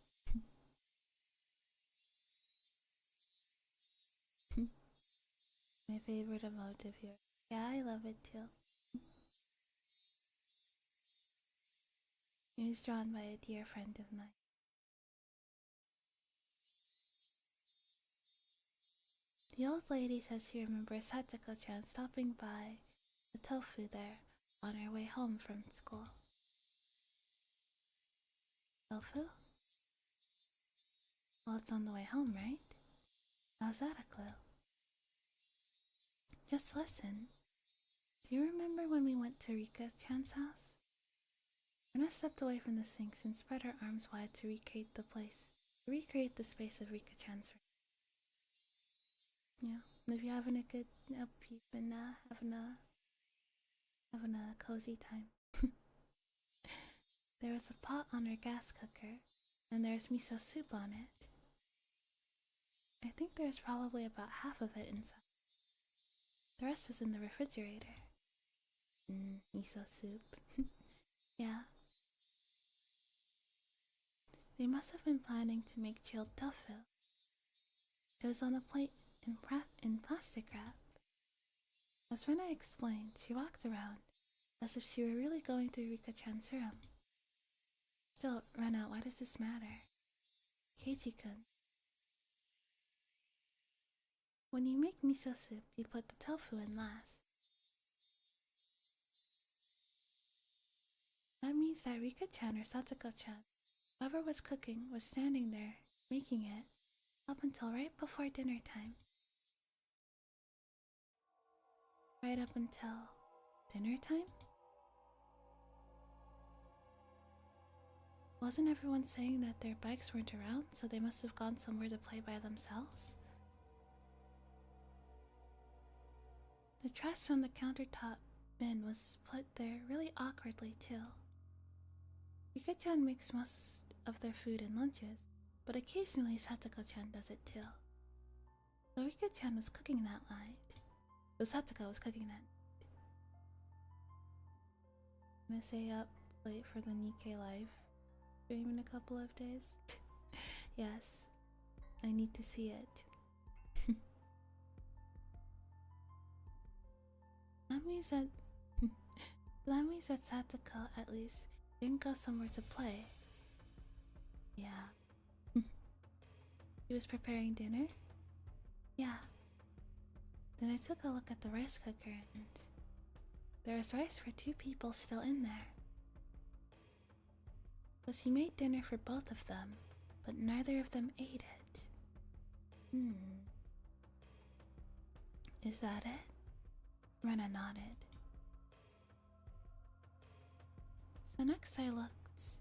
My favorite emote of yours. Yeah, I love it too. It was drawn by a dear friend of mine. The old lady says she remembers Satoko-chan stopping by the tofu there on her way home from school. Tofu? Well, it's on the way home, right? How's that a clue? Just listen. Do you remember when we went to Rika-chan's house? Rena stepped away from the sinks and spread her arms wide to recreate the space of Rika-chan's room. Yeah, if you're having a good, hope you've been having a cozy time. There was a pot on her gas cooker, and there's miso soup on it. I think there's probably about half of it inside. The rest is in the refrigerator. Miso soup. Yeah. They must have been planning to make chilled tofu. It was on a plate in plastic wrap. As Rena explained, she walked around as if she were really going through Rika-chan's room. Still, Rena, why does this matter? Keiichi-kun. When you make miso soup, you put the tofu in last. That means that Rika-chan or Satoko-chan, whoever was cooking, was standing there, making it, up until right before dinner time. Right up until dinner time? Wasn't everyone saying that their bikes weren't around, so they must have gone somewhere to play by themselves? The trash on the countertop bin was put there really awkwardly, too. Rika-chan makes most of their food and lunches, but occasionally Satoko-chan does it too. So Rika-chan was cooking that night. So Satoko was cooking that night. I'm gonna stay up late for the Nikkei Live stream in a couple of days. Yes, I need to see it. That means that Satoko at least didn't go somewhere to play. Yeah. He was preparing dinner? Yeah. Then I took a look at the rice cooker and there was rice for 2 people still in there. So she made dinner for both of them, but neither of them ate it. Is that it? Rena nodded. So next I looked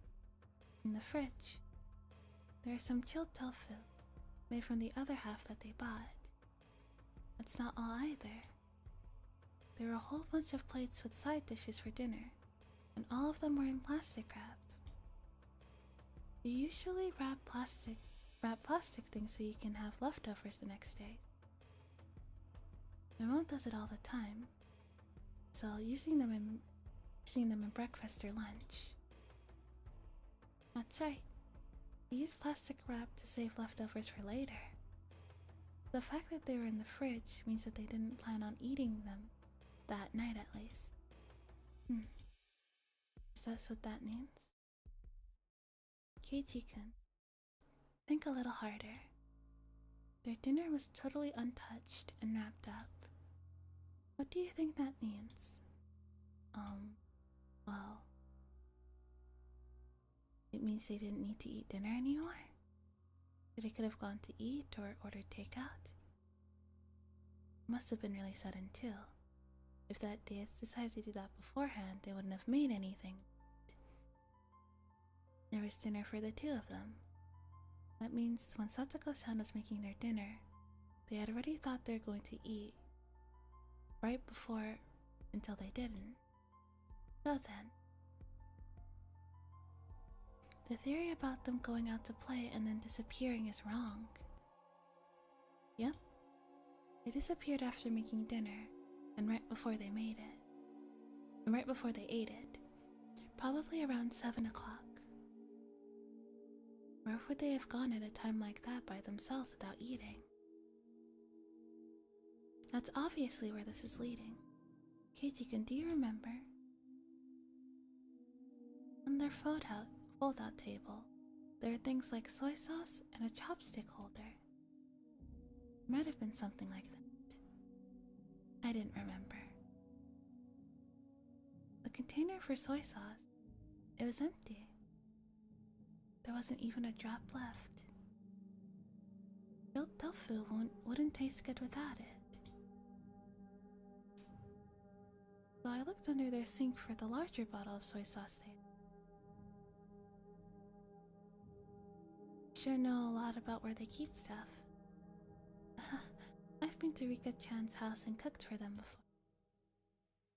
in the fridge. There is some chilled tofu made from the other half that they bought. That's not all either. There were a whole bunch of plates with side dishes for dinner, and all of them were in plastic wrap. You usually wrap plastic things so you can have leftovers the next day. My mom does it all the time, so using them in breakfast or lunch. That's right. We use plastic wrap to save leftovers for later. The fact that they were in the fridge means that they didn't plan on eating them that night at least. Is that what that means? Keiichi-kun, think a little harder. Their dinner was totally untouched and wrapped up. What do you think that means? Well, it means they didn't need to eat dinner anymore? That they could have gone to eat or ordered takeout? It must have been really sudden too. If they had decided to do that beforehand, they wouldn't have made anything. There was dinner for the 2 of them. That means when Satoko-san was making their dinner, they had already thought they were going to eat right before until they didn't. So then, the theory about them going out to play and then disappearing is wrong. Yep, they disappeared after making dinner and right before they made it. And right before they ate it, probably around 7 o'clock. Where would they have gone at a time like that by themselves without eating? That's obviously where this is leading. Keiichi-kun, do you remember? On their fold-out table, there are things like soy sauce and a chopstick holder. It might have been something like that. I didn't remember. The container for soy sauce, it was empty. There wasn't even a drop left. Grilled tofu wouldn't taste good without it. So I looked under their sink for the larger bottle of soy sauce they had. Sure know a lot about where they keep stuff. I've been to Rika-chan's house and cooked for them before.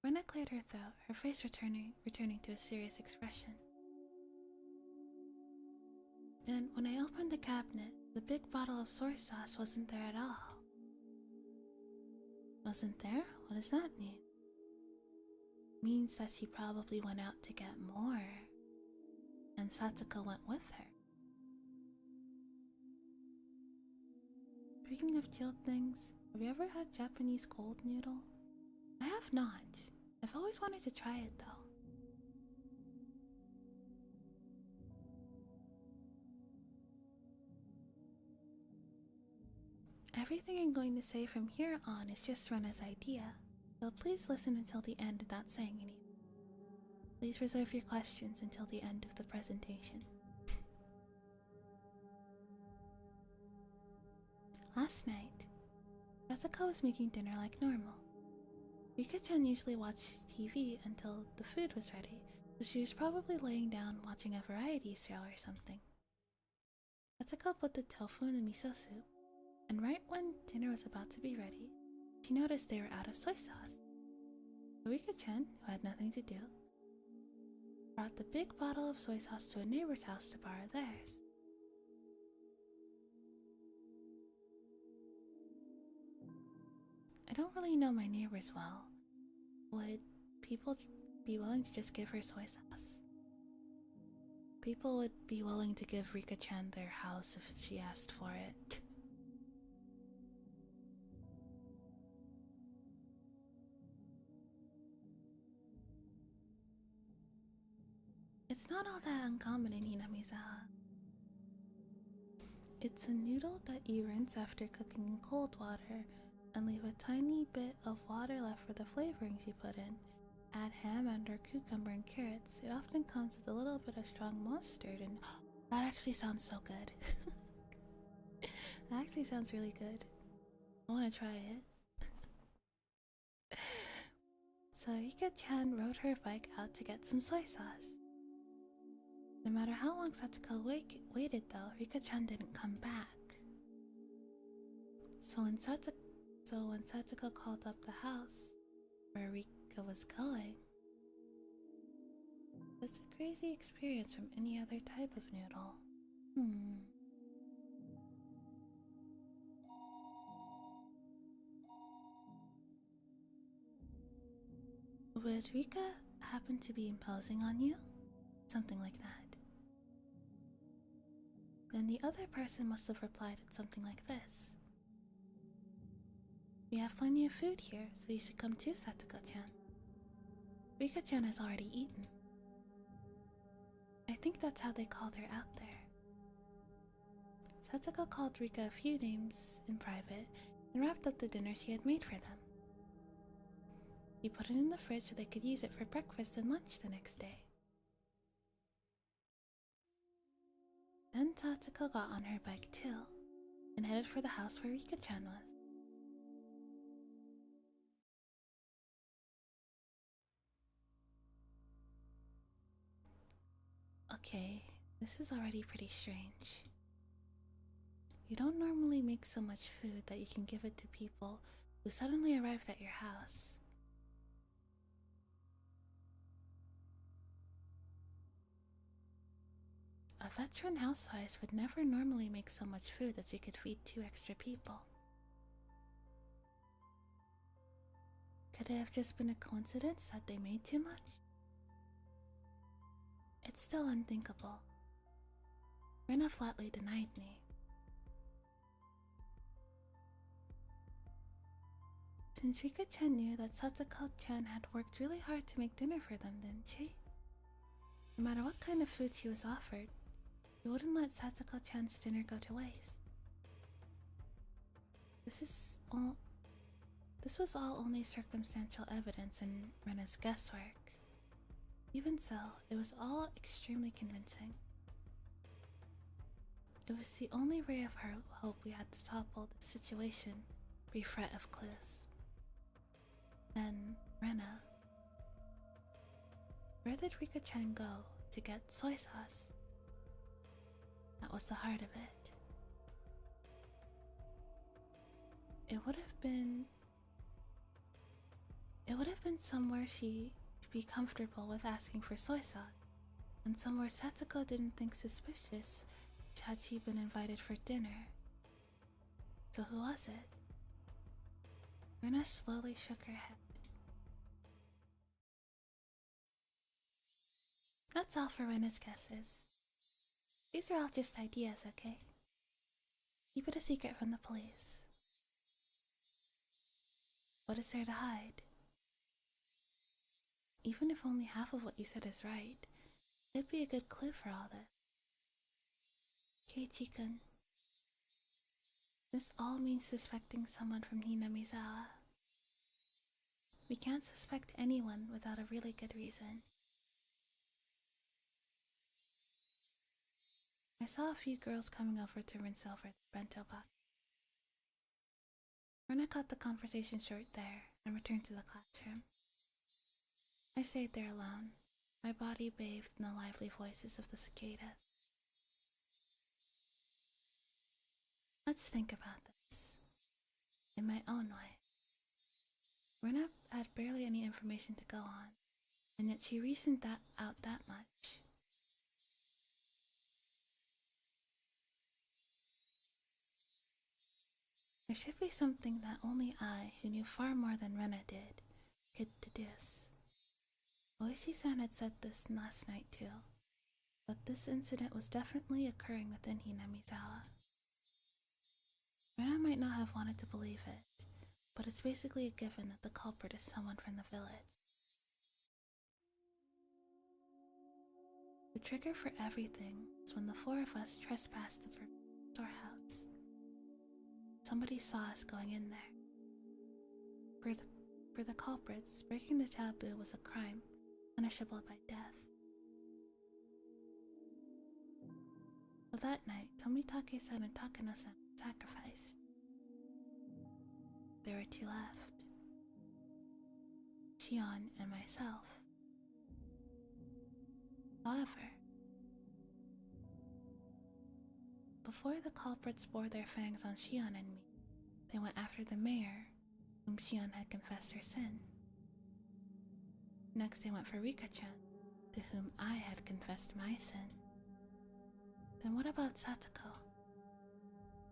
Rena cleared her throat, her face returning to a serious expression. Then, when I opened the cabinet, the big bottle of soy sauce wasn't there at all. Wasn't there? What does that mean? Means that she probably went out to get more, and Satoko went with her. Speaking of chilled things, have you ever had Japanese cold noodle? I have not. I've always wanted to try it though. Everything I'm going to say from here on is just Rena's idea, so please listen until the end without saying anything. Please reserve your questions until the end of the presentation. Last night, Satoko was making dinner like normal. Rika-chan usually watched TV until the food was ready, so she was probably laying down watching a variety show or something. Satsuko put the tofu in the miso soup, and right when dinner was about to be ready, she noticed they were out of soy sauce. Rika-chan, who had nothing to do, brought the big bottle of soy sauce to a neighbor's house to borrow theirs. I don't really know my neighbors well. Would people be willing to just give her soy sauce? People would be willing to give Rika-chan their house if she asked for it. It's not all that uncommon in Hinamizawa. It's a noodle that you rinse after cooking in cold water and leave a tiny bit of water left for the flavorings you put in. Add ham and/or cucumber and carrots. It often comes with a little bit of strong mustard, and that actually sounds so good. That actually sounds really good. I want to try it. So Rika-chan rode her bike out to get some soy sauce. No matter how long Satsuko waited though, Rika-chan didn't come back. So when Satsuko called up the house where Rika was going, it was a crazy experience from any other type of noodle. Would Rika happen to be imposing on you? Something like that. Then the other person must have replied at something like this. We have plenty of food here, so you should come too, Satsuko-chan. Rika-chan has already eaten. I think that's how they called her out there. Satsuko called Rika a few names in private and wrapped up the dinner she had made for them. He put it in the fridge so they could use it for breakfast and lunch the next day. Then Satsuko got on her bike too, and headed for the house where Rika-chan was. Okay, this is already pretty strange. You don't normally make so much food that you can give it to people who suddenly arrived at your house. A veteran housewife would never normally make so much food that she could feed 2 extra people. Could it have just been a coincidence that they made too much? It's still unthinkable. Rena flatly denied me. Since Rika-chan knew that Satsuko-chan had worked really hard to make dinner for them, didn't she? No matter what kind of food she was offered, she wouldn't let Satsuko-chan's dinner go to waste. This was all only circumstantial evidence and Rena's guesswork. Even so, it was all extremely convincing. It was the only ray of hope we had to topple the situation, bereft of clues. Then, Rena. Where did Rika-chan go to get soy sauce? That was the heart of it. It would have been somewhere she'd be comfortable with asking for soy sauce, and somewhere Satsuko didn't think suspicious had she been invited for dinner. So who was it? Rena slowly shook her head. That's all for Rena's guesses. These are all just ideas, okay? Keep it a secret from the police. What is there to hide? Even if only half of what you said is right, it'd be a good clue for all this. Keiichi-kun, this all means suspecting someone from Hinamizawa. We can't suspect anyone without a really good reason. I saw a few girls coming over to rinse over the bento box. Rena cut the conversation short there and returned to the classroom. I stayed there alone, my body bathed in the lively voices of the cicadas. Let's think about this, in my own way. Rena had barely any information to go on, and yet she reasoned that out that much. There should be something that only I, who knew far more than Rena did, could deduce. Oishi-san had said this last night too, but this incident was definitely occurring within Hinamizawa. Rena might not have wanted to believe it, but it's basically a given that the culprit is someone from the village. The trigger for everything was when the four of us trespassed the storehouse. Somebody saw us going in there. For the culprits, breaking the taboo was a crime, punishable by death. So that night, Tomitake-san and Takano-san were sacrificed. There were two left. Shion and myself. However, before the culprits bore their fangs on Shion and me, they went after the mayor, whom Shion had confessed her sin. Next they went for Rika-chan, to whom I had confessed my sin. Then what about Satoko?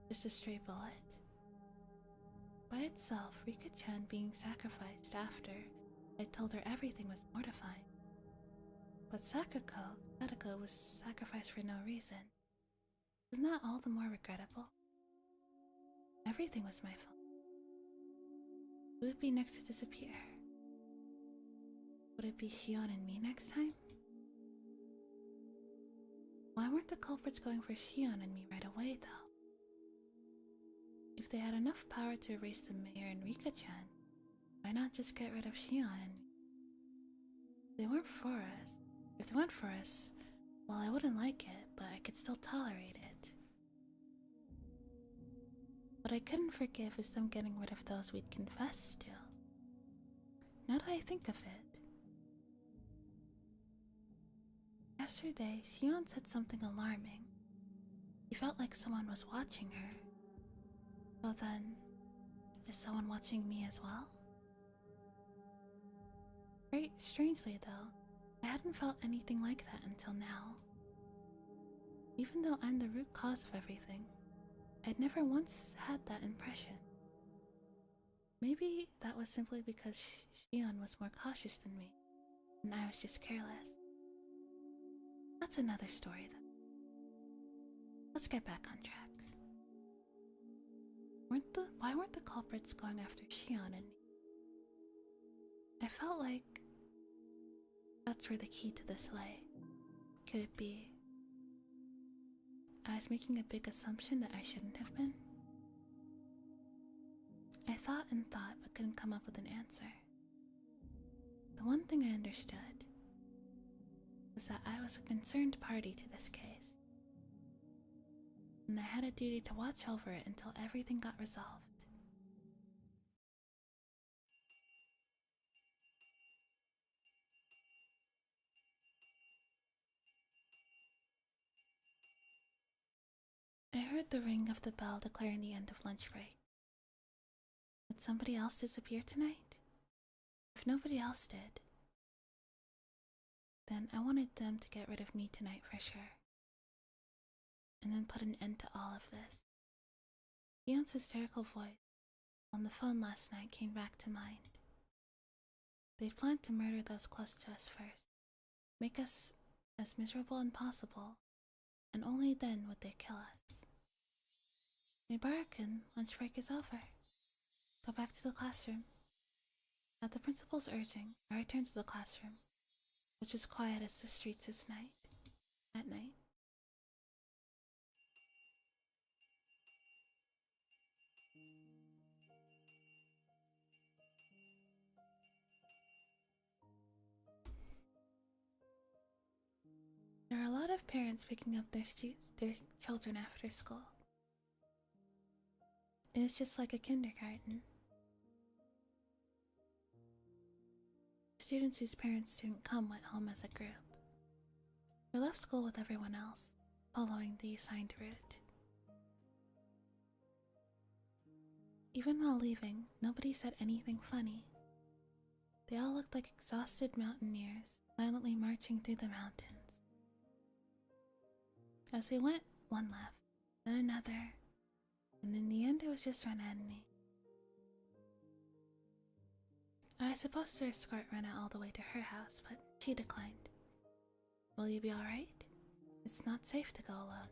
Just a stray bullet? By itself, Rika-chan being sacrificed after I told her everything was mortifying. But Satoko was sacrificed for no reason. Isn't that all the more regrettable? Everything was my fault. Who would be next to disappear? Would it be Shion and me next time? Why weren't the culprits going for Shion and me right away, though? If they had enough power to erase the mayor and Rika-chan, why not just get rid of Shion and me? If they weren't for us, well, I wouldn't like it, but I could still tolerate it. What I couldn't forgive is them getting rid of those we'd confessed to. Now that I think of it, yesterday, Shion said something alarming. He felt like someone was watching her. So then, is someone watching me as well? Strangely though, I hadn't felt anything like that until now. Even though I'm the root cause of everything, I'd never once had that impression. Maybe that was simply because Shion was more cautious than me, and I was just careless. That's another story though. Let's get back on track. Why weren't the culprits going after Shion and me? I felt like that's where the key to this lay. Could it be I was making a big assumption that I shouldn't have been? I thought and thought but couldn't come up with an answer. The one thing I understood was that I was a concerned party to this case, and I had a duty to watch over it until everything got resolved. I heard the ring of the bell declaring the end of lunch break. Would somebody else disappear tonight? If nobody else did, then I wanted them to get rid of me tonight for sure, and then put an end to all of this. Ion's hysterical voice on the phone last night came back to mind. They'd planned to murder those close to us first, make us as miserable as possible, and only then would they kill us. Nyalpaca, lunch break is over. Go back to the classroom. At the principal's urging, I returned to the classroom, which was quiet as the streets at night. There are a lot of parents picking up their children after school. It is just like a kindergarten. Students whose parents didn't come went home as a group. We left school with everyone else, following the assigned route. Even while leaving, nobody said anything funny. They all looked like exhausted mountaineers, silently marching through the mountains. As we went, one left, then another, and in the end it was just Rena and me. I was supposed to escort Rena all the way to her house, but she declined. Will you be alright? It's not safe to go alone.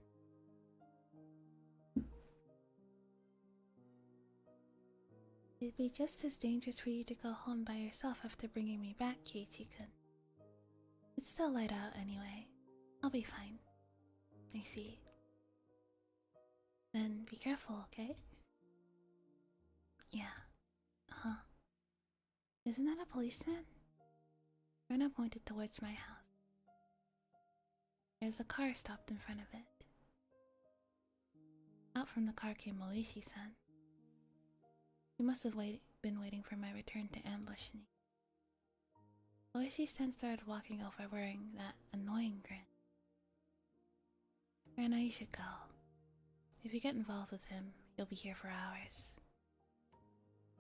It'd be just as dangerous for you to go home by yourself after bringing me back, Keiichi-kun. It's still light out anyway. I'll be fine. I see. Then be careful, okay? Yeah. Huh. Isn't that a policeman? Rena pointed towards my house. There's a car stopped in front of it. Out from the car came Moishi-san. He must have been waiting for my return to ambush me. Moishi-san started walking over wearing that annoying grin. Rena, you should go. If you get involved with him, you'll be here for hours.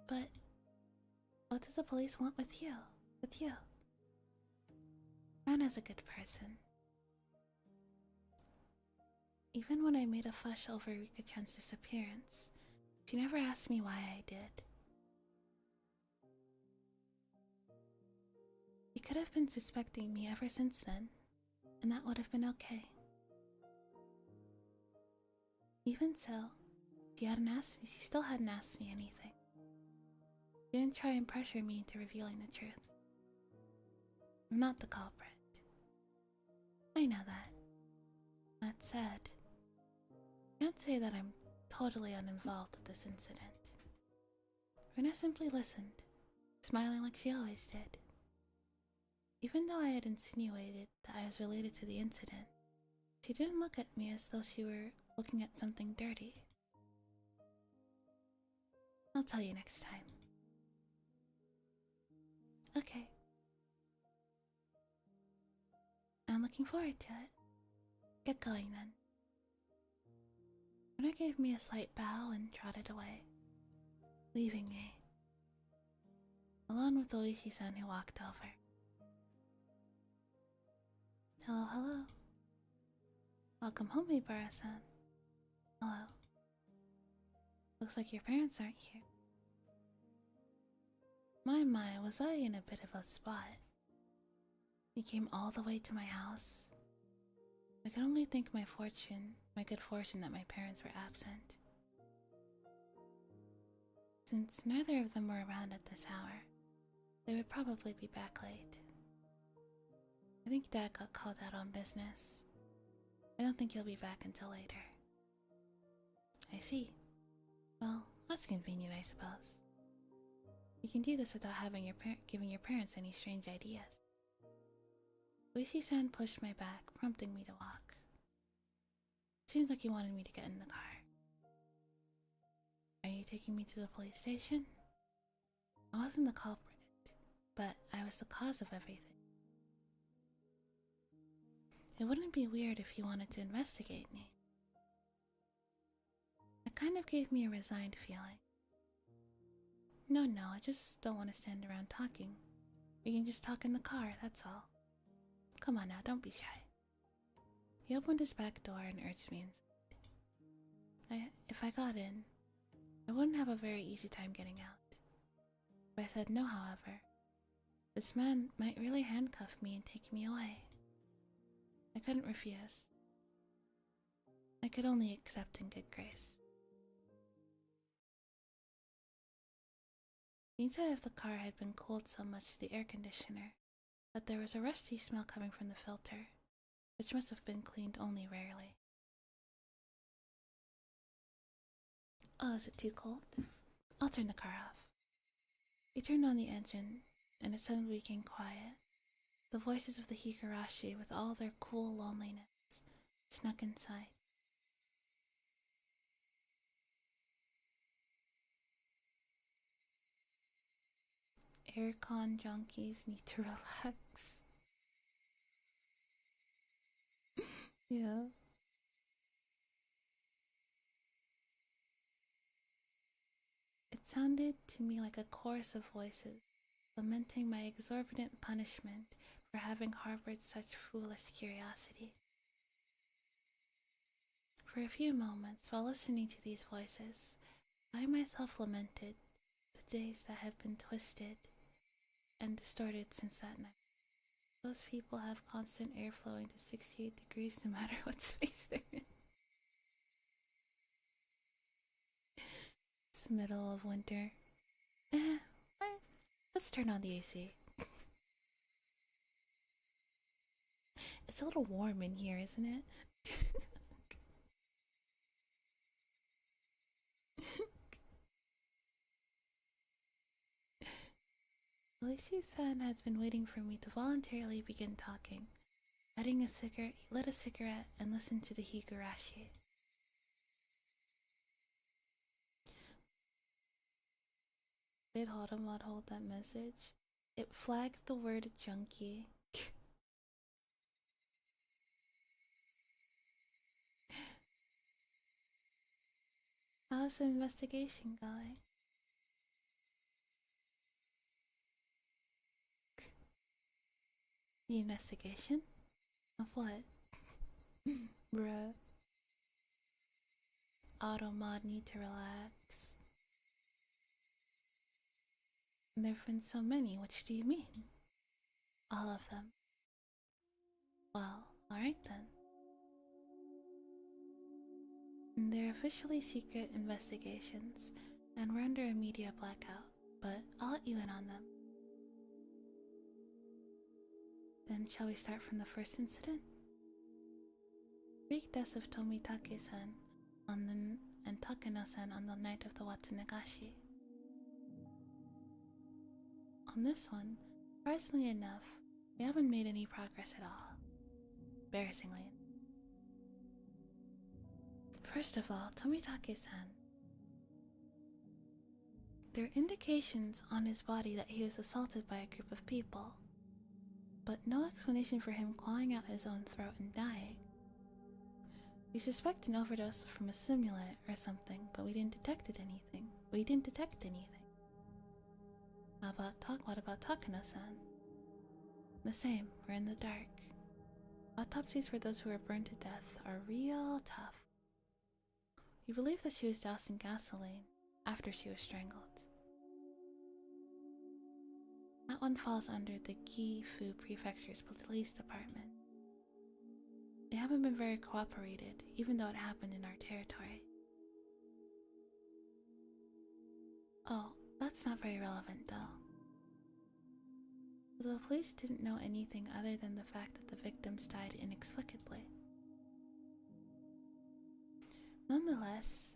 But what does the police want with you? Rena's a good person. Even when I made a fuss over Rika-chan's disappearance, she never asked me why I did. She could have been suspecting me ever since then, and that would have been okay. Even so, she still hadn't asked me anything. She didn't try and pressure me into revealing the truth. I'm not the culprit. I know that. That said, I can't say that I'm totally uninvolved with this incident. Rena simply listened, smiling like she always did. Even though I had insinuated that I was related to the incident, she didn't look at me as though she were looking at something dirty. I'll tell you next time. Okay. I'm looking forward to it. Get going then. Rena gave me a slight bow and trotted away, leaving me alone with Oishi-san, who walked over. Hello, hello. Welcome home, Ibara-san. Hello. Looks like your parents aren't here. My, was I in a bit of a spot? He came all the way to my house. I could only thank my good fortune that my parents were absent. Since neither of them were around at this hour, they would probably be back late. I think Dad got called out on business. I don't think he'll be back until later. I see. Well, that's convenient, I suppose. You can do this without giving your parents any strange ideas. Oishi-san pushed my back, prompting me to walk. It seems like he wanted me to get in the car. Are you taking me to the police station? I wasn't the culprit, but I was the cause of everything. It wouldn't be weird if he wanted to investigate me. It kind of gave me a resigned feeling. No, I just don't want to stand around talking. We can just talk in the car, that's all. Come on now, don't be shy. He opened his back door and urged me inside. If I got in, I wouldn't have a very easy time getting out. If I said no, however, this man might really handcuff me and take me away. I couldn't refuse. I could only accept in good grace. The inside of the car had been cooled so much to the air conditioner that there was a rusty smell coming from the filter, which must have been cleaned only rarely. Oh, is it too cold? I'll turn the car off. He turned on the engine, and it suddenly became quiet. The voices of the Higurashi, with all their cool loneliness, snuck inside. aircon junkies need to relax. Yeah. It sounded to me like a chorus of voices, lamenting my exorbitant punishment for having harbored such foolish curiosity. For a few moments, while listening to these voices, I myself lamented the days that have been twisted and distorted since that night. Those people have constant air flowing to 68 degrees no matter what space they're in. It's middle of winter. Let's turn on the AC. It's a little warm in here, isn't it? Lacey-san has been waiting for me to voluntarily begin talking, lit a cigarette, and listened to the Higurashi. Did Hotamod hold that message? It flagged the word junkie. How's the investigation going? The investigation? Of what? Bruh. Automod need to relax. And there've been so many, which do you mean? All of them. Well, alright then. They're officially secret investigations, and we're under a media blackout, but I'll let you in on them. Then shall we start from the first incident? Freak deaths of Tomitake-san and Takeno-san on the night of the Watsunagashi. On this one, surprisingly enough, we haven't made any progress at all. Embarrassingly. First of all, Tomitake-san. There are indications on his body that he was assaulted by a group of people, but no explanation for him clawing out his own throat and dying. We suspect an overdose from a stimulant or something, but we didn't detect anything. What about Takano-san? The same, we're in the dark. Autopsies for those who were burned to death are real tough. We believe that she was doused in gasoline after she was strangled. That one falls under the Gifu Prefecture's police department. They haven't been very cooperated, even though it happened in our territory. Oh, that's not very relevant though. The police didn't know anything other than the fact that the victims died inexplicably. Nonetheless,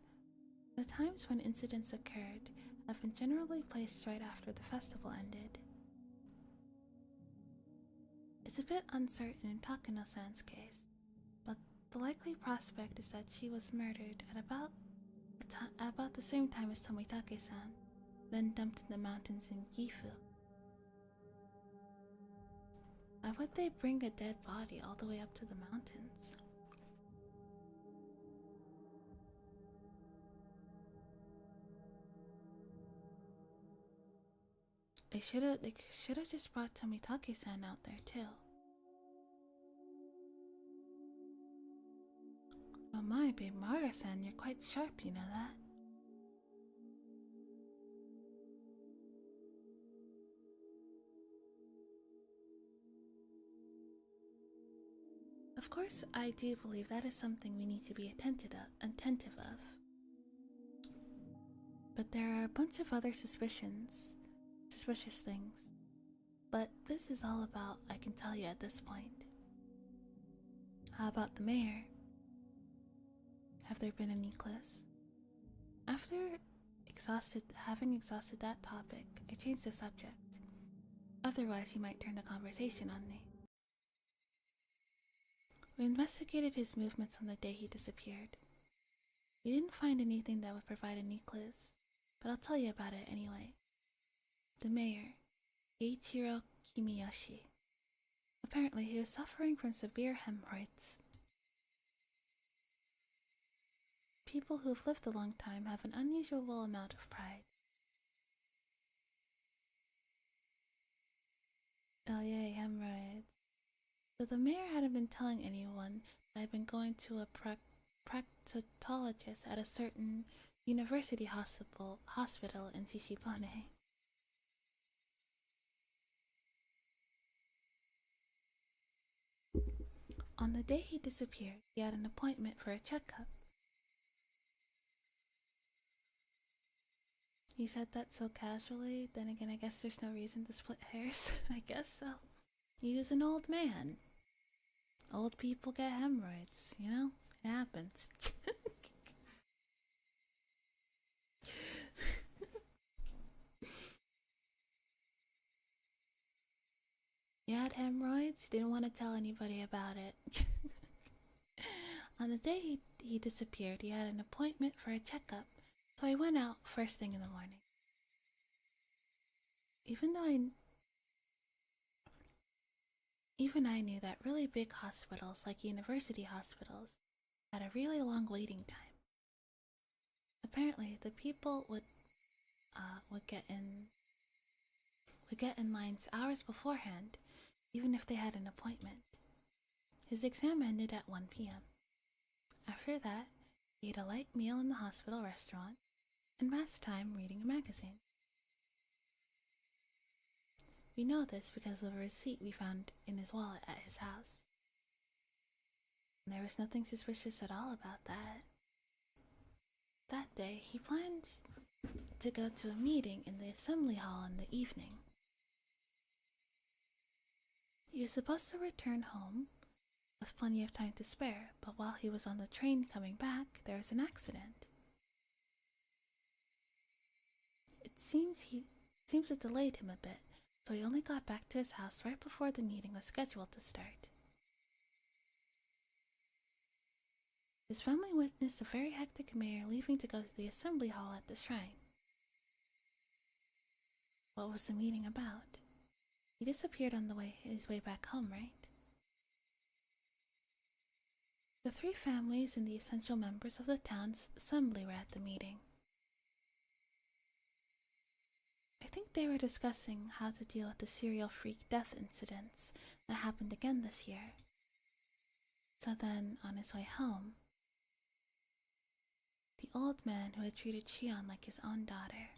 the times when incidents occurred have been generally placed right after the festival ended. It's a bit uncertain in Takano-san's case, but the likely prospect is that she was murdered at about the same time as Tomitake-san, then dumped in the mountains in Gifu. Why would they bring a dead body all the way up to the mountains? They should have just brought Tomitake-san out there too. Oh my, babe Mara-san, you're quite sharp, you know that? Of course, I do believe that is something we need to be attentive of. But there are a bunch of other suspicious things. But this is all about I can tell you at this point. How about the mayor? Have there been any clues? After having exhausted that topic, I changed the subject. Otherwise, he might turn the conversation on me. We investigated his movements on the day he disappeared. We didn't find anything that would provide any clues, but I'll tell you about it anyway. The mayor, Eiichiro Kimiyoshi. Apparently, he was suffering from severe hemorrhoids. People who have lived a long time have an unusual amount of pride. Oh yay, hemorrhoids. So the mayor hadn't been telling anyone that I'd been going to a proctologist at a certain university hospital in Shishibone. On the day he disappeared, he had an appointment for a checkup. He said that so casually, then again I guess there's no reason to split hairs. I guess so. He was an old man. Old people get hemorrhoids, you know? It happens. You had hemorrhoids? Didn't want to tell anybody about it. On the day he disappeared, he had an appointment for a checkup, so I went out first thing in the morning. Even I knew that really big hospitals, like university hospitals, had a really long waiting time. Apparently, the people would get in lines hours beforehand, even if they had an appointment. His exam ended at 1 p.m. After that, he ate a light meal in the hospital restaurant and passed time reading a magazine. We know this because of a receipt we found in his wallet at his house. And there was nothing suspicious at all about that. That day, he planned to go to a meeting in the assembly hall in the evening. He was supposed to return home with plenty of time to spare, but while he was on the train coming back, there was an accident. It seems it delayed him a bit, so he only got back to his house right before the meeting was scheduled to start. His family witnessed a very hectic mayor leaving to go to the assembly hall at the shrine. What was the meeting about? He disappeared on his way back home, right? The three families and the essential members of the town's assembly were at the meeting. I think they were discussing how to deal with the serial freak death incidents that happened again this year. So then, on his way home, the old man who had treated Shion like his own daughter.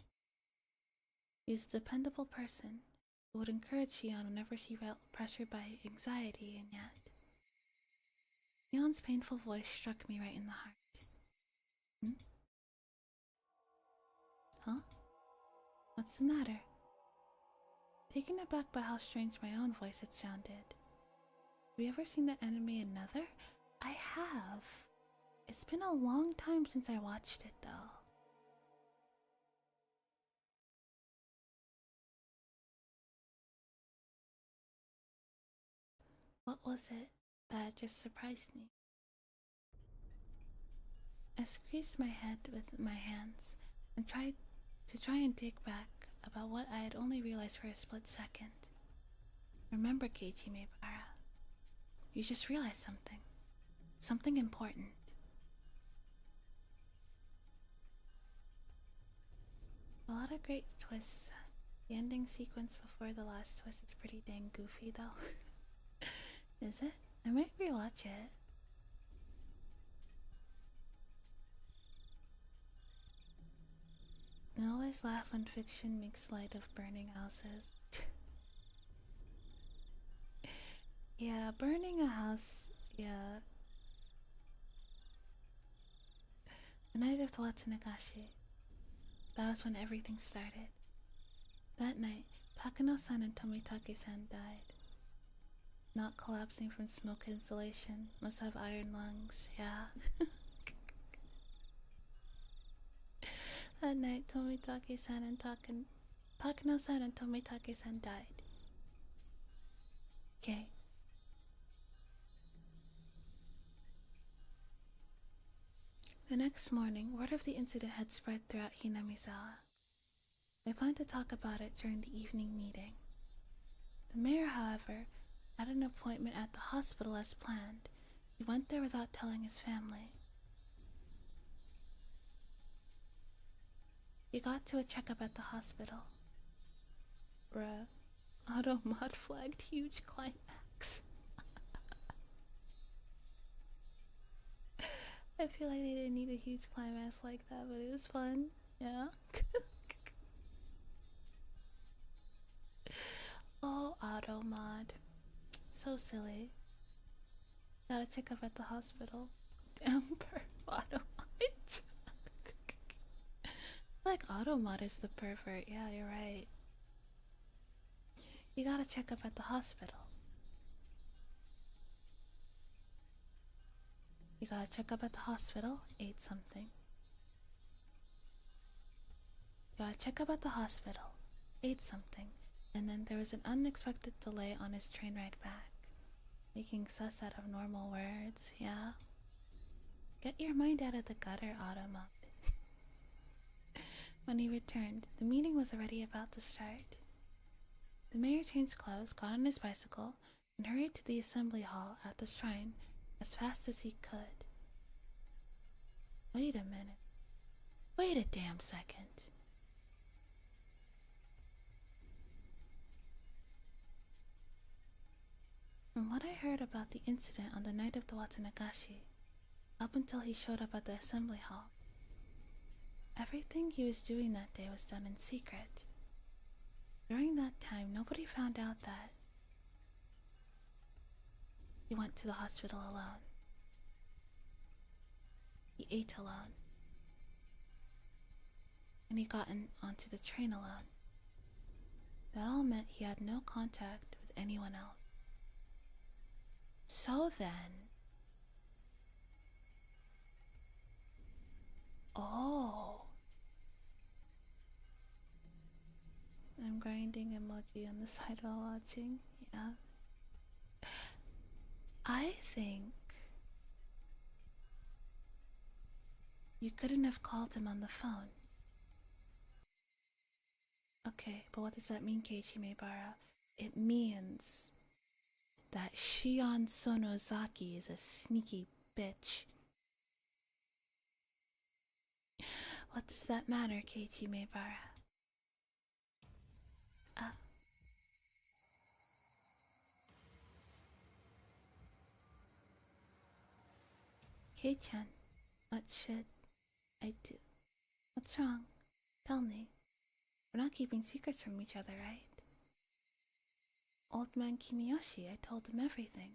He was a dependable person who would encourage Shion whenever he felt pressured by anxiety, and yet Shion's painful voice struck me right in the heart. Huh? What's the matter? Taken aback by how strange my own voice had sounded. Have you ever seen the anime Another? I have. It's been a long time since I watched it, though. What was it that just surprised me? I squeezed my head with my hands and tried and dig back about what I had only realized for a split second. Remember, Keiichi Maebara, you just realized something. Something important. A lot of great twists. The ending sequence before the last twist is pretty dang goofy, though. Is it? I might rewatch it. I always laugh when fiction makes light of burning houses. Yeah, burning a house, yeah. The night of the Watsunagashi. That was when everything started. That night, Takano-san and Tomitake-san died. Not collapsing from smoke insulation. Must have iron lungs, yeah. That night, Tomitake-san and Takano-san and Tomitake-san died. Okay. The next morning, word of the incident had spread throughout Hinamizawa. I planned to talk about it during the evening meeting. The mayor, however, had an appointment at the hospital as planned. He went there without telling his family. He got to a checkup at the hospital. Bruh. Auto mod flagged huge climax. I feel like they didn't need a huge climax like that, but it was fun. Yeah. Oh, auto mod. So silly. Gotta check up at the hospital. Damn, auto mod. Like auto mod is the pervert. Yeah, you're right. You gotta check up at the hospital. You gotta check up at the hospital, ate something. You gotta check up at the hospital, ate something, and then there was an unexpected delay on his train ride back. Making sus out of normal words, yeah? Get your mind out of the gutter, Autumn. When he returned, the meeting was already about to start. The mayor changed clothes, got on his bicycle, and hurried to the assembly hall at the shrine as fast as he could. Wait a minute. Wait a damn second. From what I heard about the incident on the night of the Watsunagashi, up until he showed up at the assembly hall, everything he was doing that day was done in secret. During that time, nobody found out that he went to the hospital alone. He ate alone. And he got onto the train alone. That all meant he had no contact with anyone else. So then... Oh... I'm grinding emoji on the side while watching. Yeah. I think you couldn't have called him on the phone. Okay, but what does that mean, Keiichi Maebara? It means that Shion Sonozaki is a sneaky bitch. What does that matter, Keiichi Maebara? Kei-chan, what should I do? What's wrong? Tell me. We're not keeping secrets from each other, right? Old man Kimiyoshi, I told him everything.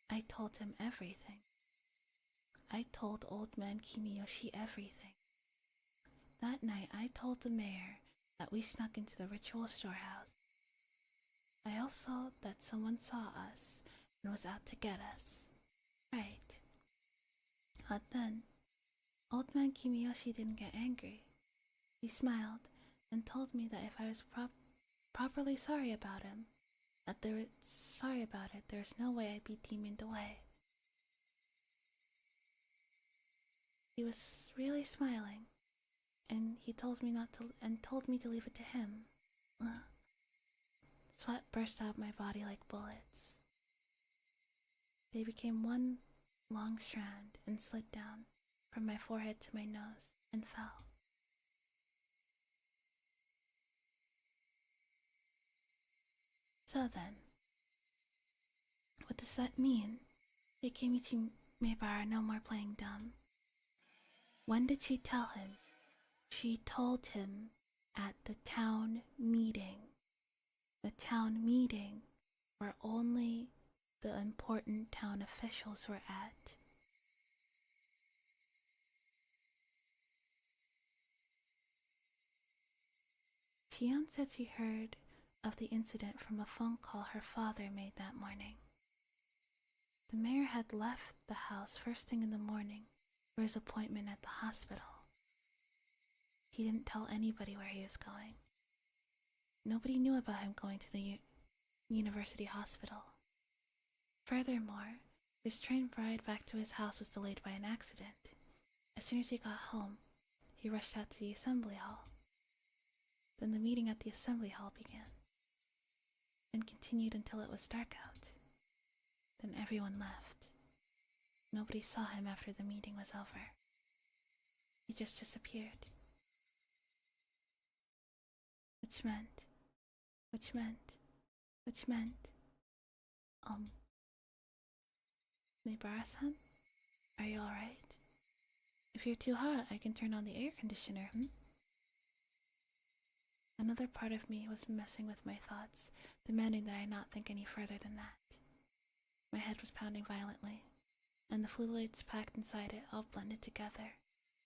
I told him everything. I told old man Kimiyoshi everything. That night I told the mayor that we snuck into the ritual storehouse. I also that someone saw us and was out to get us. Right. But then, old man Kimiyoshi didn't get angry. He smiled and told me that if I was properly sorry about him, there's no way I'd be demoned away. He was really smiling, and he told me to leave it to him. Sweat burst out my body like bullets. They became one long strand and slid down from my forehead to my nose and fell. So then, what does that mean? Keiichi Maebara no more playing dumb. When did she tell him? She told him at the town meeting. The town meeting where only the important town officials were at. Shion said she heard of the incident from a phone call her father made that morning. The mayor had left the house first thing in the morning for his appointment at the hospital. He didn't tell anybody where he was going. Nobody knew about him going to the university hospital. Furthermore, his train ride back to his house was delayed by an accident. As soon as he got home, he rushed out to the assembly hall. Then the meeting at the assembly hall began. and continued until it was dark out. Then everyone left. Nobody saw him after the meeting was over. He just disappeared. Which meant, which meant, which meant, Nibara-san? Are you alright? If you're too hot, I can turn on the air conditioner, Another part of me was messing with my thoughts, demanding that I not think any further than that. My head was pounding violently, and the fluids packed inside it all blended together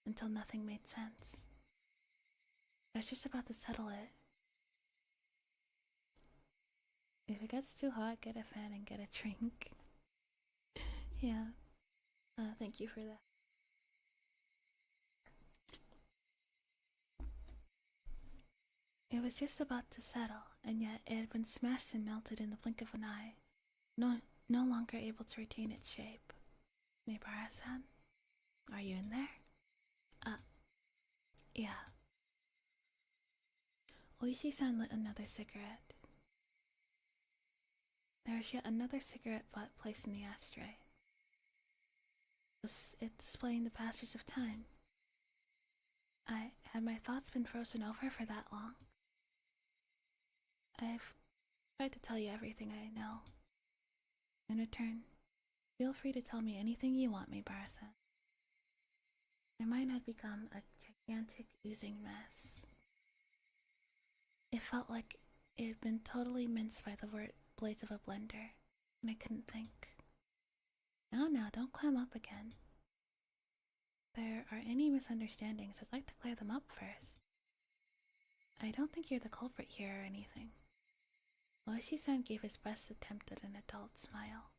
until nothing made sense. I was just about to settle it. If it gets too hot, get a fan and get a drink. Yeah, thank you for that. It was just about to settle, and yet it had been smashed and melted in the blink of an eye, no longer able to retain its shape. Nibara-san? Are you in there? Yeah. Oishi-san lit another cigarette. There was yet another cigarette butt placed in the ashtray. It displaying the passage of time. Had my thoughts been frozen over for that long? I've tried to tell you everything I know. In return, feel free to tell me anything you want, Nibara-san. My mind had become a gigantic oozing mess. It felt like it had been totally minced by the blades of a blender, and I couldn't think. Now, don't clam up again. If there are any misunderstandings, I'd like to clear them up first. I don't think you're the culprit here or anything. Oishi-san gave his best attempt at an adult smile.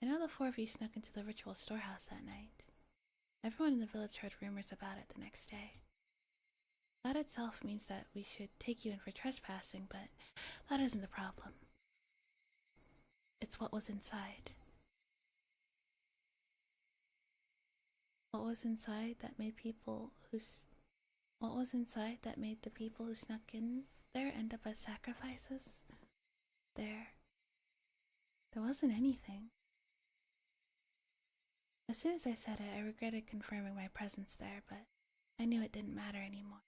I know the four of you snuck into the ritual storehouse that night. Everyone in the village heard rumors about it the next day. That itself means that we should take you in for trespassing, but that isn't the problem. It's what was inside. What was inside that made the people who snuck in there end up as sacrifices? There wasn't anything. As soon as I said it, I regretted confirming my presence there, but I knew it didn't matter anymore.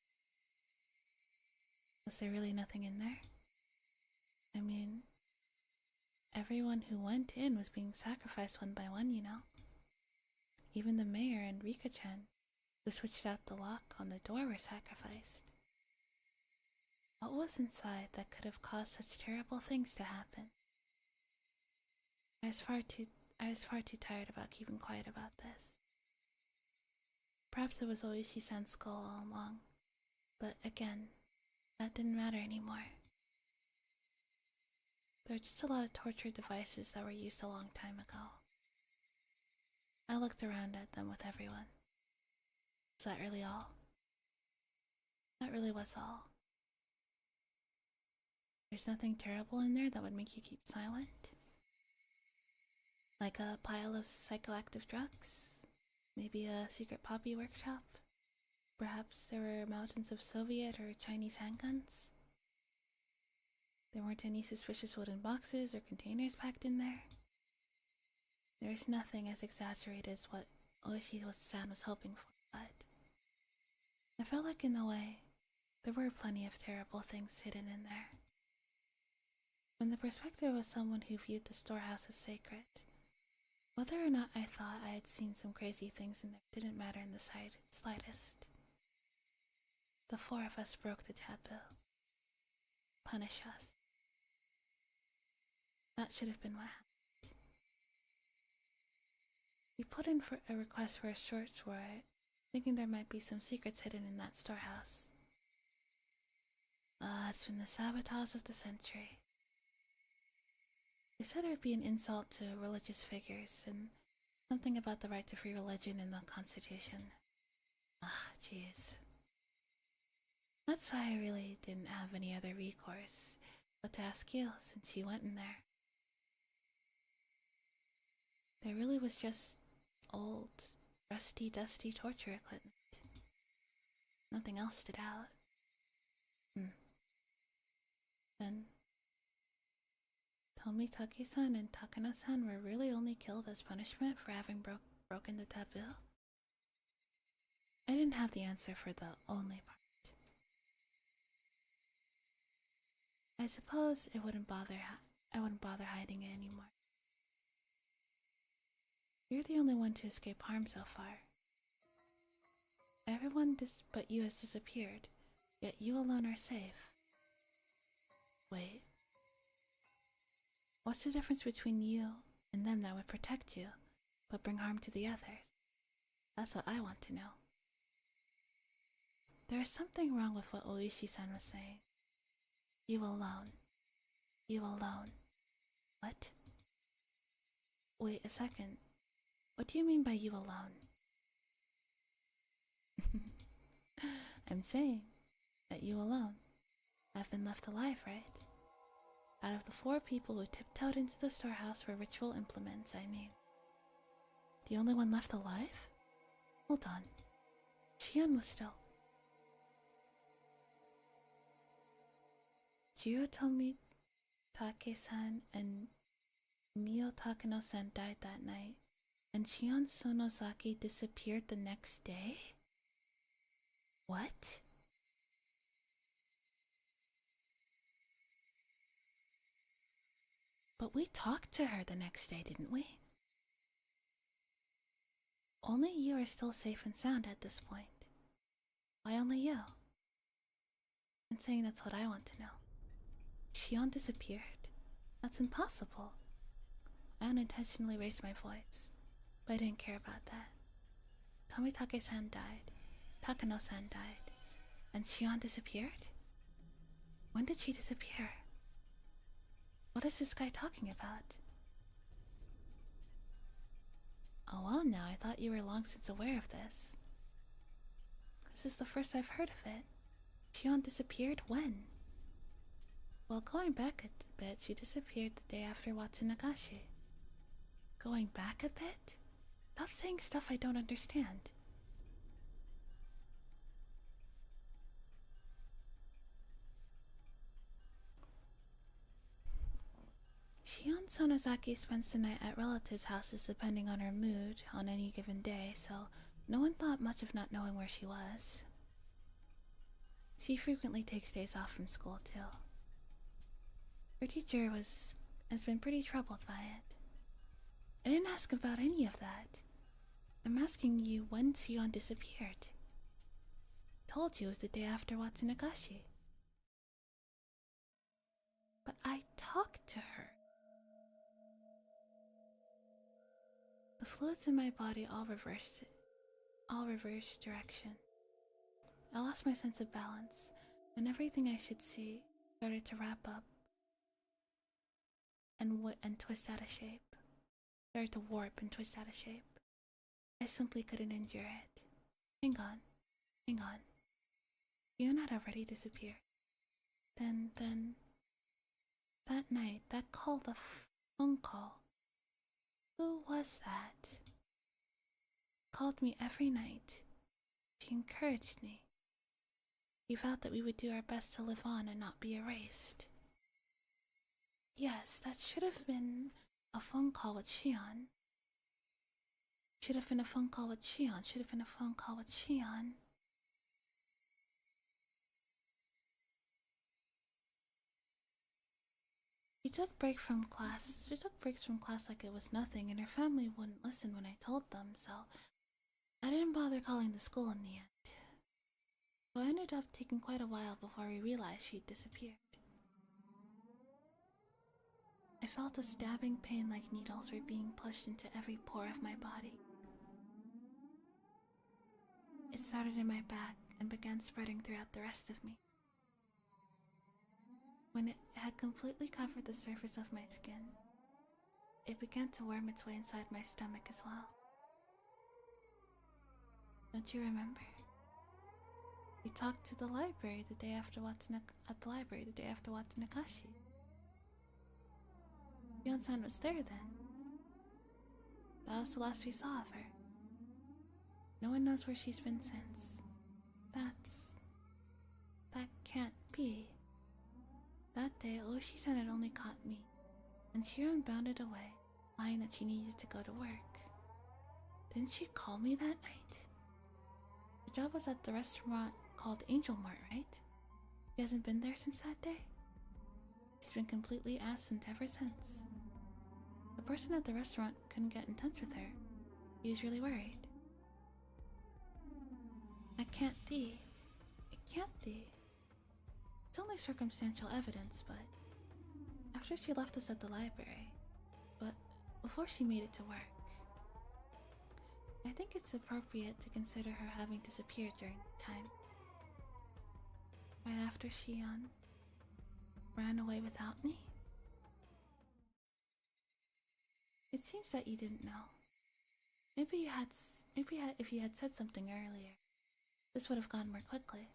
Was there really nothing in there? I mean, everyone who went in was being sacrificed one by one, you know. Even the mayor and Rika-chan, who switched out the lock on the door, were sacrificed. What was inside that could have caused such terrible things to happen? I was far too tired about keeping quiet about this. Perhaps it was Oishi-san's goal all along, but again, that didn't matter anymore. There were just a lot of torture devices that were used a long time ago. I looked around at them with everyone. Was that really all? That really was all. There's nothing terrible in there that would make you keep silent? Like a pile of psychoactive drugs? Maybe a secret poppy workshop? Perhaps there were mountains of Soviet or Chinese handguns? There weren't any suspicious wooden boxes or containers packed in there? There's nothing as exaggerated as what Oishi-san was hoping for, but I felt like in a way, there were plenty of terrible things hidden in there. From the perspective of someone who viewed the storehouse as sacred, whether or not I thought I had seen some crazy things in there didn't matter in the slightest. The four of us broke the taboo. Punish us. That should have been what happened. We put in for a request for a short tour, thinking there might be some secrets hidden in that storehouse. It's been the sabotage of the century. They said it would be an insult to religious figures, and something about the right to free religion in the Constitution. Jeez. That's why I really didn't have any other recourse but to ask you, since you went in there. There really was just old, rusty, dusty torture equipment. Nothing else stood out. Then Tomitake-san and Takano-san were really only killed as punishment for having broken the taboo? I didn't have the answer for the only part. I suppose I wouldn't bother hiding it anymore. You're the only one to escape harm so far. Everyone but you has disappeared, yet you alone are safe. Wait. What's the difference between you and them that would protect you, but bring harm to the others? That's what I want to know. There is something wrong with what Oishi-san was saying. You alone. You alone. What? Wait a second. What do you mean by you alone? I'm saying that you alone have been left alive, right? Out of the 4 people who tiptoed into the storehouse for ritual implements, I mean. The only one left alive? Hold on. Shion was still. Jirotomi Take-san and Mio Takano-san died that night, and Shion Sonozaki disappeared the next day? What? But we talked to her the next day, didn't we? Only you are still safe and sound at this point. Why only you? I'm saying that's what I want to know. Shion disappeared? That's impossible. I unintentionally raised my voice, but I didn't care about that. Tomitake-san died, Takano-san died, and Shion disappeared? When did she disappear? What is this guy talking about? Oh well now, I thought you were long since aware of this. This is the first I've heard of it. Shion disappeared when? Well, going back a bit, she disappeared the day after Watsunagashi. Going back a bit? Stop saying stuff I don't understand. Shion Sonozaki spends the night at relatives' houses depending on her mood on any given day, so no one thought much of not knowing where she was. She frequently takes days off from school too. Her teacher has been pretty troubled by it. I didn't ask about any of that. I'm asking you when Shion disappeared. I told you it was the day after Watsunagashi. But I talked to her. The fluids in my body all reversed direction. I lost my sense of balance, and everything I should see started to wrap up and twist out of shape. Started to warp and twist out of shape. I simply couldn't endure it. Hang on. You had already disappeared. Then, that night, that call, the phone call. Who was that? Called me every night. She encouraged me. She vowed that we would do our best to live on and not be erased. Yes, that should have been a phone call with Shion. Should have been a phone call with Shion. She took breaks from class like it was nothing, and her family wouldn't listen when I told them, so I didn't bother calling the school in the end. So I ended up taking quite a while before we realized she'd disappeared. I felt a stabbing pain like needles were being pushed into every pore of my body. It started in my back and began spreading throughout the rest of me. When it had completely covered the surface of my skin, it began to worm its way inside my stomach as well. Don't you remember? We talked to the library the day after Watsunagashi. Shion-san was there then. That was the last we saw of her. No one knows where she's been since. That can't be. That day, Oishi-san had only caught me. and Shion bounded away, lying that she needed to go to work. Didn't she call me that night? The job was at the restaurant called Angel Mart, right? She hasn't been there since that day? She's been completely absent ever since. The person at the restaurant couldn't get in touch with her. He was really worried. That can't be. It can't be. It's only circumstantial evidence, but after she left us at the library, but before she made it to work, I think it's appropriate to consider her having disappeared during that time. Right after she ran away without me. It seems that you didn't know. Maybe if you had said something earlier, this would have gone more quickly.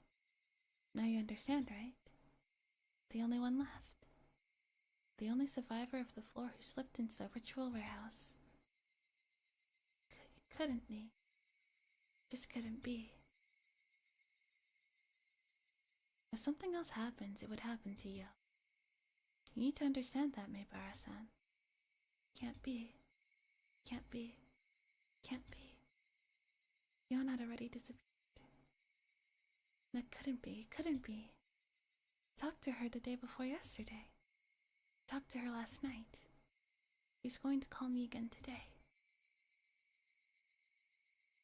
Now you understand, right? The only one left. The only survivor of the floor who slipped into the ritual warehouse. It couldn't be. Just couldn't be. If something else happens, it would happen to you. You need to understand that, Meibara-san. Can't be. Can't be. Can't be. Yon had already disappeared. That couldn't be. Couldn't be. I talked to her the day before yesterday. I talked to her last night. She's going to call me again today.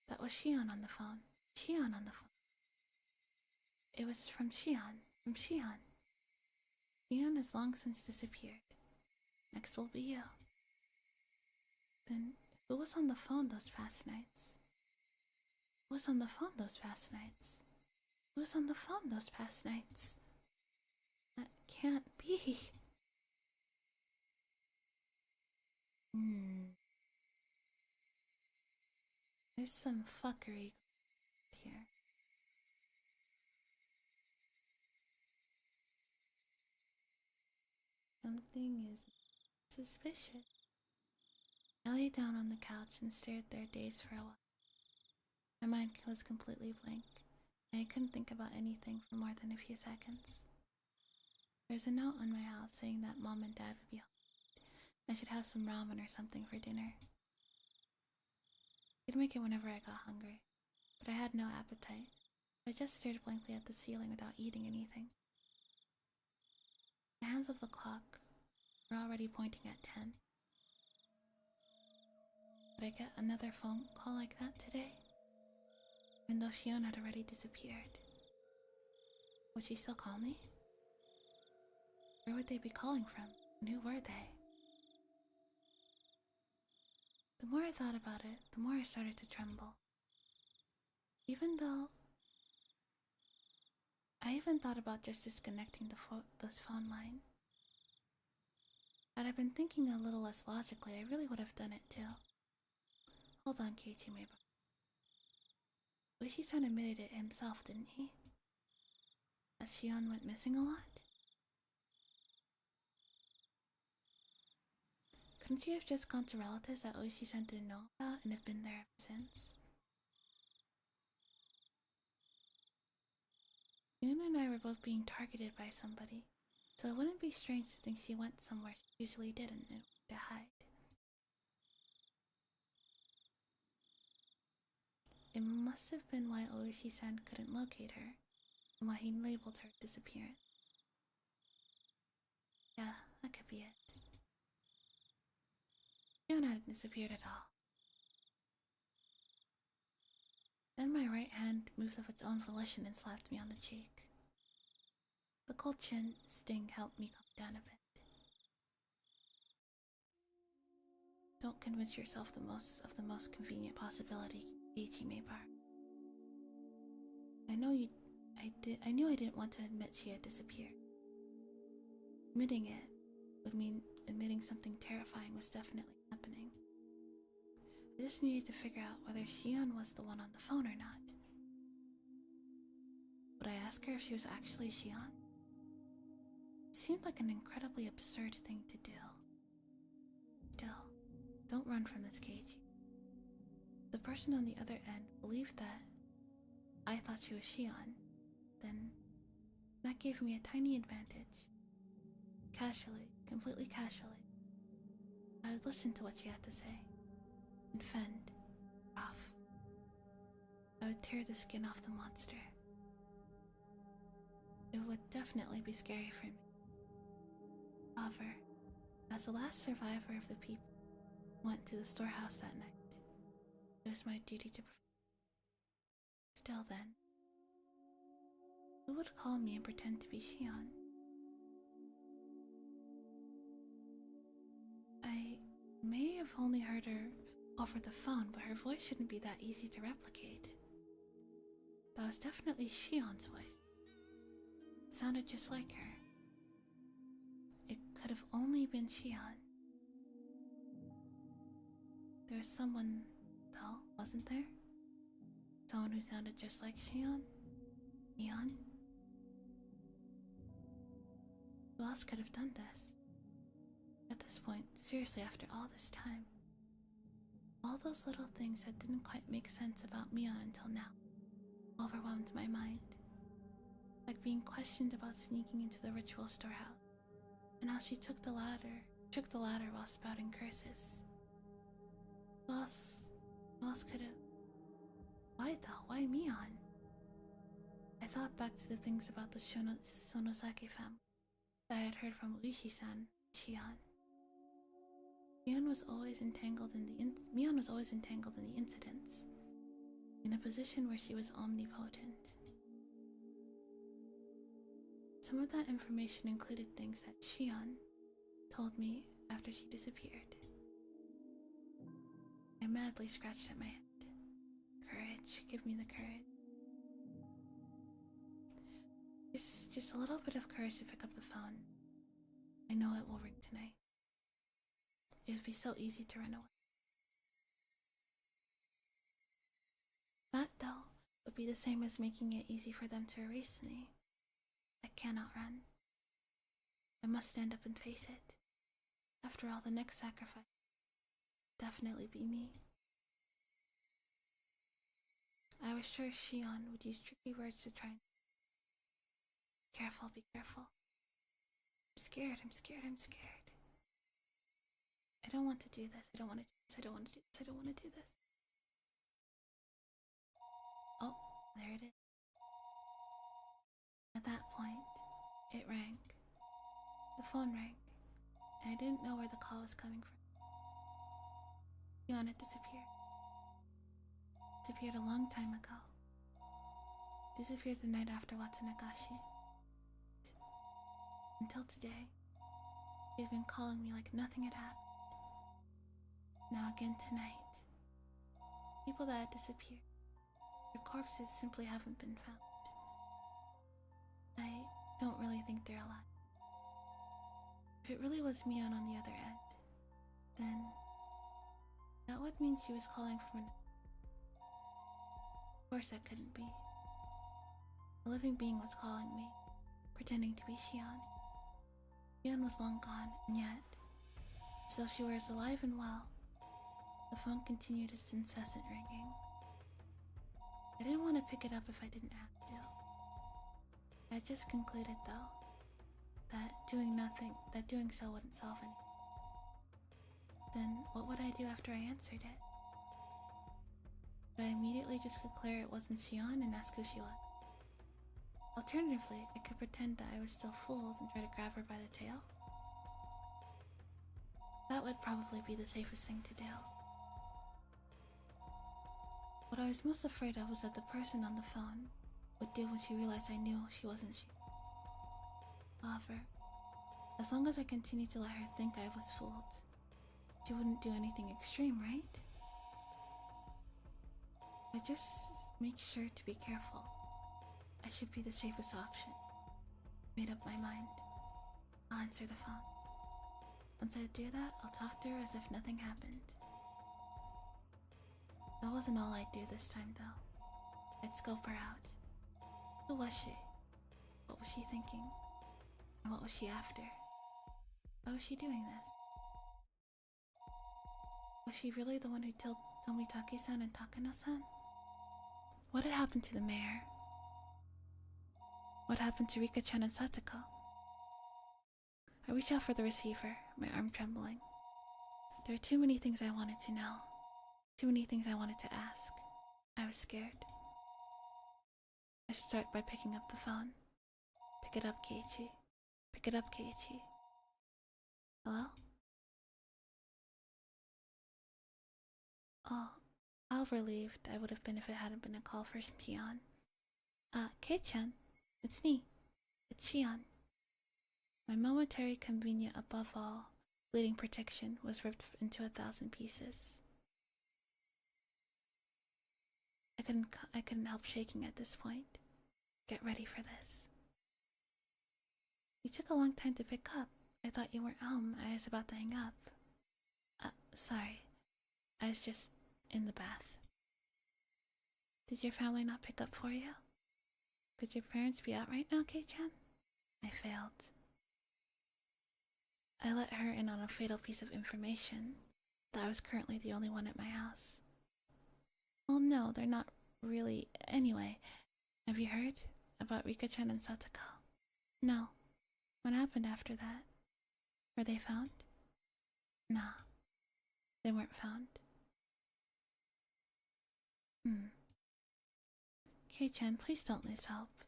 That was Shion on the phone. Shion on the phone. It was from Shion. From Shion. Shion has long since disappeared. Next will be you. Then, who was on the phone those past nights? Who was on the phone those past nights? Who was on the phone those past nights? That can't be. There's some fuckery here. Something is suspicious. I lay down on the couch and stared there dazed for a while. My mind was completely blank, and I couldn't think about anything for more than a few seconds. There's a note on my house saying that Mom and Dad would be home. I should have some ramen or something for dinner. I could make it whenever I got hungry, but I had no appetite. I just stared blankly at the ceiling without eating anything. The hands of the clock were already pointing at 10. Would I get another phone call like that today? Even though Shion had already disappeared. Would she still call me? Where would they be calling from? And who were they? The more I thought about it, the more I started to tremble. Even though I even thought about just disconnecting this phone line. Had I been thinking a little less logically, I really would have done it too. Hold on, Keiichi Meibara. Oishi-san admitted it himself, didn't he? That Shion went missing a lot? Couldn't she have just gone to relatives that Oishi-san didn't know about and have been there ever since? Yuna and I were both being targeted by somebody, so it wouldn't be strange to think she went somewhere she usually didn't in order to hide. It must have been why Oishi-san couldn't locate her, and why he labeled her disappearance. Yeah, that could be it. Yuna hadn't disappeared at all. Then my right hand moved of its own volition and slapped me on the cheek. The cold chin sting helped me calm down a bit. Don't convince yourself of the most convenient possibility, Keiichi Meibara. I knew I didn't want to admit she had disappeared. Admitting it would mean admitting something terrifying was definitely happening. I just needed to figure out whether Shion was the one on the phone or not. Would I ask her if she was actually Shion? It seemed like an incredibly absurd thing to do. Still, don't run from this, Keiichi. If the person on the other end believed that I thought she was Shion, then that gave me a tiny advantage. Casually, completely casually, I would listen to what she had to say and fend off. I would tear the skin off the monster. It would definitely be scary for me. However, as the last survivor of the people who went to the storehouse that night, it was my duty to protect. Still then, who would call me and pretend to be Shion? I may have only heard her over the phone, but her voice shouldn't be that easy to replicate. That was definitely Shion's voice. It sounded just like her. It could have only been Shion. There was someone, though, wasn't there? Someone who sounded just like Shion? Mion? Who else could have done this? At this point, seriously, after all this time, all those little things that didn't quite make sense about Mion until now overwhelmed my mind. Like being questioned about sneaking into the ritual storehouse, and how she took the ladder while spouting curses. Who else could have? Why though? Why Mion? I thought back to the things about the Sonosake family that I had heard from Uishi-san and Shion. Mion was always entangled in the incidents, in a position where she was omnipotent. Some of that information included things that Shion told me after she disappeared. I madly scratched at my head. Courage, give me the courage. Just a little bit of courage to pick up the phone. I know it will ring tonight. It would be so easy to run away. That, though, would be the same as making it easy for them to erase me. I cannot run. I must stand up and face it. After all, the next sacrifice would definitely be me. I was sure Shion would use tricky words to try and... Careful, be careful. I'm scared. I don't want to do this. I don't want to do this. Oh, there it is. At that point, it rang. The phone rang, and I didn't know where the call was coming from. Shion had disappeared. Disappeared a long time ago. Disappeared the night after Watsunagashi. Until today, he had been calling me like nothing had happened. Now again tonight. People that had disappeared. Their corpses simply haven't been found. I don't really think they're alive. If it really was Mion on the other end, then that would mean she was calling from an... Of course that couldn't be. A living being was calling me, pretending to be Shion. Shion was long gone, and yet, as though she were as alive and well, the phone continued its incessant ringing. I didn't want to pick it up if I didn't have to. I just concluded, though, that doing so wouldn't solve anything. Then what would I do after I answered it? Would I immediately just declare it wasn't Shion and ask who she was? Alternatively, I could pretend that I was still fooled and try to grab her by the tail. That would probably be the safest thing to do. What I was most afraid of was that the person on the phone would do when she realized I knew she wasn't she. However, as long as I continued to let her think I was fooled, she wouldn't do anything extreme, right? I just make sure to be careful. I should be the safest option. Made up my mind. I'll answer the phone. Once I do that, I'll talk to her as if nothing happened. That wasn't all I'd do this time, though. I'd scope her out. Who was she? What was she thinking? And what was she after? Why was she doing this? Was she really the one who killed Tomitake-san and Takano-san? What had happened to the mayor? What happened to Rika-chan and Satoko? I reached out for the receiver, my arm trembling. There are too many things I wanted to know. Too many things I wanted to ask. I was scared. I should start by picking up the phone. Pick it up, Keiichi. Pick it up, Keiichi. Hello? Oh, how relieved I would have been if it hadn't been a call for Shion. Kei-chan. It's me. It's Shion. My momentary convenient above all, bleeding protection was ripped into 1,000 pieces. I couldn't help shaking at this point. Get ready for this. You took a long time to pick up. I thought you weren't home. I was about to hang up. Sorry. I was just in the bath. Did your family not pick up for you? Could your parents be out right now, Kei-chan? I failed. I let her in on a fatal piece of information, that I was currently the only one at my house. Well, no, they're not really. Anyway, have you heard about Rika-chan and Satoko? No. What happened after that? Were they found? Nah. They weren't found. Kei-chan, please don't lose hope.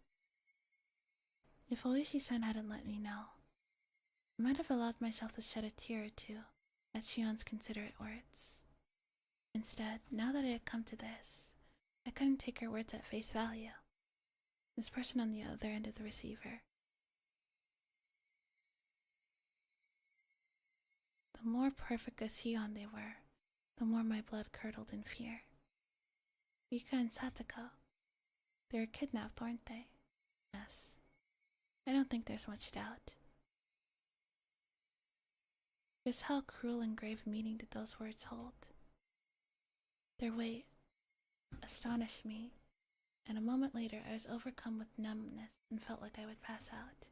If Oishi-san hadn't let me know, I might have allowed myself to shed a tear or two at Shion's considerate words. Instead, now that it had come to this, I couldn't take her words at face value. This person on the other end of the receiver. The more perfect as Shion they were, the more my blood curdled in fear. Rika and Satoko. They were kidnapped, weren't they? Yes. I don't think there's much doubt. Just how cruel and grave meaning did those words hold? Their weight astonished me, and a moment later I was overcome with numbness and felt like I would pass out.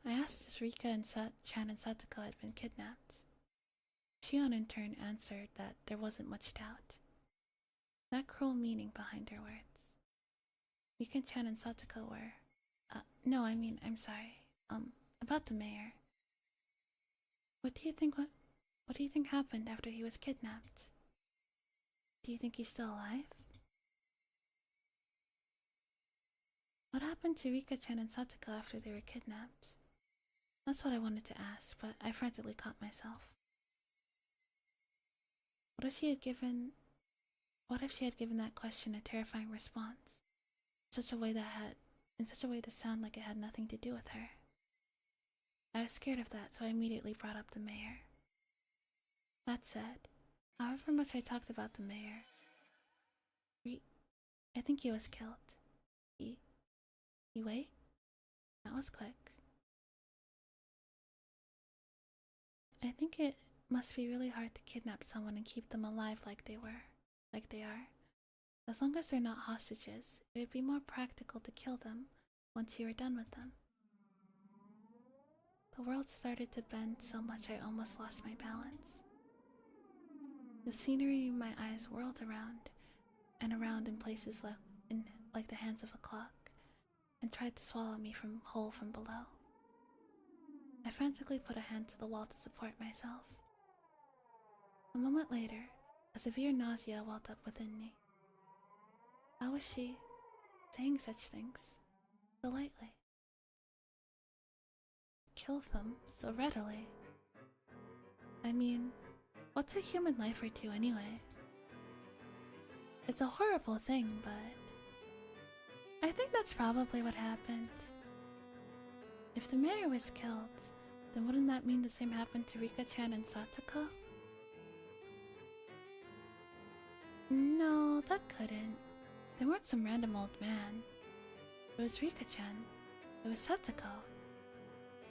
I asked if Rika and Chan and Satoko had been kidnapped. Shion in turn answered that there wasn't much doubt. That cruel meaning behind her words. Rika, Chan, and Satoko were... no, I'm sorry. About the mayor. What do you think happened after he was kidnapped? Do you think he's still alive? What happened to Rika-chan and Satoko after they were kidnapped? That's what I wanted to ask, but I frantically caught myself. What if she had given that question a terrifying response, in such a way to sound like it had nothing to do with her? I was scared of that, so I immediately brought up the mayor. That said, however much I talked about the mayor, I think he was killed. Wait? That was quick. I think it must be really hard to kidnap someone and keep them alive like they are. As long as they're not hostages, it would be more practical to kill them once you were done with them. The world started to bend so much I almost lost my balance. The scenery in my eyes whirled around and around in places like the hands of a clock, and tried to swallow me whole from below. I frantically put a hand to the wall to support myself. A moment later, a severe nausea welled up within me. How was she saying such things so lightly? Kill them so readily. What's a human life or two anyway? It's a horrible thing, but I think that's probably what happened. If the mayor was killed, then wouldn't that mean the same happened to Rika-chan and Satoko? No, that couldn't. They weren't some random old man. It was Rika-chan. It was Satoko.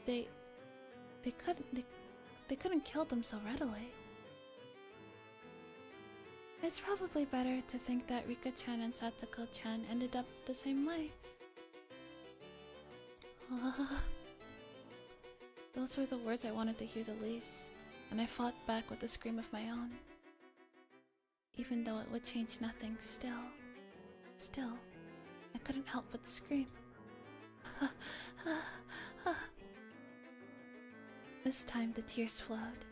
They couldn't kill them so readily. It's probably better to think that Rika-chan and Satoko-chan ended up the same way. Those were the words I wanted to hear the least, and I fought back with a scream of my own. Even though it would change nothing, still, I couldn't help but scream. This time the tears flowed.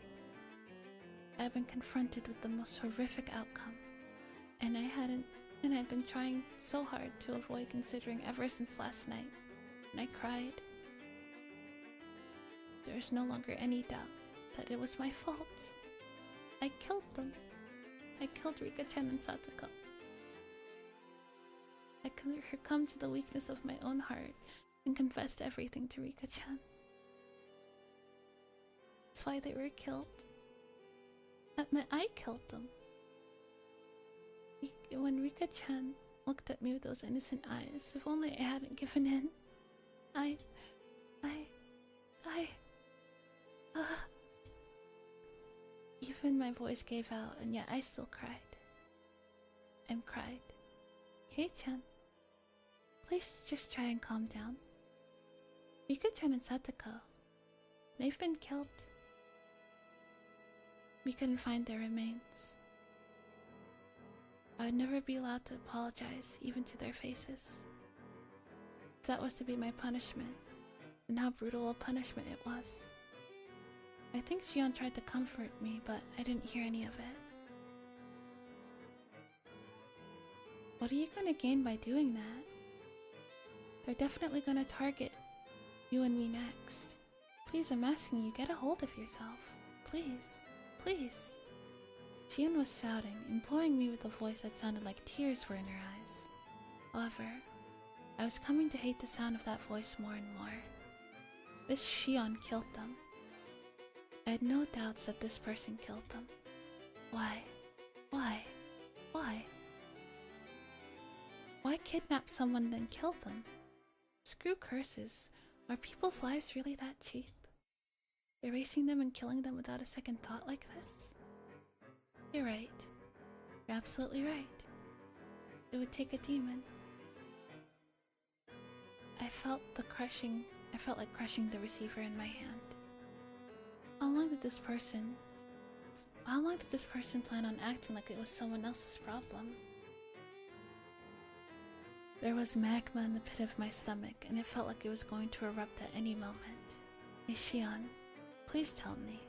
I've been confronted with the most horrific outcome, and I'd been trying so hard to avoid considering ever since last night, and I cried. There is no longer any doubt that it was my fault. I killed them. I killed Rika-chan and Satoko. I succumbed to the weakness of my own heart and confessed everything to Rika-chan. That's why they were killed. That meant I killed them. When Rika-chan looked at me with those innocent eyes, if only I hadn't given in. Even my voice gave out, and yet I still cried. And cried. Kei-chan, please just try and calm down. Rika-chan and Satoko, they've been killed. We couldn't find their remains. I would never be allowed to apologize, even to their faces. If that was to be my punishment, then how brutal a punishment it was. I think Shion tried to comfort me, but I didn't hear any of it. What are you gonna gain by doing that? They're definitely gonna target you and me next. Please, I'm asking you, get a hold of yourself. Please, please. Shion was shouting, imploring me with a voice that sounded like tears were in her eyes. However, I was coming to hate the sound of that voice more and more. This Shion killed them. I had no doubts that this person killed them. Why? Why? Why? Why kidnap someone then kill them? Screw curses. Are people's lives really that cheap? Erasing them and killing them without a second thought like this? You're right. You're absolutely right. It would take a demon. I felt like crushing the receiver in my hand. How long did this person plan on acting like it was someone else's problem? There was magma in the pit of my stomach, and it felt like it was going to erupt at any moment. Hey Shion, please tell me.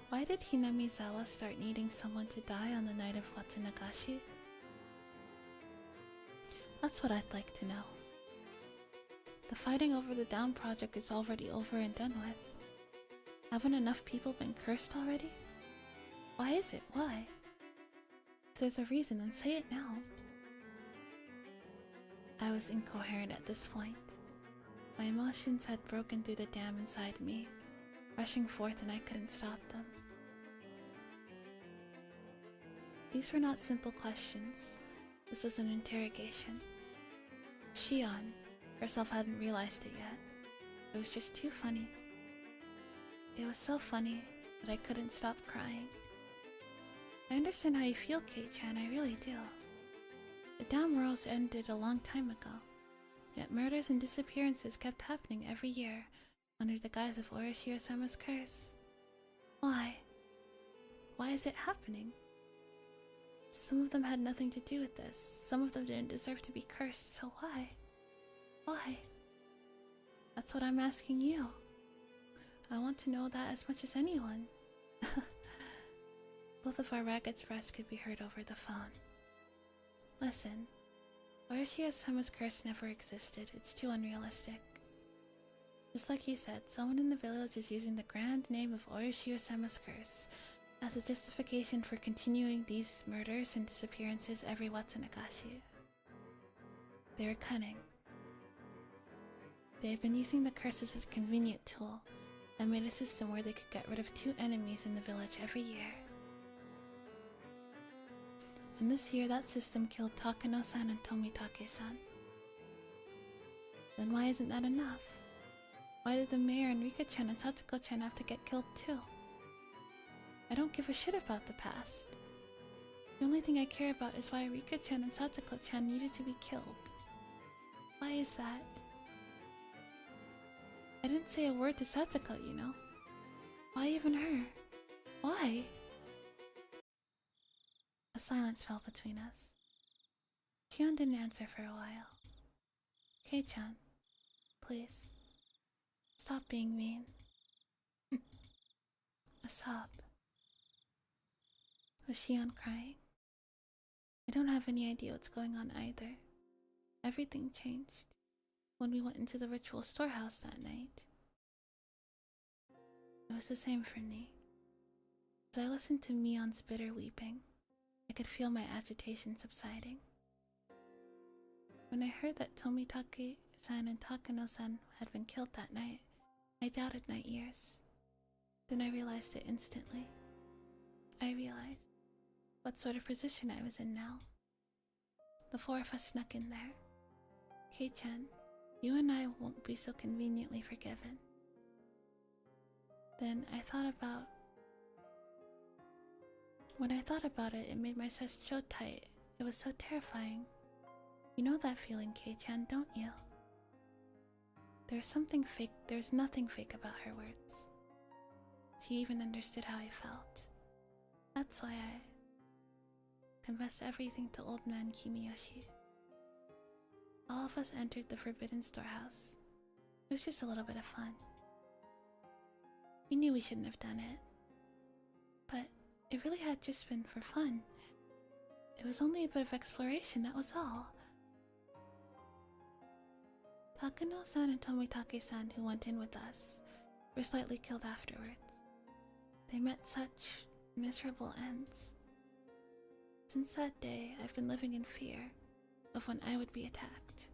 Why did Hinamizawa start needing someone to die on the night of Watsunagashi? That's what I'd like to know. The fighting over the Down project is already over and done with. Haven't enough people been cursed already? Why is it? Why? If there's a reason, then say it now. I was incoherent at this point. My emotions had broken through the dam inside me, rushing forth, and I couldn't stop them. These were not simple questions. This was an interrogation. Shion herself hadn't realized it yet. It was just too funny. It was so funny that I couldn't stop crying. I understand how you feel, Kei-chan, I really do. The Down Worlds ended a long time ago, yet murders and disappearances kept happening every year under the guise of Orishio-sama's curse. Why? Why is it happening? Some of them had nothing to do with this. Some of them didn't deserve to be cursed, so why? Why? That's what I'm asking you. I want to know that as much as anyone. Both of our ragged breaths could be heard over the phone. Listen, Orishio-sama's curse never existed. It's too unrealistic. Just like you said, someone in the village is using the grand name of Orishio-sama's curse as a justification for continuing these murders and disappearances every Watsunagashi. They were cunning. They have been using the curses as a convenient tool and made a system where they could get rid of 2 enemies in the village every year. And this year that system killed Takano-san and Tomitake-san. Then why isn't that enough? Why did the mayor and Rika-chan and Satsuko-chan have to get killed too? I don't give a shit about the past. The only thing I care about is why Rika-chan and Satsuko-chan needed to be killed. Why is that? I didn't say a word to Satsuko, you know. Why even her? Why? A silence fell between us. Shion didn't answer for a while. Kei-chan, please, stop being mean. A sob. Was Shion crying? I don't have any idea what's going on either. Everything changed when we went into the ritual storehouse that night. It was the same for me. As I listened to Mion's bitter weeping, I could feel my agitation subsiding. When I heard that Tomitake-san and Takano-san had been killed that night, I doubted my ears. Then I realized it instantly. I realized what sort of position I was in now. The four of us snuck in there. Kei-chan, you and I won't be so conveniently forgiven. Then when I thought about it, it made my chest so tight. It was so terrifying. You know that feeling, Kei-chan, don't you? There's nothing fake about her words. She even understood how I felt. That's why I confessed everything to old man Kimiyoshi. All of us entered the forbidden storehouse. It was just a little bit of fun. We knew we shouldn't have done it, but it really had just been for fun. It was only a bit of exploration, that was all. Takano-san and Tomitake-san, who went in with us, were slightly killed afterwards. They met such miserable ends. Since that day, I've been living in fear of when I would be attacked.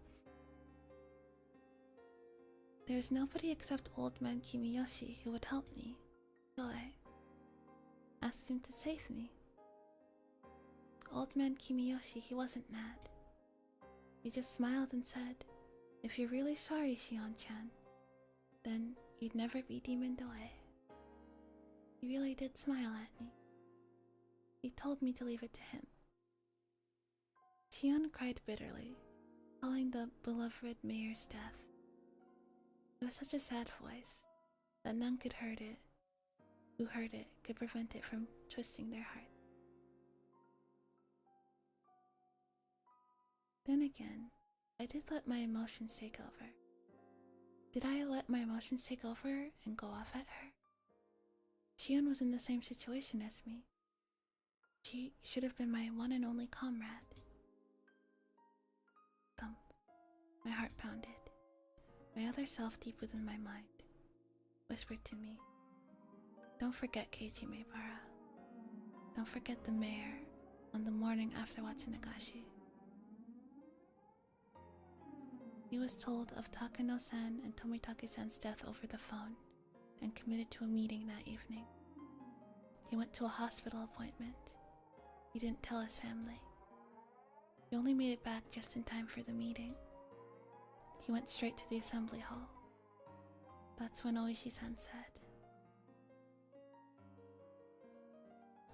There's nobody except old man Kimiyoshi who would help me, so I asked him to save me. Old man Kimiyoshi, he wasn't mad. He just smiled and said, "If you're really sorry, Shion-chan, then you'd never be demoned away." He really did smile at me. He told me to leave it to him. Shion cried bitterly, calling the beloved mayor's death. It was such a sad voice that none who heard it could prevent it from twisting their heart. Then again, I did let my emotions take over. Did I let my emotions take over and go off at her? Shion was in the same situation as me. She should have been my one and only comrade. Thump. My heart pounded. My other self deep within my mind whispered to me, "Don't forget Keiichi Maebara. Don't forget the mayor on the morning after Watsunagashi." He was told of Takano-san and Tomitake-san's death over the phone and committed to a meeting that evening. He went to a hospital appointment. He didn't tell his family. He only made it back just in time for the meeting. He went straight to the assembly hall. That's when Oishi-san said,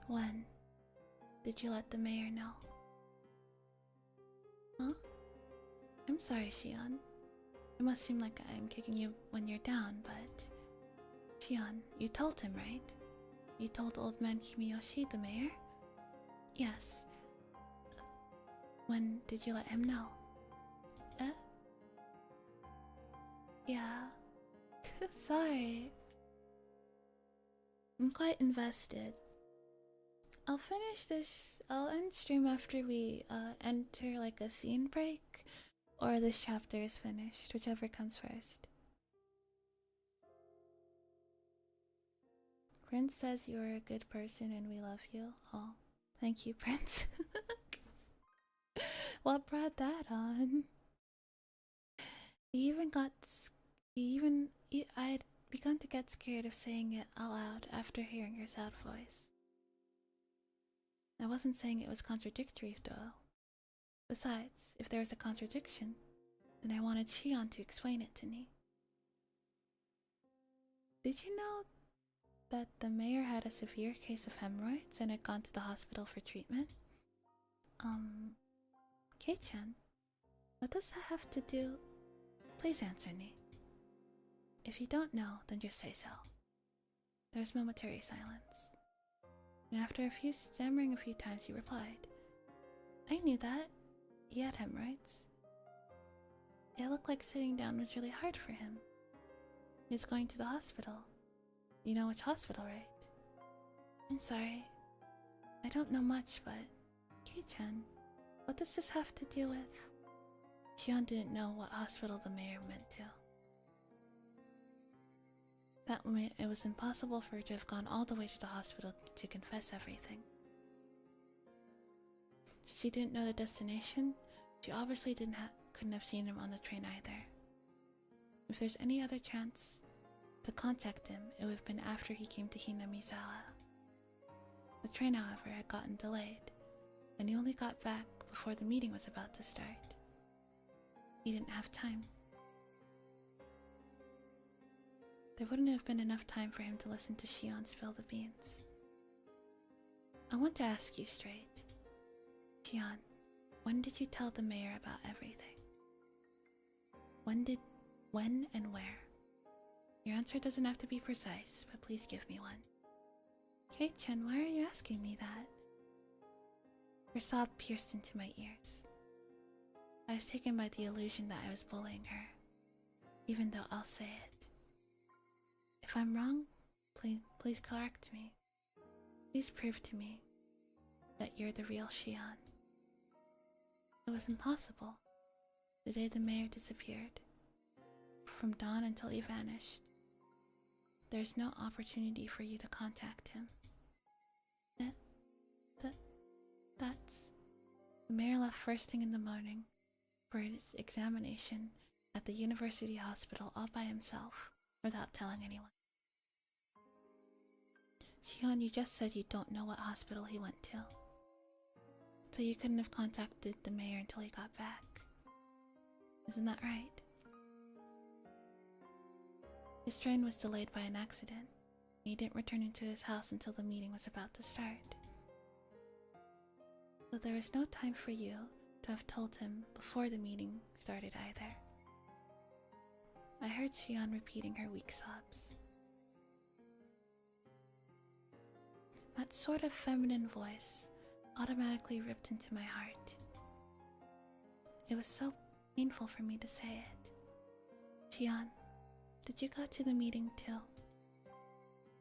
"When did you let the mayor know?" Huh? I'm sorry, Shion. It must seem like I'm kicking you when you're down, but... Shion, you told him, right? You told old man Kimiyoshi, the mayor? Yes. When did you let him know? Yeah. Sorry. I'm quite invested. I'll end stream after we enter like a scene break, or this chapter is finished, whichever comes first. Prince says you are a good person and we love you. Oh, thank you, Prince. What brought that on? I had begun to get scared of saying it out loud after hearing her sad voice. I wasn't saying it was contradictory, though. Besides, if there was a contradiction, then I wanted Shion to explain it to me. Did you know that the mayor had a severe case of hemorrhoids and had gone to the hospital for treatment? Kei-chan, what does that have to do? Please answer me. If you don't know, then just say so. There was momentary silence. And after stammering a few times, he replied, "I knew that. He had hemorrhoids. It looked like sitting down was really hard for him. He was going to the hospital. You know which hospital, right? I'm sorry. I don't know much, but... Kei-chan, what does this have to do with... Shion didn't know what hospital the mayor went to. That meant it was impossible for her to have gone all the way to the hospital to confess everything. She didn't know the destination. She obviously couldn't have seen him on the train either. If there's any other chance to contact him, it would have been after he came to Hinamizawa. The train, however, had gotten delayed, and he only got back before the meeting was about to start. He didn't have time. There wouldn't have been enough time for him to listen to Shion spill the beans. I want to ask you straight. Shion, when did you tell the mayor about everything? When and where? Your answer doesn't have to be precise, but please give me one. Kei-chan, why are you asking me that? Her sob pierced into my ears. I was taken by the illusion that I was bullying her, even though I'll say it. If I'm wrong, please correct me. Please prove to me that you're the real Shion. It was impossible. The day the mayor disappeared, from dawn until he vanished, there's no opportunity for you to contact him. That's... The mayor left first thing in the morning for his examination at the university hospital all by himself, without telling anyone. Shion, you just said you don't know what hospital he went to. So you couldn't have contacted the mayor until he got back. Isn't that right? His train was delayed by an accident. He didn't return into his house until the meeting was about to start. So there was no time for you to have told him before the meeting started either. I heard Shion repeating her weak sobs. That sort of feminine voice automatically ripped into my heart. It was so painful for me to say it. Shion, did you go to the meeting too?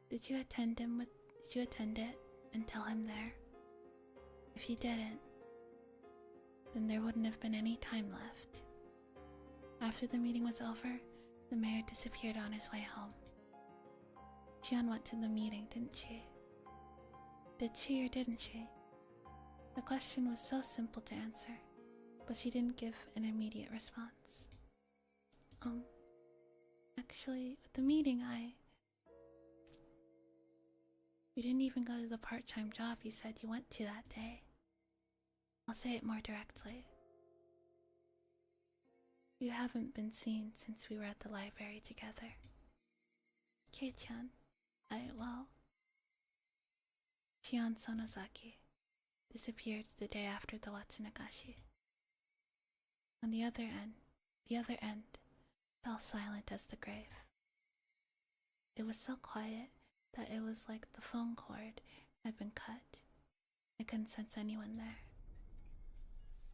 Did you attend it and tell him there? If you didn't, then there wouldn't have been any time left. After the meeting was over, the mayor disappeared on his way home. Shion went to the meeting, didn't she? Did she or didn't she? The question was so simple to answer, but she didn't give an immediate response. Actually, at the meeting you didn't even go to the part-time job you said you went to that day. I'll say it more directly. You haven't been seen since we were at the library together. Kei-chan, Shion Sonozaki disappeared the day after the Watsunagashi. On the other end fell silent as the grave. It was so quiet that it was like the phone cord had been cut. I couldn't sense anyone there.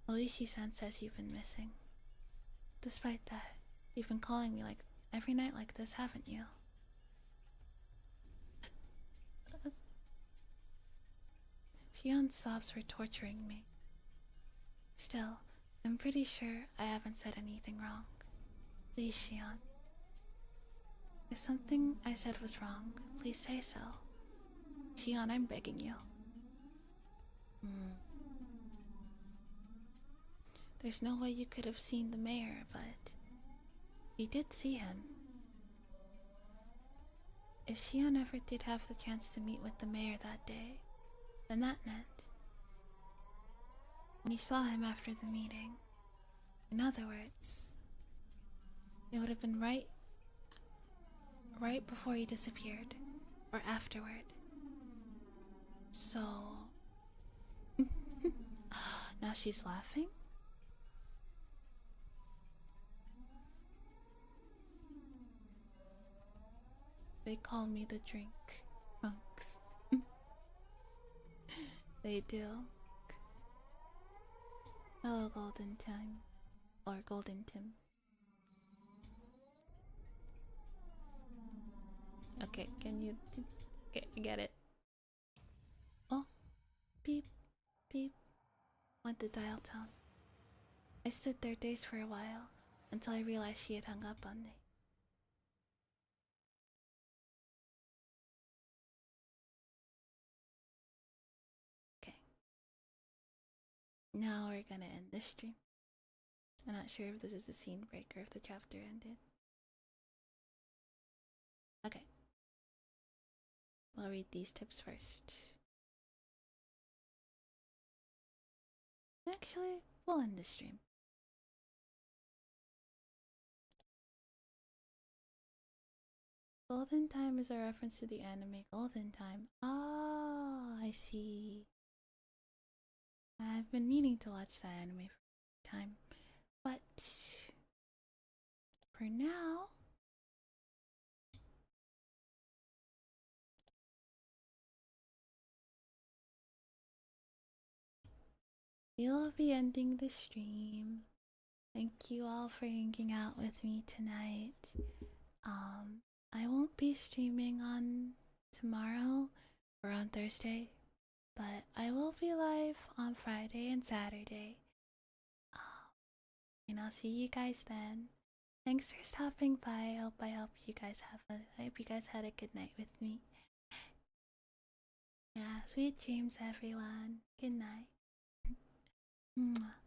Oishi-san says you've been missing. Despite that, you've been calling me like every night like this, haven't you? Shion's sobs were torturing me. Still, I'm pretty sure I haven't said anything wrong. Please, Shion. If something I said was wrong, please say so. Shion, I'm begging you. There's no way you could have seen the mayor, but you did see him. If Shion ever did have the chance to meet with the mayor that day, then that meant when you saw him after the meeting. In other words, it would have been right before he disappeared, or afterward. So... Now she's laughing? They call me the drink monks. They do. Hello, Golden Tim. Or Golden Tim. Okay, can you... Okay, you get it. went to dial tone. I stood there dazed for a while until I realized she had hung up on me. Okay. Now we're gonna end this stream. I'm not sure if this is a scene break or if the chapter ended. Okay. We'll read these tips first. Actually, we'll end the stream. Golden Time is a reference to the anime Golden Time. Ah, I see. I've been meaning to watch that anime for time, but for now, we'll be ending the stream. Thank you all for hanging out with me tonight. I won't be streaming on tomorrow or on Thursday, but I will be live on Friday and Saturday. And I'll see you guys then. Thanks for stopping by. I hope you guys had a good night with me. Yeah, sweet dreams everyone. Good night. Mwah.